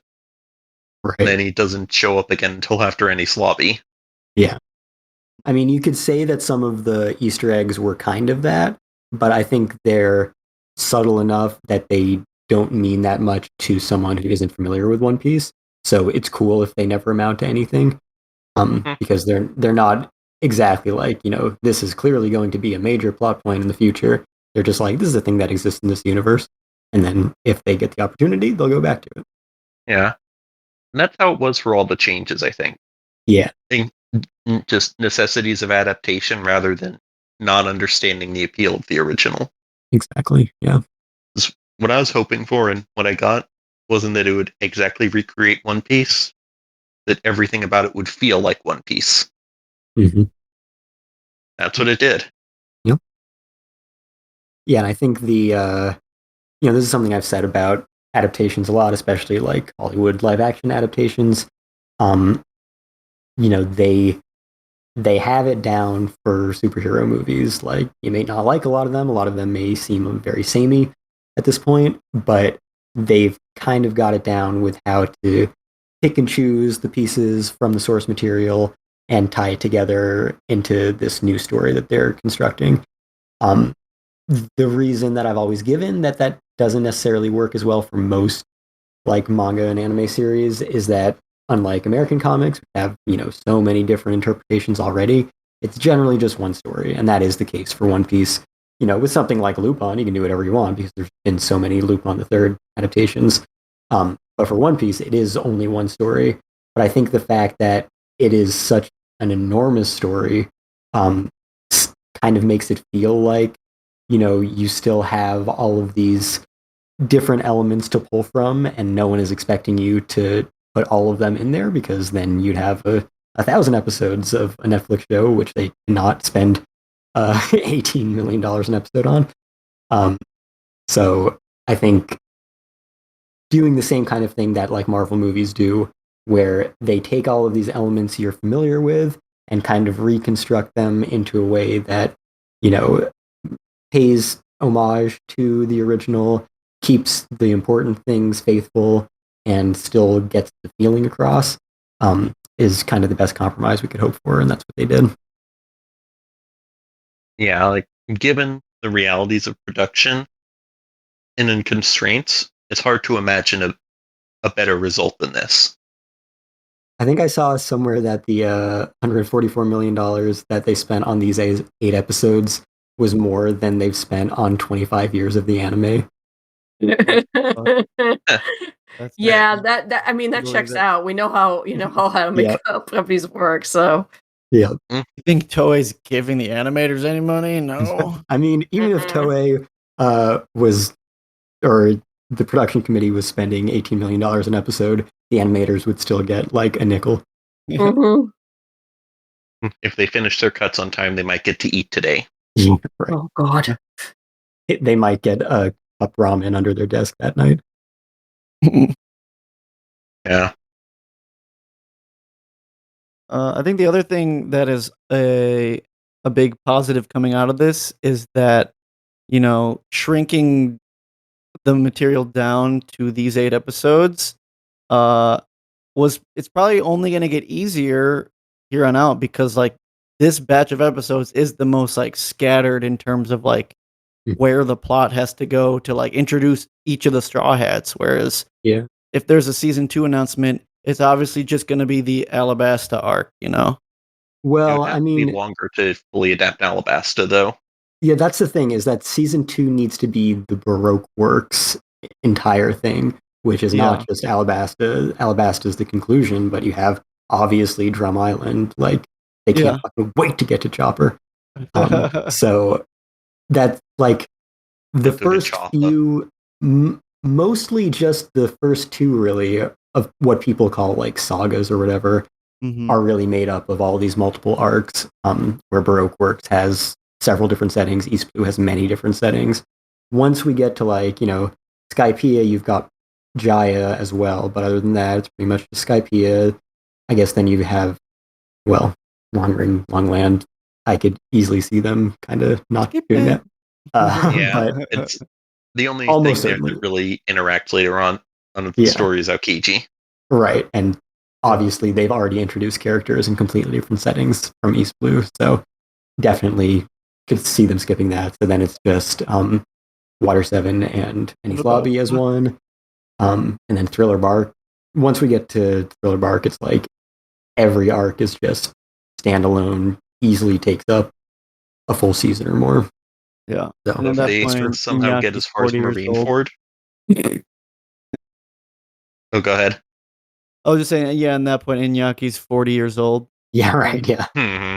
and then he doesn't show up again until after Enies Lobby. Yeah. I mean, you could say that some of the Easter eggs were kind of that, but I think they're subtle enough that they don't mean that much to someone who isn't familiar with One Piece. So it's cool if they never amount to anything, because they're not exactly like, this is clearly going to be a major plot point in the future. They're just like, this is a thing that exists in this universe, and then if they get the opportunity, they'll go back to it. Yeah, and that's how it was for all the changes, I think. Yeah. Just necessities of adaptation rather than not understanding the appeal of the original. Exactly, yeah. What I was hoping for and what I got wasn't that it would exactly recreate One Piece, that everything about it would feel like One Piece. Mm-hmm. That's what it did. Yep. Yeah, and I think this is something I've said about adaptations a lot, especially like Hollywood live action adaptations. They have it down for superhero movies. Like, you may not like a lot of them. A lot of them may seem very samey at this point, but they've kind of got it down with how to pick and choose the pieces from the source material and tie it together into this new story that they're constructing. The reason that I've always given that doesn't necessarily work as well for most like manga and anime series is that unlike American comics, which have so many different interpretations already, it's generally just one story, and that is the case for One Piece. With something like Lupin, you can do whatever you want because there's been so many Lupin the Third adaptations. But for One Piece, it is only one story. But I think the fact that it is such an enormous story kind of makes it feel like you still have all of these different elements to pull from, and no one is expecting you to put all of them in there because then you'd have 1,000 episodes of a Netflix show, which they cannot spend $18 million an episode on. So I think doing the same kind of thing that like Marvel movies do, where they take all of these elements you're familiar with and kind of reconstruct them into a way that, pays homage to the original, keeps the important things faithful, and still gets the feeling across, is kind of the best compromise we could hope for, and that's what they did. Yeah, like, given the realities of production and in constraints, it's hard to imagine a better result than this. I think I saw somewhere that the $144 million that they spent on these 8 episodes was more than they've spent on 25 years of the anime. Yeah, that checks out. We know how how to make companies work. So yeah, you think Toei's giving the animators any money? No. I mean, even if Toei or the production committee was spending $18 million an episode, the animators would still get like a nickel. Mm-hmm. If they finish their cuts on time, they might get to eat today. Right. Oh God, they might get a cup ramen under their desk that night. Yeah. I think the other thing that is a big positive coming out of this is that shrinking the material down to these 8 episodes it's probably only going to get easier here on out because like this batch of episodes is the most like scattered in terms of like where the plot has to go to like introduce each of the Straw Hats, whereas if there's a season 2 announcement, it's obviously just going to be the Alabasta arc, Well, I mean, longer to fully adapt Alabasta, though. Yeah, that's the thing, is that season 2 needs to be the Baroque Works entire thing, which is not just Alabasta. Alabasta is the conclusion, but you have obviously Drum Island. Like, they can't fucking wait to get to Chopper. So that's like the first few, mostly just the first 2 really of what people call like sagas or whatever, are really made up of all these multiple arcs, where Baroque Works has several different settings. East Blue has many different settings. Once we get to like, Skypiea, you've got Jaya as well, but other than that, it's pretty much just Skypiea. I guess then you have, well, Long Ring, Long Land. I could easily see them kind of not doing that. But it's the only thing there that really interacts later on the story is Aokiji. Right, and obviously they've already introduced characters in completely different settings from East Blue, so definitely could see them skipping that. So then it's just Water 7 and Enies Lobby as one, and then Thriller Bark. Once we get to Thriller Bark, it's like every arc is just standalone, easily takes up a full season or more. Yeah. So if they somehow get as far as Marineford. Oh, go ahead. I was just saying, yeah, at that point, Inyaki's 40 years old. Yeah, right, yeah.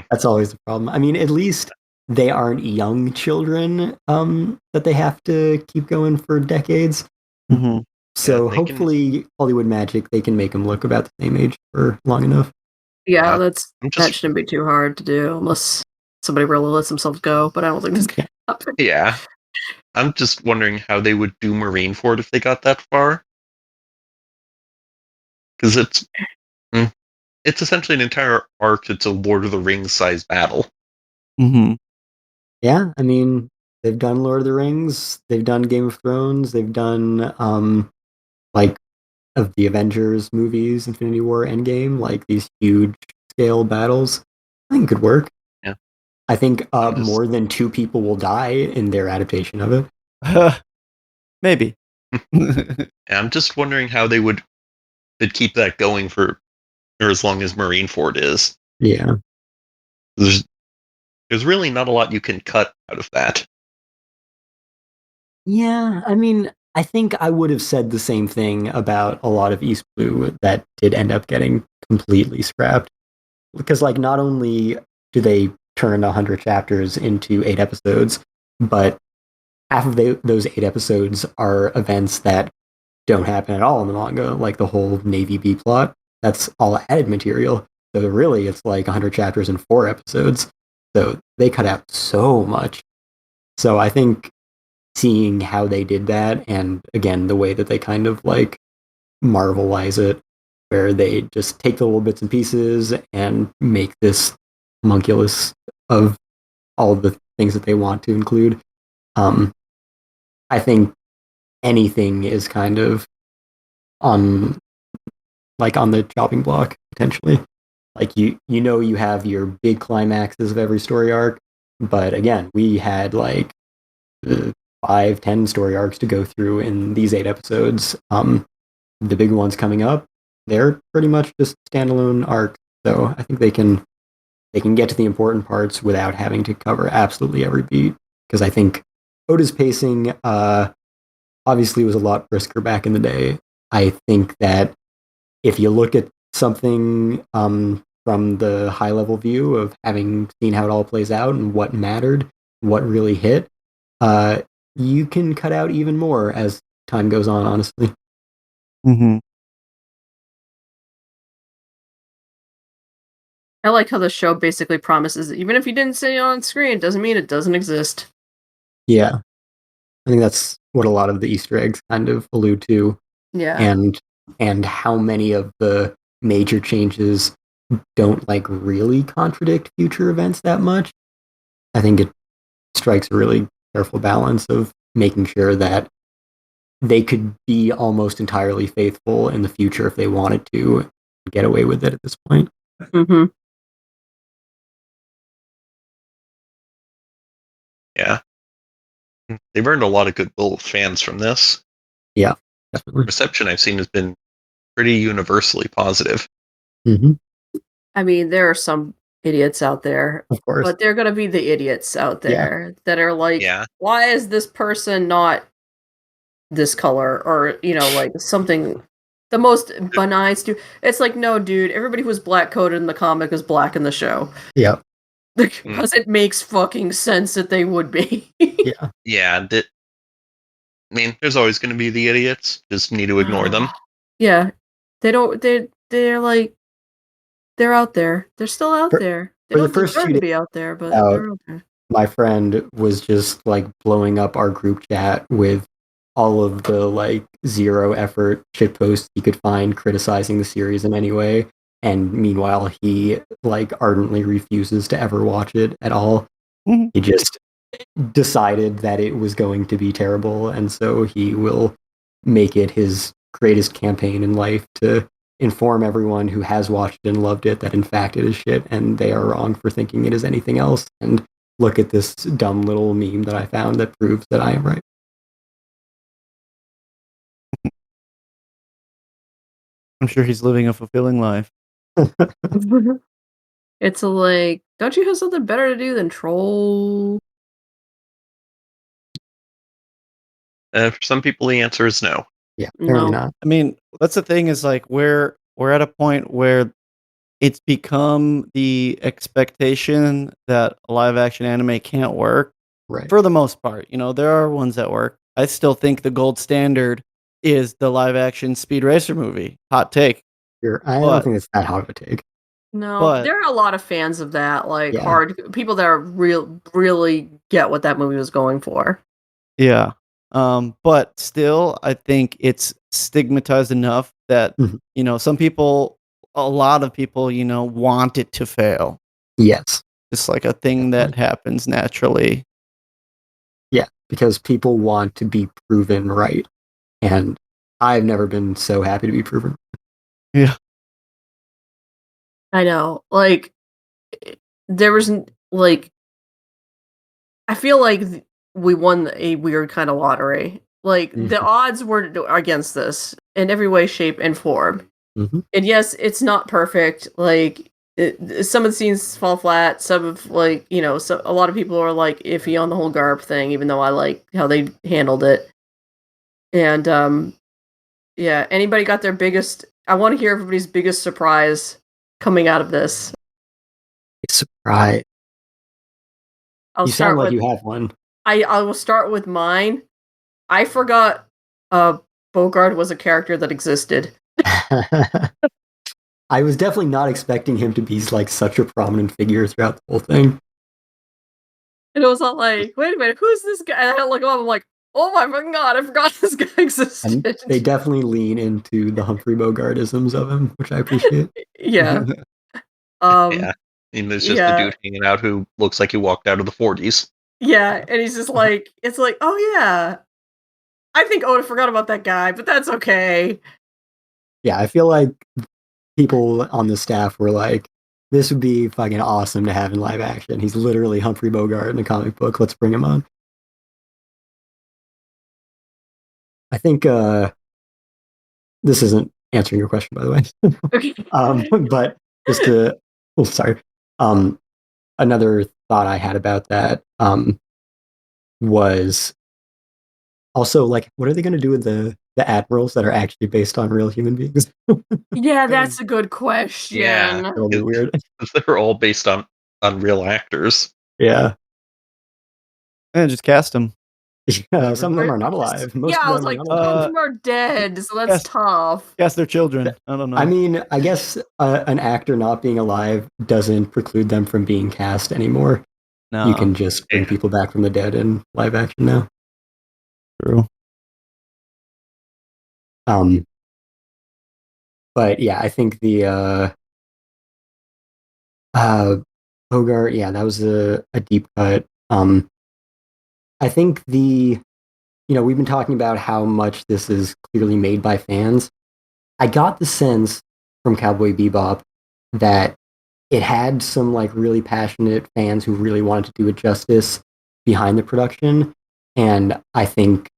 That's always the problem. I mean, at least they aren't young children that they have to keep going for decades. So hopefully Hollywood Magic, they can make them look about the same age for long enough. Yeah, that shouldn't be too hard to do unless somebody really lets themselves go, but I don't think this can happen. Yeah. I'm just wondering how they would do Marineford if they got that far. Because it's essentially an entire arc. It's a Lord of the Rings size battle. Mm-hmm. Yeah, I mean, they've done Lord of the Rings, they've done Game of Thrones, they've done like of the Avengers movies, Infinity War, Endgame, like these huge scale battles. I think it could work. Yeah. I think more than 2 people will die in their adaptation of it. Maybe. I'm just wondering how they'd keep that going for as long as Marineford is. Yeah. There's really not a lot you can cut out of that. Yeah, I mean, I think I would have said the same thing about a lot of East Blue that did end up getting completely scrapped. Because, like, not only do they turn 100 chapters into 8 episodes, but half of those 8 episodes are events that don't happen at all in the manga, like the whole Navy B plot. That's all added material. So really, it's like 100 chapters in 4 episodes. So they cut out so much. So I think seeing how they did that, and again, the way that they kind of like Marvelize it, where they just take the little bits and pieces and make this homunculus of all the things that they want to include. I think anything is kind of on the chopping block potentially. Like you have your big climaxes of every story arc, but again, we had like 5-10 story arcs to go through in these 8 episodes. The big ones coming up, they're pretty much just standalone arcs. So I think they can get to the important parts without having to cover absolutely every beat. Because I think Oda's pacing obviously was a lot brisker back in the day. I think that if you look at something from the high level view of having seen how it all plays out and what mattered, what really hit, you can cut out even more as time goes on, honestly. Mm-hmm. I like how the show basically promises that even if you didn't see it on screen, it doesn't mean it doesn't exist. Yeah. I think that's what a lot of the Easter eggs kind of allude to. Yeah. And how many of the major changes don't like really contradict future events that much. I think it strikes a really careful balance of making sure that they could be almost entirely faithful in the future if they wanted to get away with it at this point. Mm-hmm. Yeah. They've earned a lot of goodwill with fans from this. Yeah, definitely. Reception I've seen has been pretty universally positive. Mm-hmm. I mean, there are some idiots out there, of course, but they're going to be the idiots out there that are like, why is this person not this color? Or, like something, the most benign it's like, no, dude, everybody who was black coded in the comic is black in the show. Yeah. Because it makes fucking sense that they would be. Yeah. Yeah. I mean, there's always going to be the idiots. Just need to ignore them. Yeah. They're like, they're out there. They're still out there. They don't deserve to be out there, but they're out there. My friend was just like blowing up our group chat with all of the like zero effort shit posts he could find criticizing the series in any way. And meanwhile, he like ardently refuses to ever watch it at all. Mm-hmm. He just decided that it was going to be terrible, and so he will make it his greatest campaign in life to inform everyone who has watched it and loved it that in fact it is shit and they are wrong for thinking it is anything else. And look at this dumb little meme that I found that proves that I am right. I'm sure he's living a fulfilling life. It's like, don't you have something better to do than troll? For some people, the answer is no. Yeah, apparently not. I mean, that's the thing is like we're at a point where it's become the expectation that a live action anime can't work. Right. For the most part, there are ones that work. I still think the gold standard is the live action Speed Racer movie. Hot take. I don't think it's that hot of a take. No, But- there are a lot of fans of that, like Yeah. hard people that are really get what that movie was going for. Yeah. But still, I think it's stigmatized enough that, Mhm. a lot of people, want it to fail. Yes. It's like a thing that happens naturally. Yeah, because people want to be proven right. And I've never been so happy to be proven. Yeah. I know. Like there was like I feel like we won a weird kind of lottery. Like the odds were against this in every way, shape, and form. Mm-hmm. And yes, it's not perfect. Like some of the scenes fall flat. Some of so a lot of people are like iffy on the whole Garp thing, even though I like how they handled it. And yeah, anybody got their biggest? I want to hear everybody's biggest surprise coming out of this. Surprise! You sound like you have one. I will start with mine. I forgot Bogart was a character that existed. I was definitely not expecting him to be like such a prominent figure throughout the whole thing. And it was all like, wait a minute, who's this guy? And I had to look him up. I'm like, oh my fucking god, I forgot this guy existed. And they definitely lean into the Humphrey Bogartisms of him, which I appreciate. Yeah. Yeah. And there's just the dude hanging out who looks like he walked out of the 40s. Yeah, and he's just like, it's like, oh yeah. I think Oda forgot about that guy, but that's okay. Yeah, I feel like people on the staff were like, this would be fucking awesome to have in live action. He's literally Humphrey Bogart in a comic book. Let's bring him on. I think this isn't answering your question, by the way. Okay. But just to, sorry. Another thought I had about that was also like, what are they going to do with the admirals that are actually based on real human beings? Yeah, that's a good question. Yeah. It'll be weird. They're all based on real actors. Yeah. And just cast them. Yeah, some of them are not alive. Most yeah, of I was them like, are some not alive. of them are dead, so that's tough. Cast their children. I don't know. I mean, I guess an actor not being alive doesn't preclude them from being cast anymore. No. You can just bring people back from the dead in live action now. True. But yeah, I think the Bogart, yeah, that was a deep cut. I think we've been talking about how much this is clearly made by fans. I got the sense from Cowboy Bebop that it had some like really passionate fans who really wanted to do it justice behind the production. And I think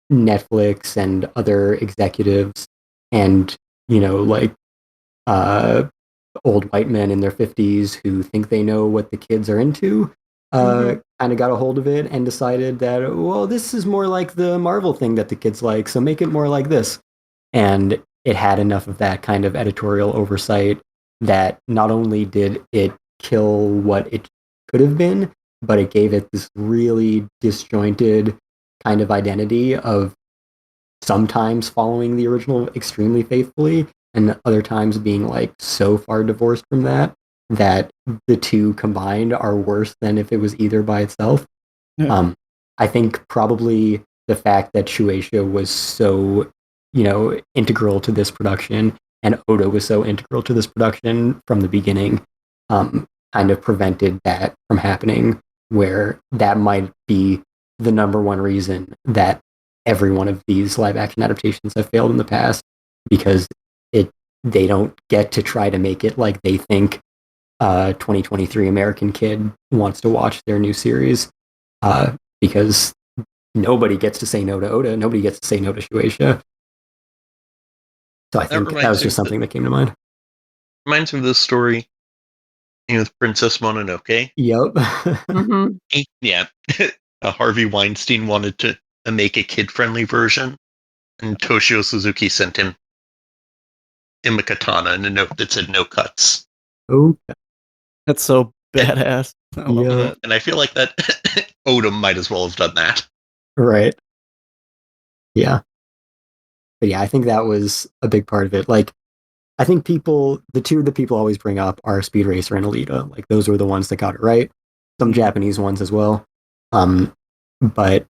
Netflix and other executives and, old white men in their 50s who think they know what the kids are into kind of got a hold of it and decided that, well, this is more like the Marvel thing that the kids like, so make it more like this. And it had enough of that kind of editorial oversight that not only did it kill what it could have been, but it gave it this really disjointed kind of identity of sometimes following the original extremely faithfully and other times being like so far divorced from that the two combined are worse than if it was either by itself. Yeah. I think probably the fact that Shueisha was so, integral to this production and Oda was so integral to this production from the beginning, kind of prevented that from happening, where that might be the number one reason that every one of these live action adaptations have failed in the past, because they don't get to try to make it like they think 2023 American kid wants to watch their new series, because nobody gets to say no to Oda, nobody gets to say no to Shueisha. So I think that was just something that came to mind. Reminds me of this story with Princess Mononoke. Yep. Yeah. Harvey Weinstein wanted to make a kid-friendly version, and Toshio Suzuki sent him a katana and a note that said no cuts. Oh, that's so badass. I love that. And I feel like that Oda might as well have done that. Right. Yeah. yeah, I think that was a big part of it. Like, I think the two that people always bring up are Speed Racer and Alita. Like, those were the ones that got it right. Some Japanese ones as well. But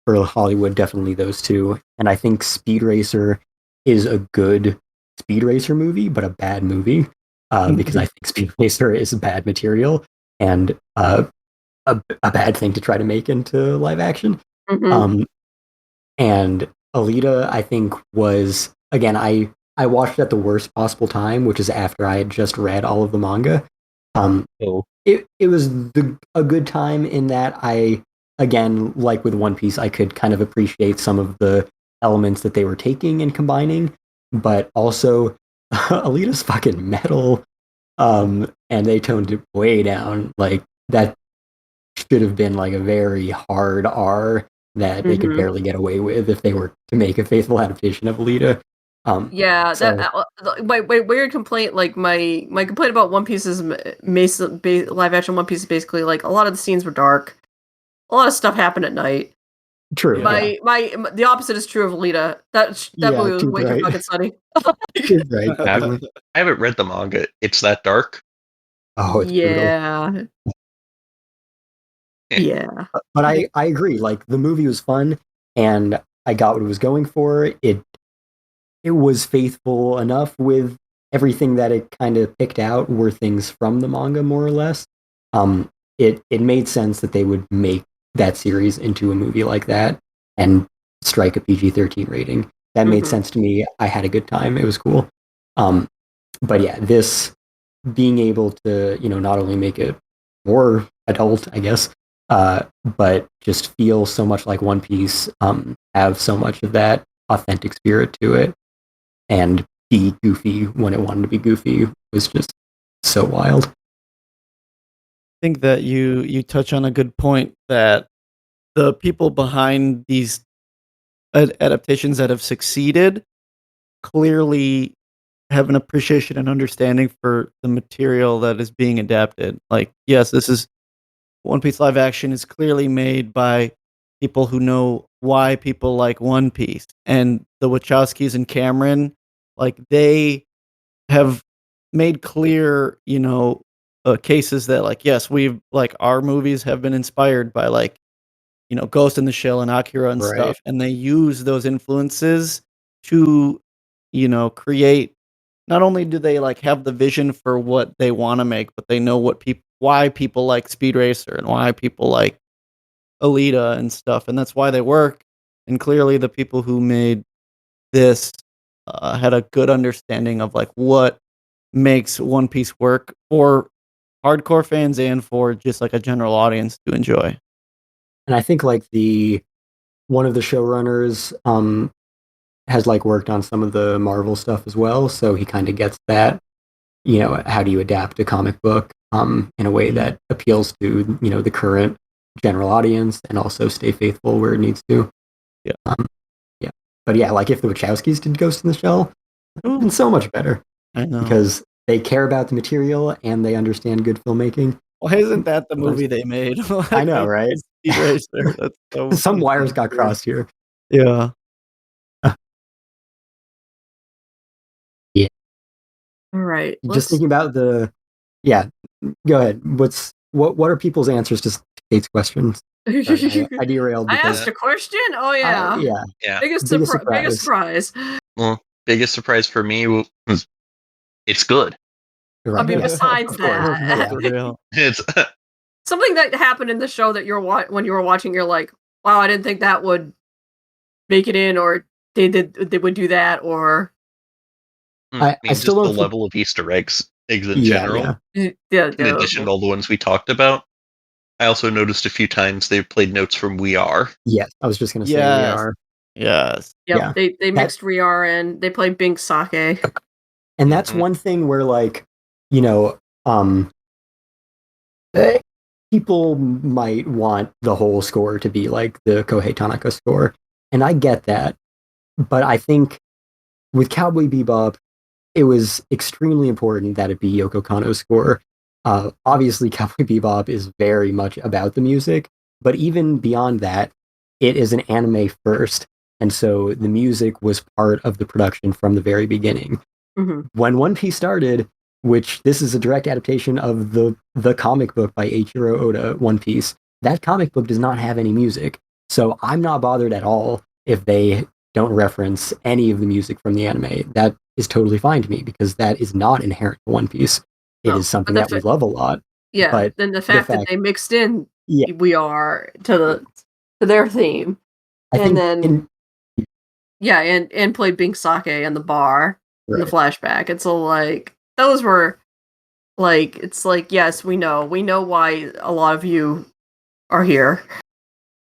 for Hollywood, definitely those two. And I think Speed Racer is a good Speed Racer movie, but a bad movie because I think Speed Racer is bad material and a bad thing to try to make into live action. And Alita, I think, was, again, I watched it at the worst possible time, which is after I had just read all of the manga. It was a good time in that I, again, like with One Piece, I could kind of appreciate some of the elements that they were taking and combining, but also Alita's fucking metal, and they toned it way down. Like, that should have been like a very hard R that they could barely get away with if they were to make a faithful adaptation of Alita. My weird complaint, like my complaint about One Piece's live action One Piece is basically like a lot of the scenes were dark, a lot of stuff happened at night. True. The opposite is true of Alita. That movie was way too fucking sunny. Right. I haven't read the manga. It's that dark. Oh, it's brutal. Yeah. But I agree. Like, the movie was fun, and I got what it was going for. It was faithful enough with everything that it kind of picked out were things from the manga, more or less. It made sense that they would make that series into a movie like that and strike a PG-13 rating. That made sense to me. I had a good time. It was cool. But yeah, this being able to, not only make it more adult, I guess, but just feel so much like One Piece, have so much of that authentic spirit to it, and be goofy when it wanted to be goofy was just so wild. I think that you touch on a good point, that the people behind these adaptations that have succeeded clearly have an appreciation and understanding for the material that is being adapted. Like, yes, this is One Piece live action is clearly made by people who know why people like One Piece, and the Wachowskis and Cameron, like, they have made clear, cases that, like, yes, we've, like, our movies have been inspired by, like, Ghost in the Shell and Akira and stuff, and they use those influences to, create. Not only do they, like, have the vision for what they want to make, but they know why people like Speed Racer and why people like Alita and stuff, and that's why they work. And clearly, the people who made this had a good understanding of, like, what makes One Piece work for hardcore fans and for just, like, a general audience to enjoy. And I think, like, one of the showrunners has, like, worked on some of the Marvel stuff as well, so he kind of gets that, how do you adapt a comic book in a way that appeals to, the current general audience and also stay faithful where it needs to. Yeah. But yeah, like, if the Wachowskis did Ghost in the Shell, it would have been so much better. I know. Because they care about the material and they understand good filmmaking. Why isn't that the movie they made? Like, I know, right? Speed Racer. That's so Some wires got crossed here. Yeah. Yeah. All right. Just thinking about yeah, go ahead. What are people's answers to Kate's questions? Sorry, I derailed. I asked a question? Oh, yeah. Yeah. Biggest surprise. Well, biggest surprise for me was it's good. Right. I mean, besides that, it's something that happened in the show that when you were watching, you're like, wow, I didn't think that would make it in, or they would do that, or I still just don't the level of Easter eggs in general. Yeah. In addition to all the ones we talked about, I also noticed a few times they played notes from We Are. Yes, I was just going to say We Are. Yes. Yep, yeah. They mixed We Are and they played Bink Sake. And that's one thing where, like, people might want the whole score to be like the Kohei Tanaka score, and I get that. But I think with Cowboy Bebop, it was extremely important that it be Yoko Kanno's score. Obviously, Cowboy Bebop is very much about the music, but even beyond that, it is an anime first. And so the music was part of the production from the very beginning. Mm-hmm. When One Piece started, which this is a direct adaptation of the comic book by Eiichiro Oda, One Piece, that comic book does not have any music. So I'm not bothered at all if they don't reference any of the music from the anime. That is totally fine to me because that is not inherent to One Piece. It is something that we love a lot. Yeah, but then the fact that they mixed in "We Are" to their theme, and played Bink Sake in the bar in the flashback. It's all like those were like it's like yes, we know why a lot of you are here.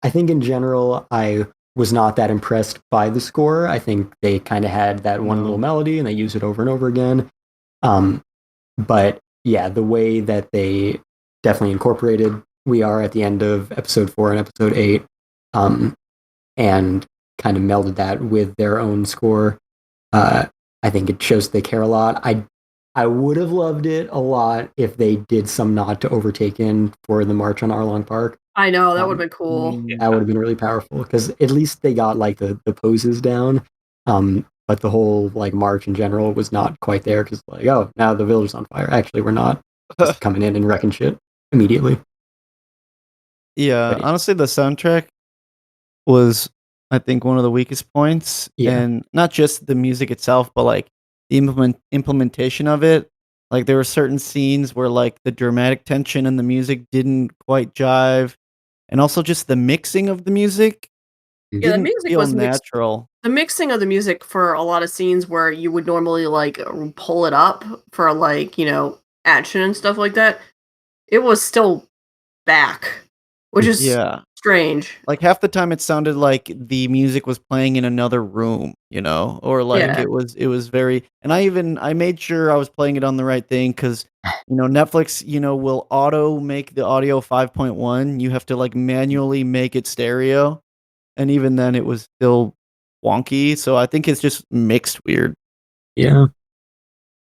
I think in general, I was not that impressed by the score. I think they kind of had that one little melody and they used it over and over again. But yeah, the way that they definitely incorporated "We Are" at the end of episode 4 and episode 8, and kind of melded that with their own score, I think it shows they care a lot. I would have loved it a lot if they did some nod to Overtaken for the March on Arlong Park. I know, that would have been cool. That would have been really powerful because at least they got like the poses down. But the whole like march in general was not quite there because like, oh, now the village's on fire. Actually, we're not just coming in and wrecking shit immediately. Yeah, honestly, the soundtrack was, I think, one of the weakest points. Yeah. And not just the music itself, but like the implementation of it. Like there were certain scenes where like the dramatic tension and the music didn't quite jive. And also just the mixing of the music the music feel was natural. The mixing of the music for a lot of scenes where you would normally like pull it up for like, action and stuff like that, it was still back, which is strange. Like half the time it sounded like the music was playing in another room, or like it was very, and I made sure I was playing it on the right thing because Netflix, will auto make the audio 5.1. You have to like manually make it stereo, and even then it was still wonky. So I think it's just mixed weird. Yeah.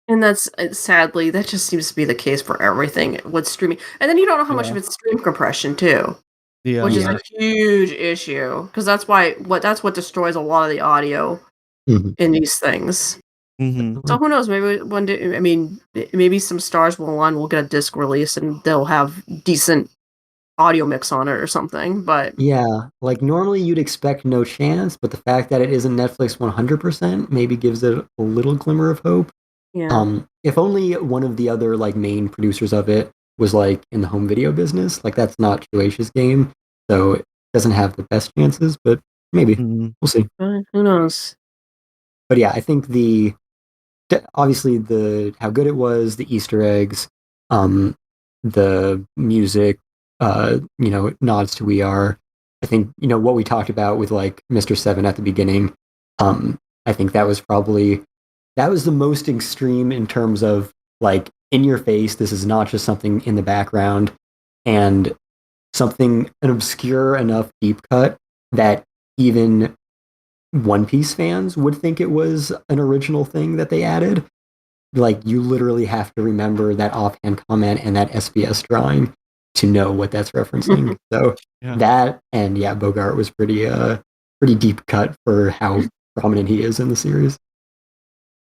And that's sadly that just seems to be the case for everything with streaming. And then you don't know how much of it's stream compression too. Yeah. Which is a huge issue because that's what destroys a lot of the audio in these things. Mm-hmm. So who knows? Maybe one day. I mean, maybe some stars will align. We'll get a disc release and they'll have decent audio mix on it or something. But yeah, like normally you'd expect no chance, but the fact that it isn't Netflix 100% maybe gives it a little glimmer of hope. Yeah. If only one of the other like main producers of it was like in the home video business, like that's not Shueisha's game, so it doesn't have the best chances, but maybe we'll see. Who knows? But yeah, I think obviously how good it was, the Easter eggs, the music, nods to We Are. I think what we talked about with like Mr. Seven at the beginning. I think that was the most extreme in terms of like in your face. This is not just something in the background, and an obscure enough deep cut that even One Piece fans would think it was an original thing that they added. Like you literally have to remember that offhand comment and that SBS drawing to know what that's referencing. So that and Bogart was pretty deep cut for how prominent he is in the series.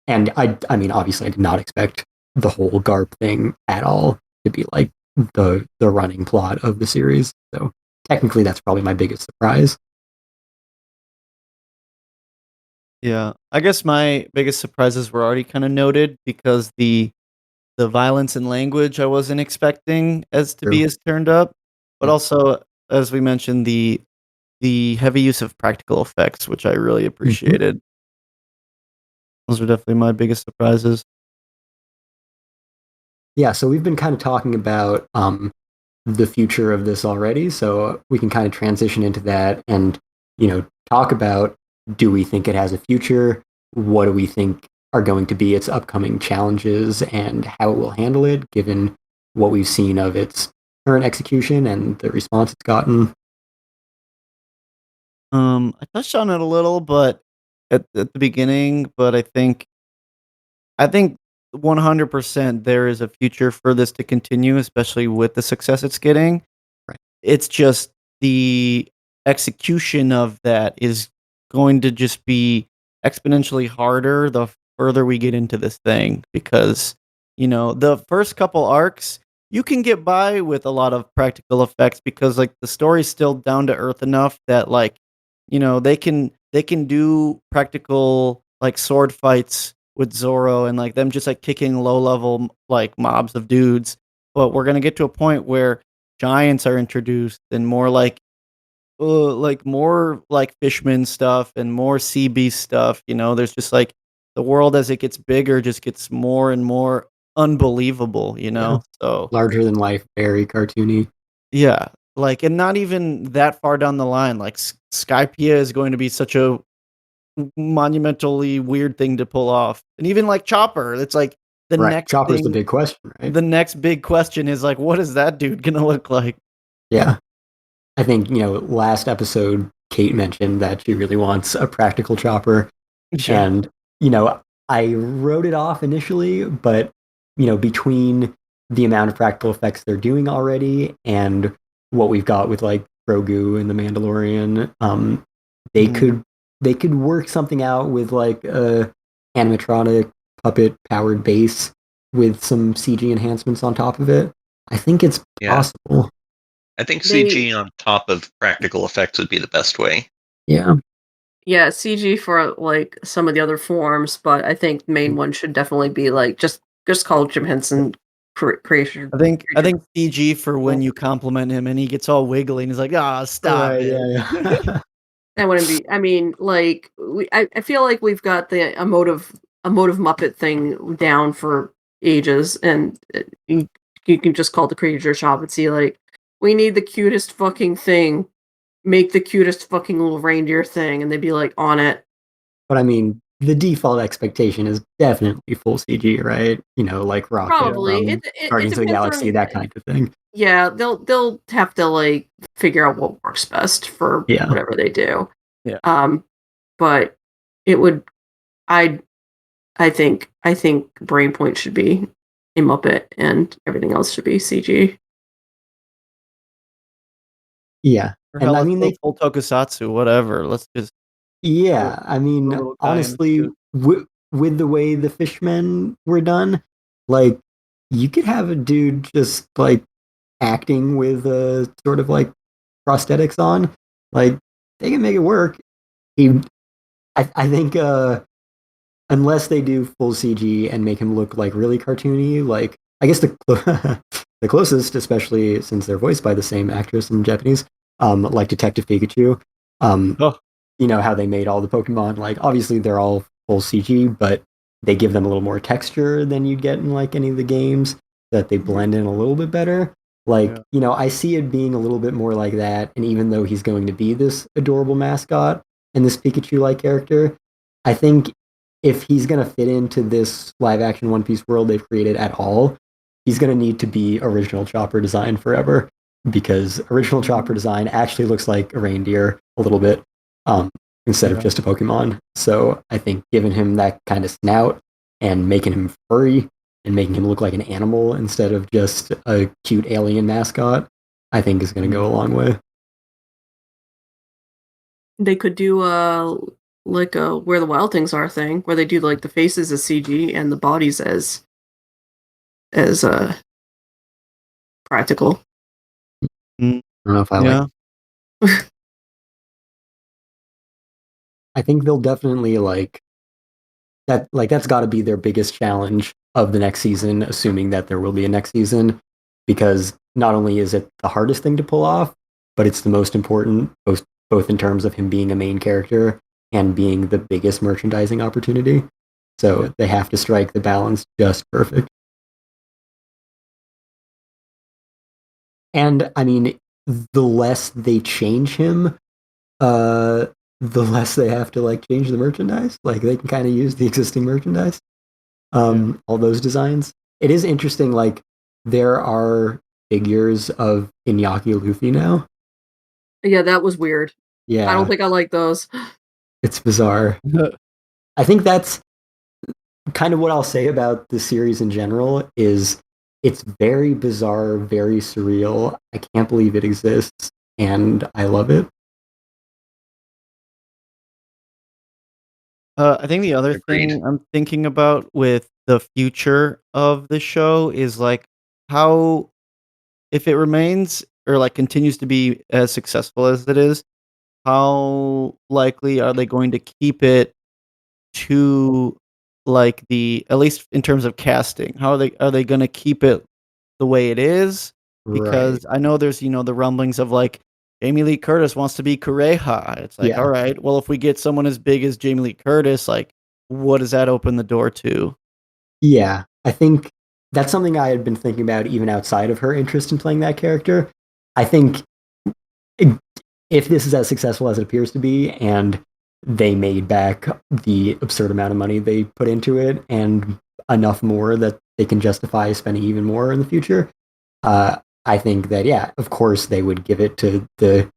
And I mean, obviously, I did not expect the whole Garp thing at all to be like the running plot of the series. So technically, that's probably my biggest surprise. Yeah, I guess my biggest surprises were already kind of noted because the violence and language I wasn't expecting be as turned up, but also as we mentioned the heavy use of practical effects, which I really appreciated. Those are definitely my biggest surprises. Yeah, so we've been kind of talking about the future of this already, so we can kind of transition into that and talk about, do we think it has a future? What do we think are going to be its upcoming challenges and how it will handle it, given what we've seen of its current execution and the response it's gotten? I touched on it a little, but at the beginning, but I think 100% there is a future for this to continue, especially with the success it's getting. Right. It's just the execution of that is going to just be exponentially harder the further we get into this thing, because the first couple arcs you can get by with a lot of practical effects, because like the story's still down to earth enough that like they can do practical like sword fights with Zoro and like them just like kicking low level like mobs of dudes. But we're gonna get to a point where giants are introduced and more like fisherman stuff and more sea beast stuff. There's just like the world as it gets bigger just gets more and more unbelievable. Yeah. So Larger than life, very cartoony. yeah, like, and not even that far down the line. Like Skypia is going to be such a monumentally weird thing to pull off, and even like Chopper, it's like the Right. next Chopper's thing. the big question, right? The next big question is like, what is that dude gonna look like? Yeah. I think, last episode, Kate mentioned that she really wants a practical Chopper. Yeah. And, I wrote it off initially, but, between the amount of practical effects they're doing already and what we've got with like Grogu and the Mandalorian, they could work something out with like a animatronic puppet powered base with some CG enhancements on top of it. I think it's possible. I think CG on top of practical effects would be the best way. Yeah. Yeah, CG for like some of the other forms, but I think the main one should definitely be like just call Jim Henson creation. I think CG for when you compliment him and he gets all wiggly and he's like, stop Right, it. Yeah. That wouldn't be. I mean, like I feel like we've got the emotive Muppet thing down for ages, and you can just call the creature shop and see like, we need the cutest fucking thing. Make the cutest fucking little reindeer thing, and they'd be like on it. But I mean, the default expectation is definitely full CG, right? Like Rocket Probably. from Guardians of the Galaxy, that kind of thing. Yeah, they'll have to like figure out what works best for whatever they do. Yeah. But it would. I think Brainpoint should be a Muppet, and everything else should be CG. Yeah, and I mean, they full tokusatsu, whatever. Let's just. Yeah, I mean, honestly, with the way the Fishmen were done, like you could have a dude just like acting with sort of like prosthetics on, like they can make it work. I think unless they do full CG and make him look like really cartoony, like I guess the the closest, especially since they're voiced by the same actress in Japanese, like Detective Pikachu. How they made all the Pokemon, like obviously they're all full CG, but they give them a little more texture than you'd get in like any of the games, so that they blend in a little bit better. Like, I see it being a little bit more like that, and even though he's going to be this adorable mascot and this Pikachu-like character, I think if he's going to fit into this live-action One Piece world they've created at all, he's going to need to be original Chopper design forever, because original Chopper design actually looks like a reindeer a little bit, instead of just a Pokemon. So I think giving him that kind of snout and making him furry and making him look like an animal instead of just a cute alien mascot, I think is going to go a long way. They could do like a Where the Wild Things Are thing, where they do like the faces as CG and the bodies as practical. I don't know if I like. I think they'll definitely like that. Like that's got to be their biggest challenge of the next season, assuming that there will be a next season, because not only is it the hardest thing to pull off, but it's the most important, both in terms of him being a main character and being the biggest merchandising opportunity. So they have to strike the balance just perfect. And I mean, the less they change him, the less they have to like change the merchandise. Like they can kind of use the existing merchandise. All those designs. It is interesting, like there are figures of Iñaki Luffy now. Yeah, that was weird. Yeah. I don't think I like those. It's bizarre. I think that's kind of what I'll say about the series in general is it's very bizarre, very surreal. I can't believe it exists, and I love it. I think the other Agreed. thing I'm thinking about with the future of the show is like how if it remains or like continues to be as successful as it is, how likely are they going to keep it to like the at least in terms of casting? How are they going to keep it the way it is? Right. Because I know there's the rumblings of like Jamie Lee Curtis wants to be Kureha. It's like, Yeah. all right, well, if we get someone as big as Jamie Lee Curtis, like, what does that open the door to? Yeah. I think that's something I had been thinking about even outside of her interest in playing that character. I think if this is as successful as it appears to be, and they made back the absurd amount of money they put into it and enough more that they can justify spending even more in the future, I think that, yeah, of course they would give it to the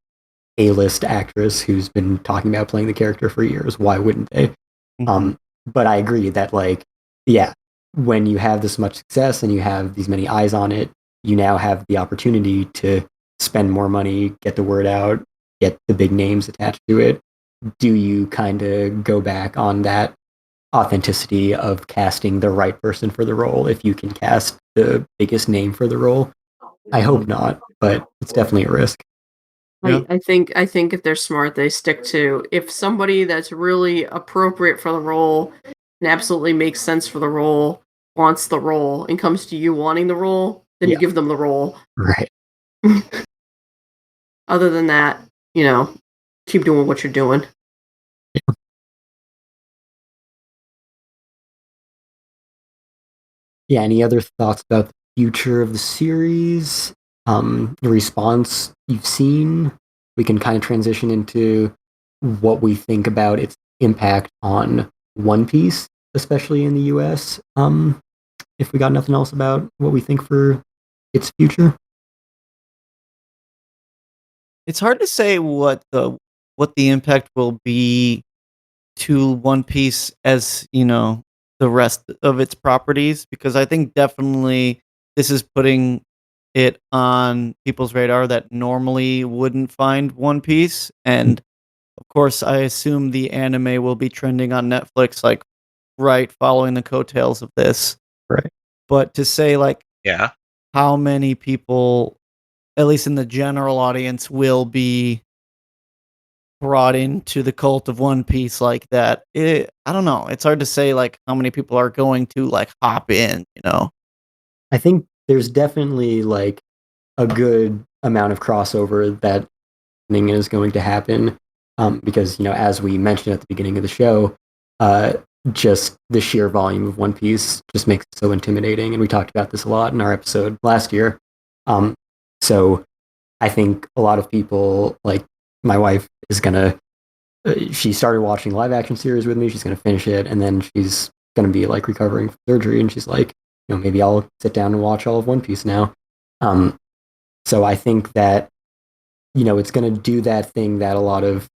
A-list actress who's been talking about playing the character for years. Why wouldn't they? Mhm. But I agree that, like, yeah, when you have this much success and you have these many eyes on it, you now have the opportunity to spend more money, get the word out, get the big names attached to it. Do you kind of go back on that authenticity of casting the right person for the role if you can cast the biggest name for the role? I hope not, but it's definitely a risk. Yeah. I think if they're smart, they stick to if somebody that's really appropriate for the role and absolutely makes sense for the role wants the role and comes to you wanting the role, then you Yeah. give them the role. Right. Other than that, keep doing what you're doing. Yeah, any other thoughts about the future of the series? The response you've seen? We can kind of transition into what we think about its impact on One Piece, especially in the US. If we got nothing else about what we think for its future. It's hard to say what the impact will be to One Piece as, the rest of its properties because I think definitely this is putting it on people's radar that normally wouldn't find One Piece and of course I assume the anime will be trending on Netflix like right following the coattails of this. Right. But to say like Yeah. how many people at least in the general audience will be brought into the cult of One Piece like that. I don't know. It's hard to say like how many people are going to like hop in. I think there's definitely like a good amount of crossover that is going to happen because as we mentioned at the beginning of the show, uh, just the sheer volume of One Piece just makes it so intimidating, and we talked about this a lot in our episode last year. So I think a lot of people, like my wife, is gonna. She started watching live action series with me. She's gonna finish it, and then she's gonna be like recovering from surgery, and she's like, maybe I'll sit down and watch all of One Piece now. So I think that it's going to do that thing that a lot of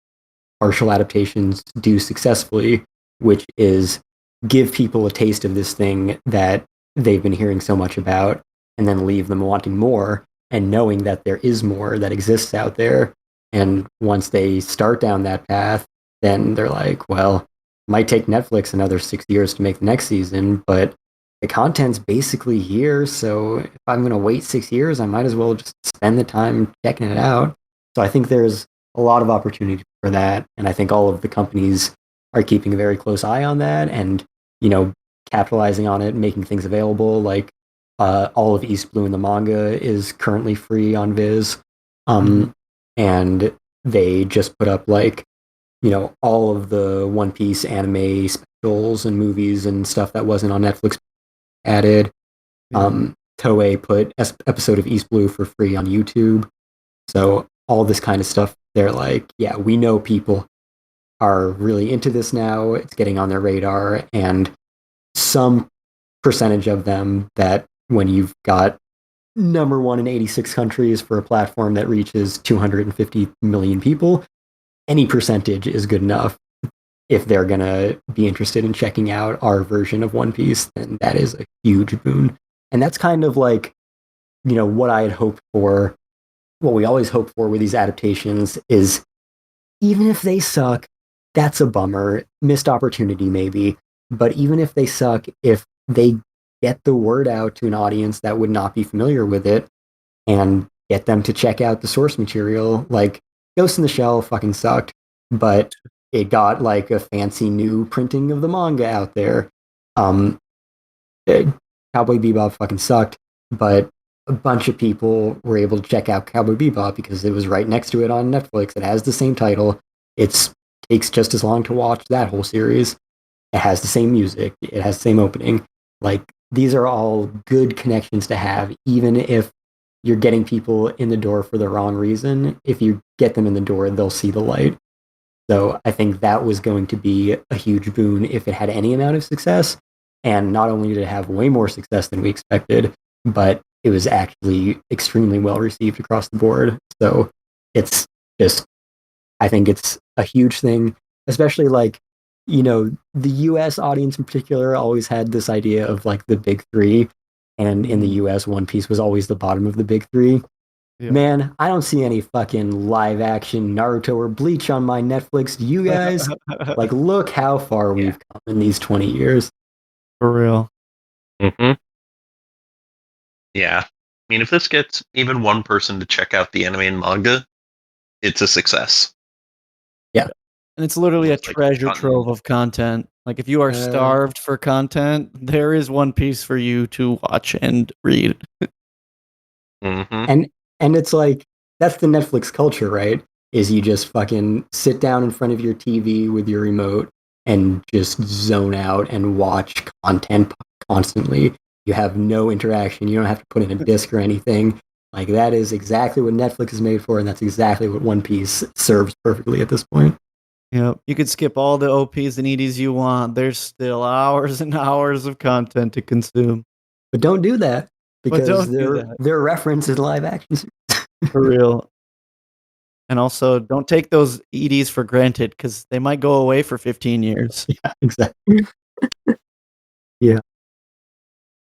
partial adaptations do successfully, which is give people a taste of this thing that they've been hearing so much about and then leave them wanting more and knowing that there is more that exists out there. And once they start down that path, then they're like, well, it might take Netflix another 6 years to make the next season, but the content's basically here. So if I'm going to wait 6 years, I might as well just spend the time checking it out. So I think there's a lot of opportunity for that. And I think all of the companies are keeping a very close eye on that and, capitalizing on it, making things available. Like all of East Blue in the manga is currently free on Viz. And they just put up like, all of the One Piece anime specials and movies and stuff that wasn't on Netflix added. Toei put episode of East Blue for free on YouTube. So all this kind of stuff, they're like, yeah, we know people are really into this now. It's getting on their radar, and some percentage of them that when you've got number one in 86 countries for a platform that reaches 250 million people, any percentage is good enough. If they're going to be interested in checking out our version of One Piece, then that is a huge boon. And that's kind of like, what I had hoped for. What we always hope for with these adaptations is even if they suck, that's a bummer. Missed opportunity, maybe. But even if they suck, if they get the word out to an audience that would not be familiar with it and get them to check out the source material, like Ghost in the Shell fucking sucked, but it got like a fancy new printing of the manga out there. Cowboy Bebop fucking sucked, but a bunch of people were able to check out Cowboy Bebop because it was right next to it on Netflix. It has the same title. It takes just as long to watch that whole series. It has the same music. It has the same opening. Like, these are all good connections to have, even if you're getting people in the door for the wrong reason. If you get them in the door, they'll see the light. So I think that was going to be a huge boon if it had any amount of success. And not only did it have way more success than we expected, but it was actually extremely well received across the board. So it's just, I think it's a huge thing, especially like, you know, the US audience in particular always had this idea of like the big three. And in the US, One Piece was always the bottom of the big three. Yeah. Man, I don't see any fucking live action Naruto or Bleach on my Netflix. Do you guys? Like, look how far we've come in these 20 years. For real. Mm-hmm. Yeah. I mean, if this gets even one person to check out the anime and manga, it's a success. Yeah. And it's literally a treasure trove of content. Like, if you are starved for content, there is One Piece for you to watch and read. Mm-hmm. And it's like, that's the Netflix culture, right? Is you just fucking sit down in front of your TV with your remote and just zone out and watch content constantly. You have no interaction. You don't have to put in a disc or anything. Like, that is exactly what Netflix is made for, and that's exactly what One Piece serves perfectly at this point. Yep. You could skip all the OPs and EDs you want. There's still hours and hours of content to consume. But don't do that, because their reference is live action. For real. And also, don't take those EDs for granted, because they might go away for 15 years. Yeah, exactly. Yeah.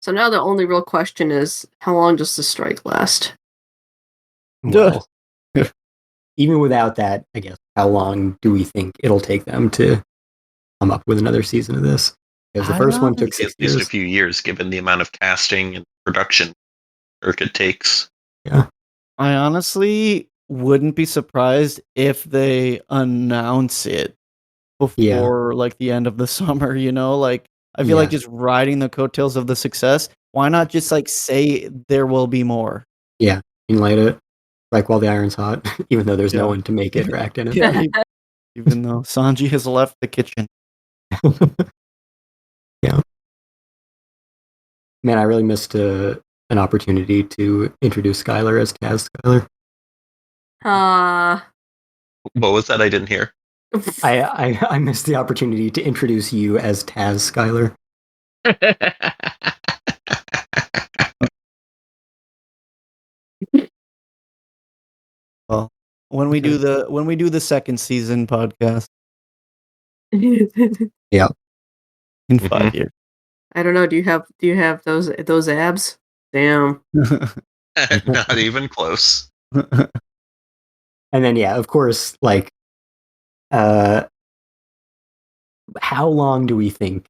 So now the only real question is, how long does the strike last? Well, even without that, I guess, how long do we think it'll take them to come up with another season of this? Because the first one took 6 years. At least a few years, given the amount of casting and production work it takes. Yeah. I honestly wouldn't be surprised if they announce it before like the end of the summer, you know? Like, I feel like just riding the coattails of the success, why not just like say there will be more? Yeah, light it. Like while the iron's hot, even though there's no one to make it or act in it. Yeah, even though Sanji has left the kitchen. Yeah. Man, I really missed an opportunity to introduce Skyler as Taz Skyler. What was that? I didn't hear. I missed the opportunity to introduce you as Taz Skyler. Well, when we do the second season podcast. Yeah. In 5 years. I don't know. Do you have those abs? Damn. Not even close. And then of course, like, how long do we think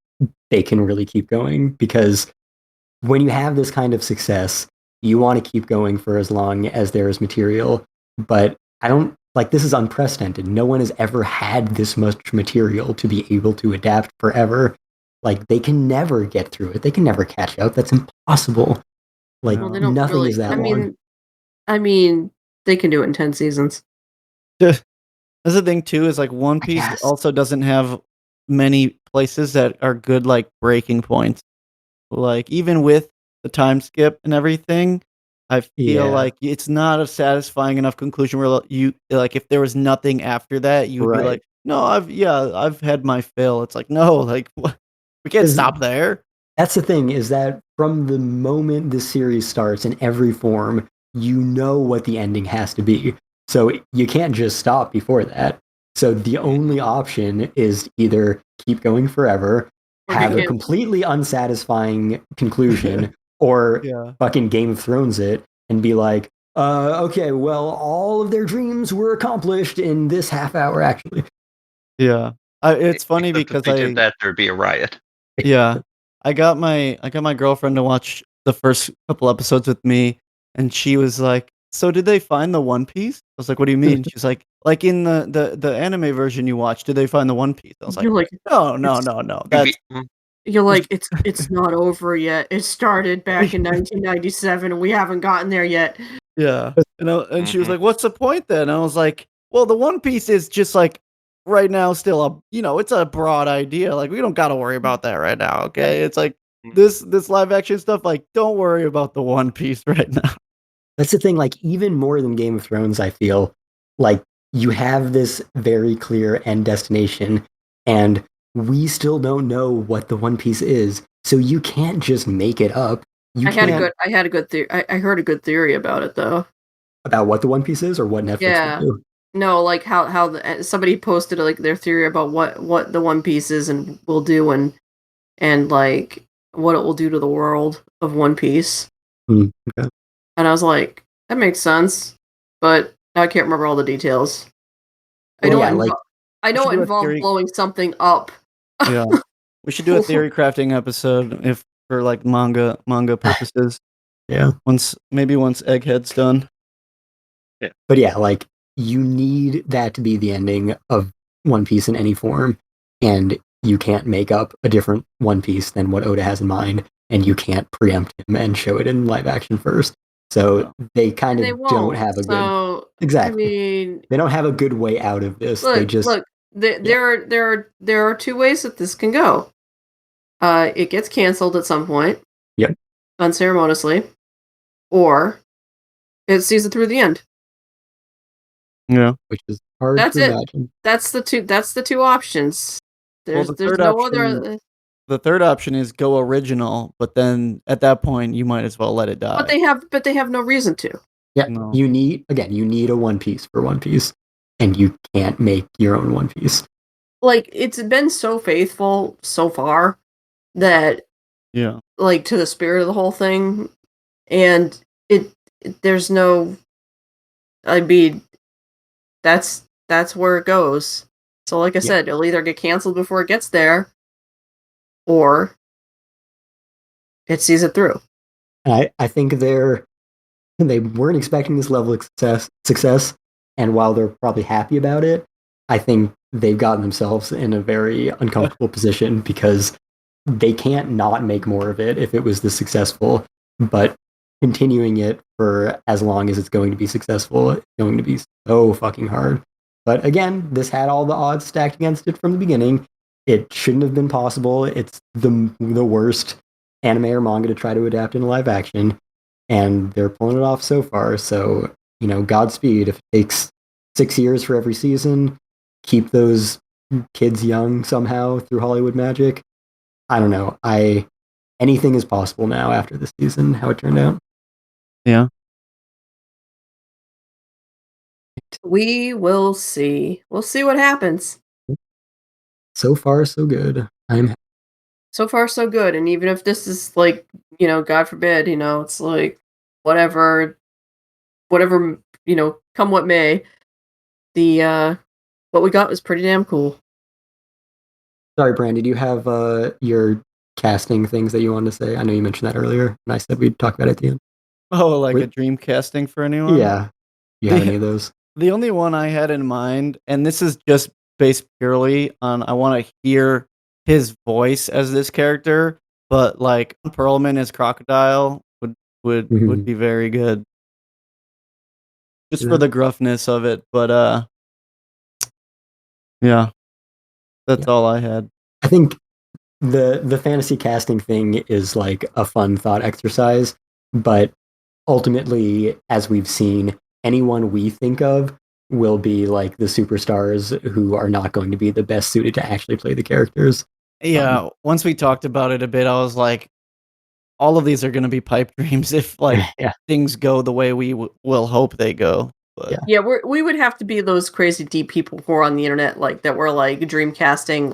they can really keep going? Because when you have this kind of success, you want to keep going for as long as there is material. But this is unprecedented. No one has ever had this much material to be able to adapt forever. Like, they can never get through it. They can never catch up. That's impossible. Like, nothing is that long. I mean, they can do it in 10 seasons. That's the thing too, is like One Piece also doesn't have many places that are good like breaking points. Like, even with the time skip and everything, I feel like it's not a satisfying enough conclusion where you like, if there was nothing after that, you would be like, no, I've had my fill. It's like, no, like, we can't stop there. That's the thing, is that from the moment the series starts in every form, you know what the ending has to be. So you can't just stop before that. So the only option is either keep going forever, have a completely unsatisfying conclusion, or fucking Game of Thrones it and be like, okay, well, all of their dreams were accomplished in this half hour, actually. Yeah. It's funny Except because if they did that, there'd be a riot. Yeah, I got my girlfriend to watch the first couple episodes with me, and she was like, "So did they find the One Piece?" I was like, "What do you mean?" She's like in the anime version you watched, did they find the One Piece? I was like, You're like, "No, it's- no, no, no. That's You're like, it's not over yet. It started back in 1997, and we haven't gotten there yet. yeah." And she was like, "What's the point then?" And I was like, "Well, the One Piece is just like right now still it's a broad idea. Like we don't got to worry about that right now, okay? It's like this live action stuff, like don't worry about the One Piece right now." That's the thing, like, even more than Game of Thrones, I feel like you have this very clear end destination, and we still don't know what the One Piece is. So you can't just make it up. I had a good theory. I heard a good theory about it though. About what the One Piece is or what Netflix will do. No, like how somebody posted like their theory about what the One Piece is and will do and like what it will do to the world of One Piece. Okay. And I was like, that makes sense, but I can't remember all the details. I know it involved blowing something up. Yeah, we should do a theory crafting episode if for like manga purposes. Yeah, once Egghead's done. Yeah, but yeah, like you need that to be the ending of One Piece in any form, and you can't make up a different One Piece than what Oda has in mind, and you can't preempt him and show it in live action first. So they kind of don't have a good exactly. I mean, they don't have a good way out of this. There are two ways that this can go. It gets canceled at some point. Yep. Unceremoniously, or it sees it through the end. Yeah, which is hard to imagine. That's the two options. There's no other. The third option is go original, but then at that point you might as well let it die. But they have no reason to. Yeah, no. You need a One Piece for One Piece, and you can't make your own One Piece. Like it's been so faithful so far that like to the spirit of the whole thing, and there's no. I mean, that's where it goes. So like I said, it'll either get canceled before it gets there, or it sees it through. I think they weren't expecting this level of success, and while they're probably happy about it, I think they've gotten themselves in a very uncomfortable position because they can't not make more of it if it was this successful, but continuing it for as long as it's going to be successful is going to be so fucking hard. But again, this had all the odds stacked against it from the beginning. It shouldn't have been possible. It's the worst anime or manga to try to adapt in live action, and they're pulling it off so far. So, Godspeed. If it takes 6 years for every season, keep those kids young somehow through Hollywood magic. I don't know. Anything is possible now after this season, how it turned out. Yeah. We will see. We'll see what happens. So far, so good. So far, so good. And even if this is like, God forbid, it's like whatever, come what may, the what we got was pretty damn cool. Sorry, Brandon, do you have your casting things that you wanted to say? I know you mentioned that earlier, and I said we'd talk about it at the end. Oh, like a dream casting for anyone? Yeah. Do you have any of those? The only one I had in mind, and this is just based purely on I want to hear his voice as this character, but like Perlman as Crocodile would be very good. Just for the gruffness of it, but yeah. That's all I had. I think the fantasy casting thing is like a fun thought exercise, but ultimately, as we've seen, anyone we think of will be like the superstars who are not going to be the best suited to actually play the characters. Yeah, once we talked about it a bit, I was like, all of these are going to be pipe dreams if like things go the way we will hope they go. But. Yeah, we would have to be those crazy deep people who are on the internet like that were like dream casting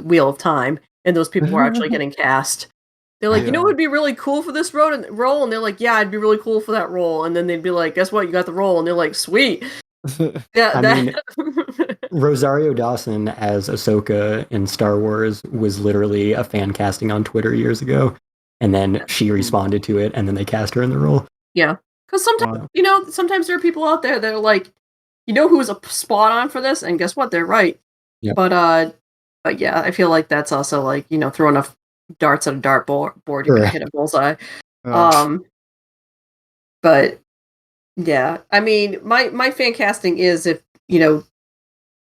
Wheel of Time, and those people were actually getting cast. They're like, it would be really cool for this role, and they're like, yeah, I'd be really cool for that role, and then they'd be like, guess what, you got the role, and they're like, sweet. Yeah, I mean, Rosario Dawson as Ahsoka in Star Wars was literally a fan casting on Twitter years ago, and then she responded to it, and then they cast her in the role. Yeah, because sometimes sometimes there are people out there that are like, who's a spot on for this, and guess what? They're right. Yep. But yeah, I feel like that's also like throw enough darts at a dartboard, you're gonna hit a bullseye. But yeah, I mean, my fan casting is if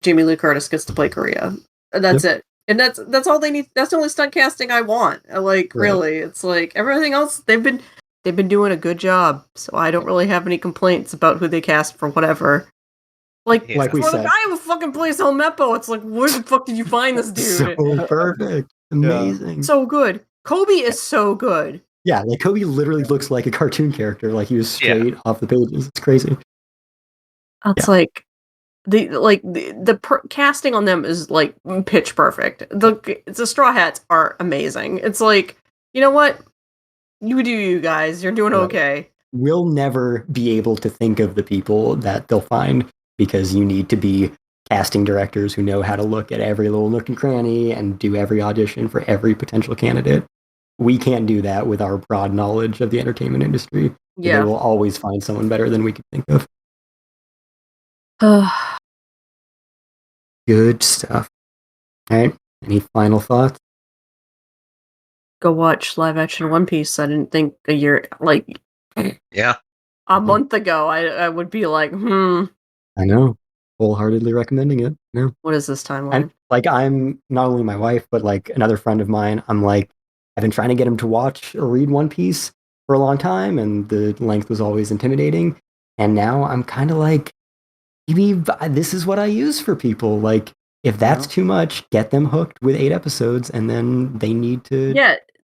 Jamie Lee Curtis gets to play Korea. That's it. And that's all they need. That's the only stunt casting I want. Really, it's like everything else they've been doing a good job. So I don't really have any complaints about who they cast for whatever. Like we said, the guy who fucking plays Helmeppo, it's like, where the fuck did you find this dude? So perfect, amazing, so good. Kobe is so good. Yeah, like Kobe literally looks like a cartoon character. Like he was straight off the pages. It's crazy. It's like. The casting on them is like pitch perfect. The Straw Hats are amazing. It's like, you know what? You do you guys. You're doing okay. We'll never be able to think of the people that they'll find because you need to be casting directors who know how to look at every little nook and cranny and do every audition for every potential candidate. We can't do that with our broad knowledge of the entertainment industry. Yeah. They will always find someone better than we could think of. Good stuff. All right. Any final thoughts? Go watch live action One Piece. I didn't think a month ago I would be like, I know. Wholeheartedly recommending it. No. What is this timeline? And like, I'm not only my wife, but like another friend of mine, I'm like, I've been trying to get him to watch or read One Piece for a long time, and the length was always intimidating. And now I'm kind of like, maybe this is what I use for people. Like, if that's too much, get them hooked with 8 episodes, and then they need to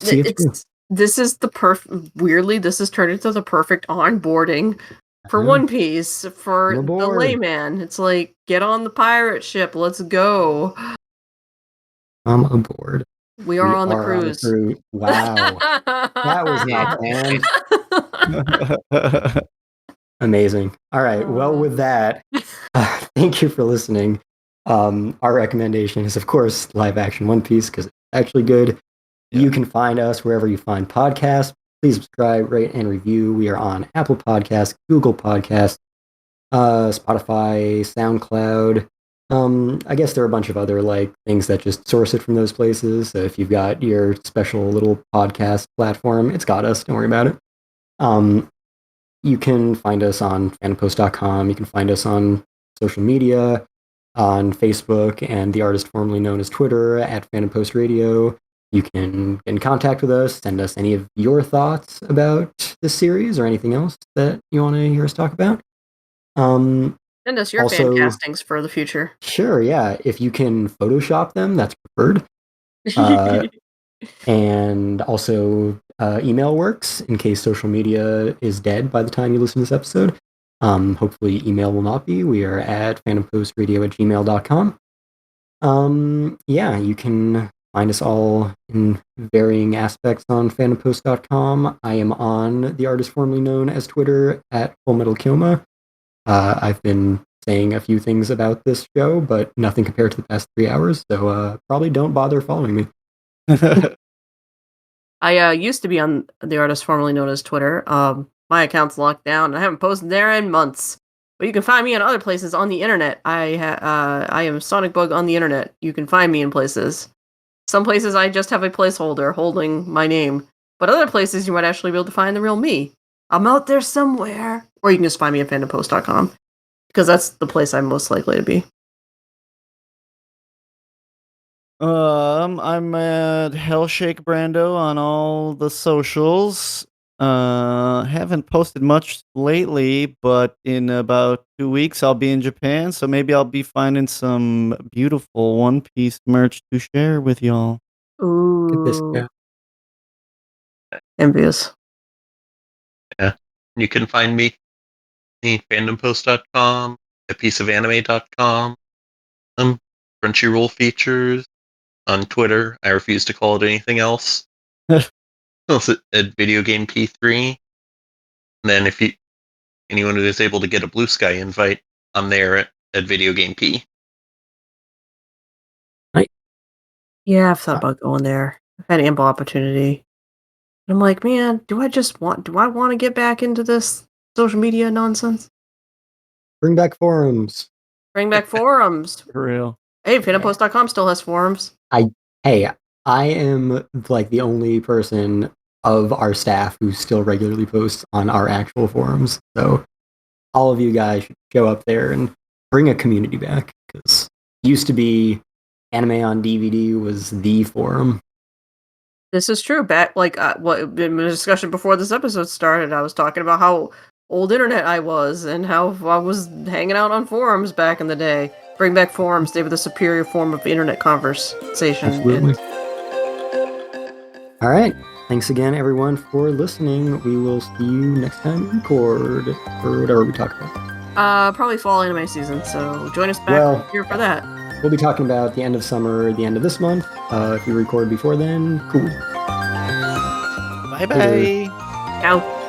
see it through. This is weirdly, this has turned into the perfect onboarding for One Piece for the layman. It's like, get on the pirate ship, let's go. I'm aboard. We are on the cruise. Wow. That was not planned. Amazing. All right. Well, with that, thank you for listening. Our recommendation is, of course, live action One Piece because it's actually good. Yeah. You can find us wherever you find podcasts. Please subscribe, rate, and review. We are on Apple Podcasts, Google Podcasts, Spotify, SoundCloud. I guess there are a bunch of other like things that just source it from those places. So if you've got your special little podcast platform, it's got us. Don't worry about it. You can find us on fandompost.com. You can find us on social media, on Facebook and the artist formerly known as Twitter at Fandom Post Radio. You can get in contact with us, send us any of your thoughts about this series or anything else that you want to hear us talk about. Send us your fan castings for the future. Sure, yeah. If you can Photoshop them, that's preferred. And also email works in case social media is dead by the time you listen to this episode. Hopefully email will not be. We are at fandompostradio@gmail.com. Yeah, you can find us all in varying aspects on fandompost.com. I am on the artist formerly known as Twitter at FullMetalKyoma. I've been saying a few things about this show, but nothing compared to the past 3 hours, so probably don't bother following me. I used to be on the artist formerly known as Twitter. My account's locked down. I haven't posted there in months. But you can find me on other places on the internet. I am Sonic Bug on the internet. You can find me in places. Some places I just have a placeholder holding my name. But other places you might actually be able to find the real me. I'm out there somewhere. Or you can just find me at fandompost.com. Because that's the place I'm most likely to be. I'm at Hellshake Brando on all the socials. Haven't posted much lately, but in about 2 weeks I'll be in Japan, so maybe I'll be finding some beautiful One Piece merch to share with y'all. Ooh. Envious. Yeah. You can find me at fandompost.com, a pieceofanime.com, Crunchyroll features, on Twitter. I refuse to call it anything else. Also at Video Game P3. And then if anyone who is able to get a Blue Sky invite, I'm there at Video Game P. Yeah, I've thought about going there. I've had ample opportunity. I'm like, man, do I want to get back into this social media nonsense? Bring back forums. Bring back forums. For real. Hey, fandompost.com still has forums. I am like the only person of our staff who still regularly posts on our actual forums. So all of you guys should go up there and bring a community back, because it used to be Anime on DVD was the forum. This is true. Back in the discussion before this episode started, I was talking about how old internet I was and how I was hanging out on forums back in the day. Bring back forums. They were the superior form of internet conversation. Absolutely. All right. Thanks again, everyone, for listening. We will see you next time we record, or whatever we talk about. Probably fall anime season, so join us back here for that. We'll be talking about the end of summer, the end of this month. If we record before then, cool. Bye-bye. Ciao.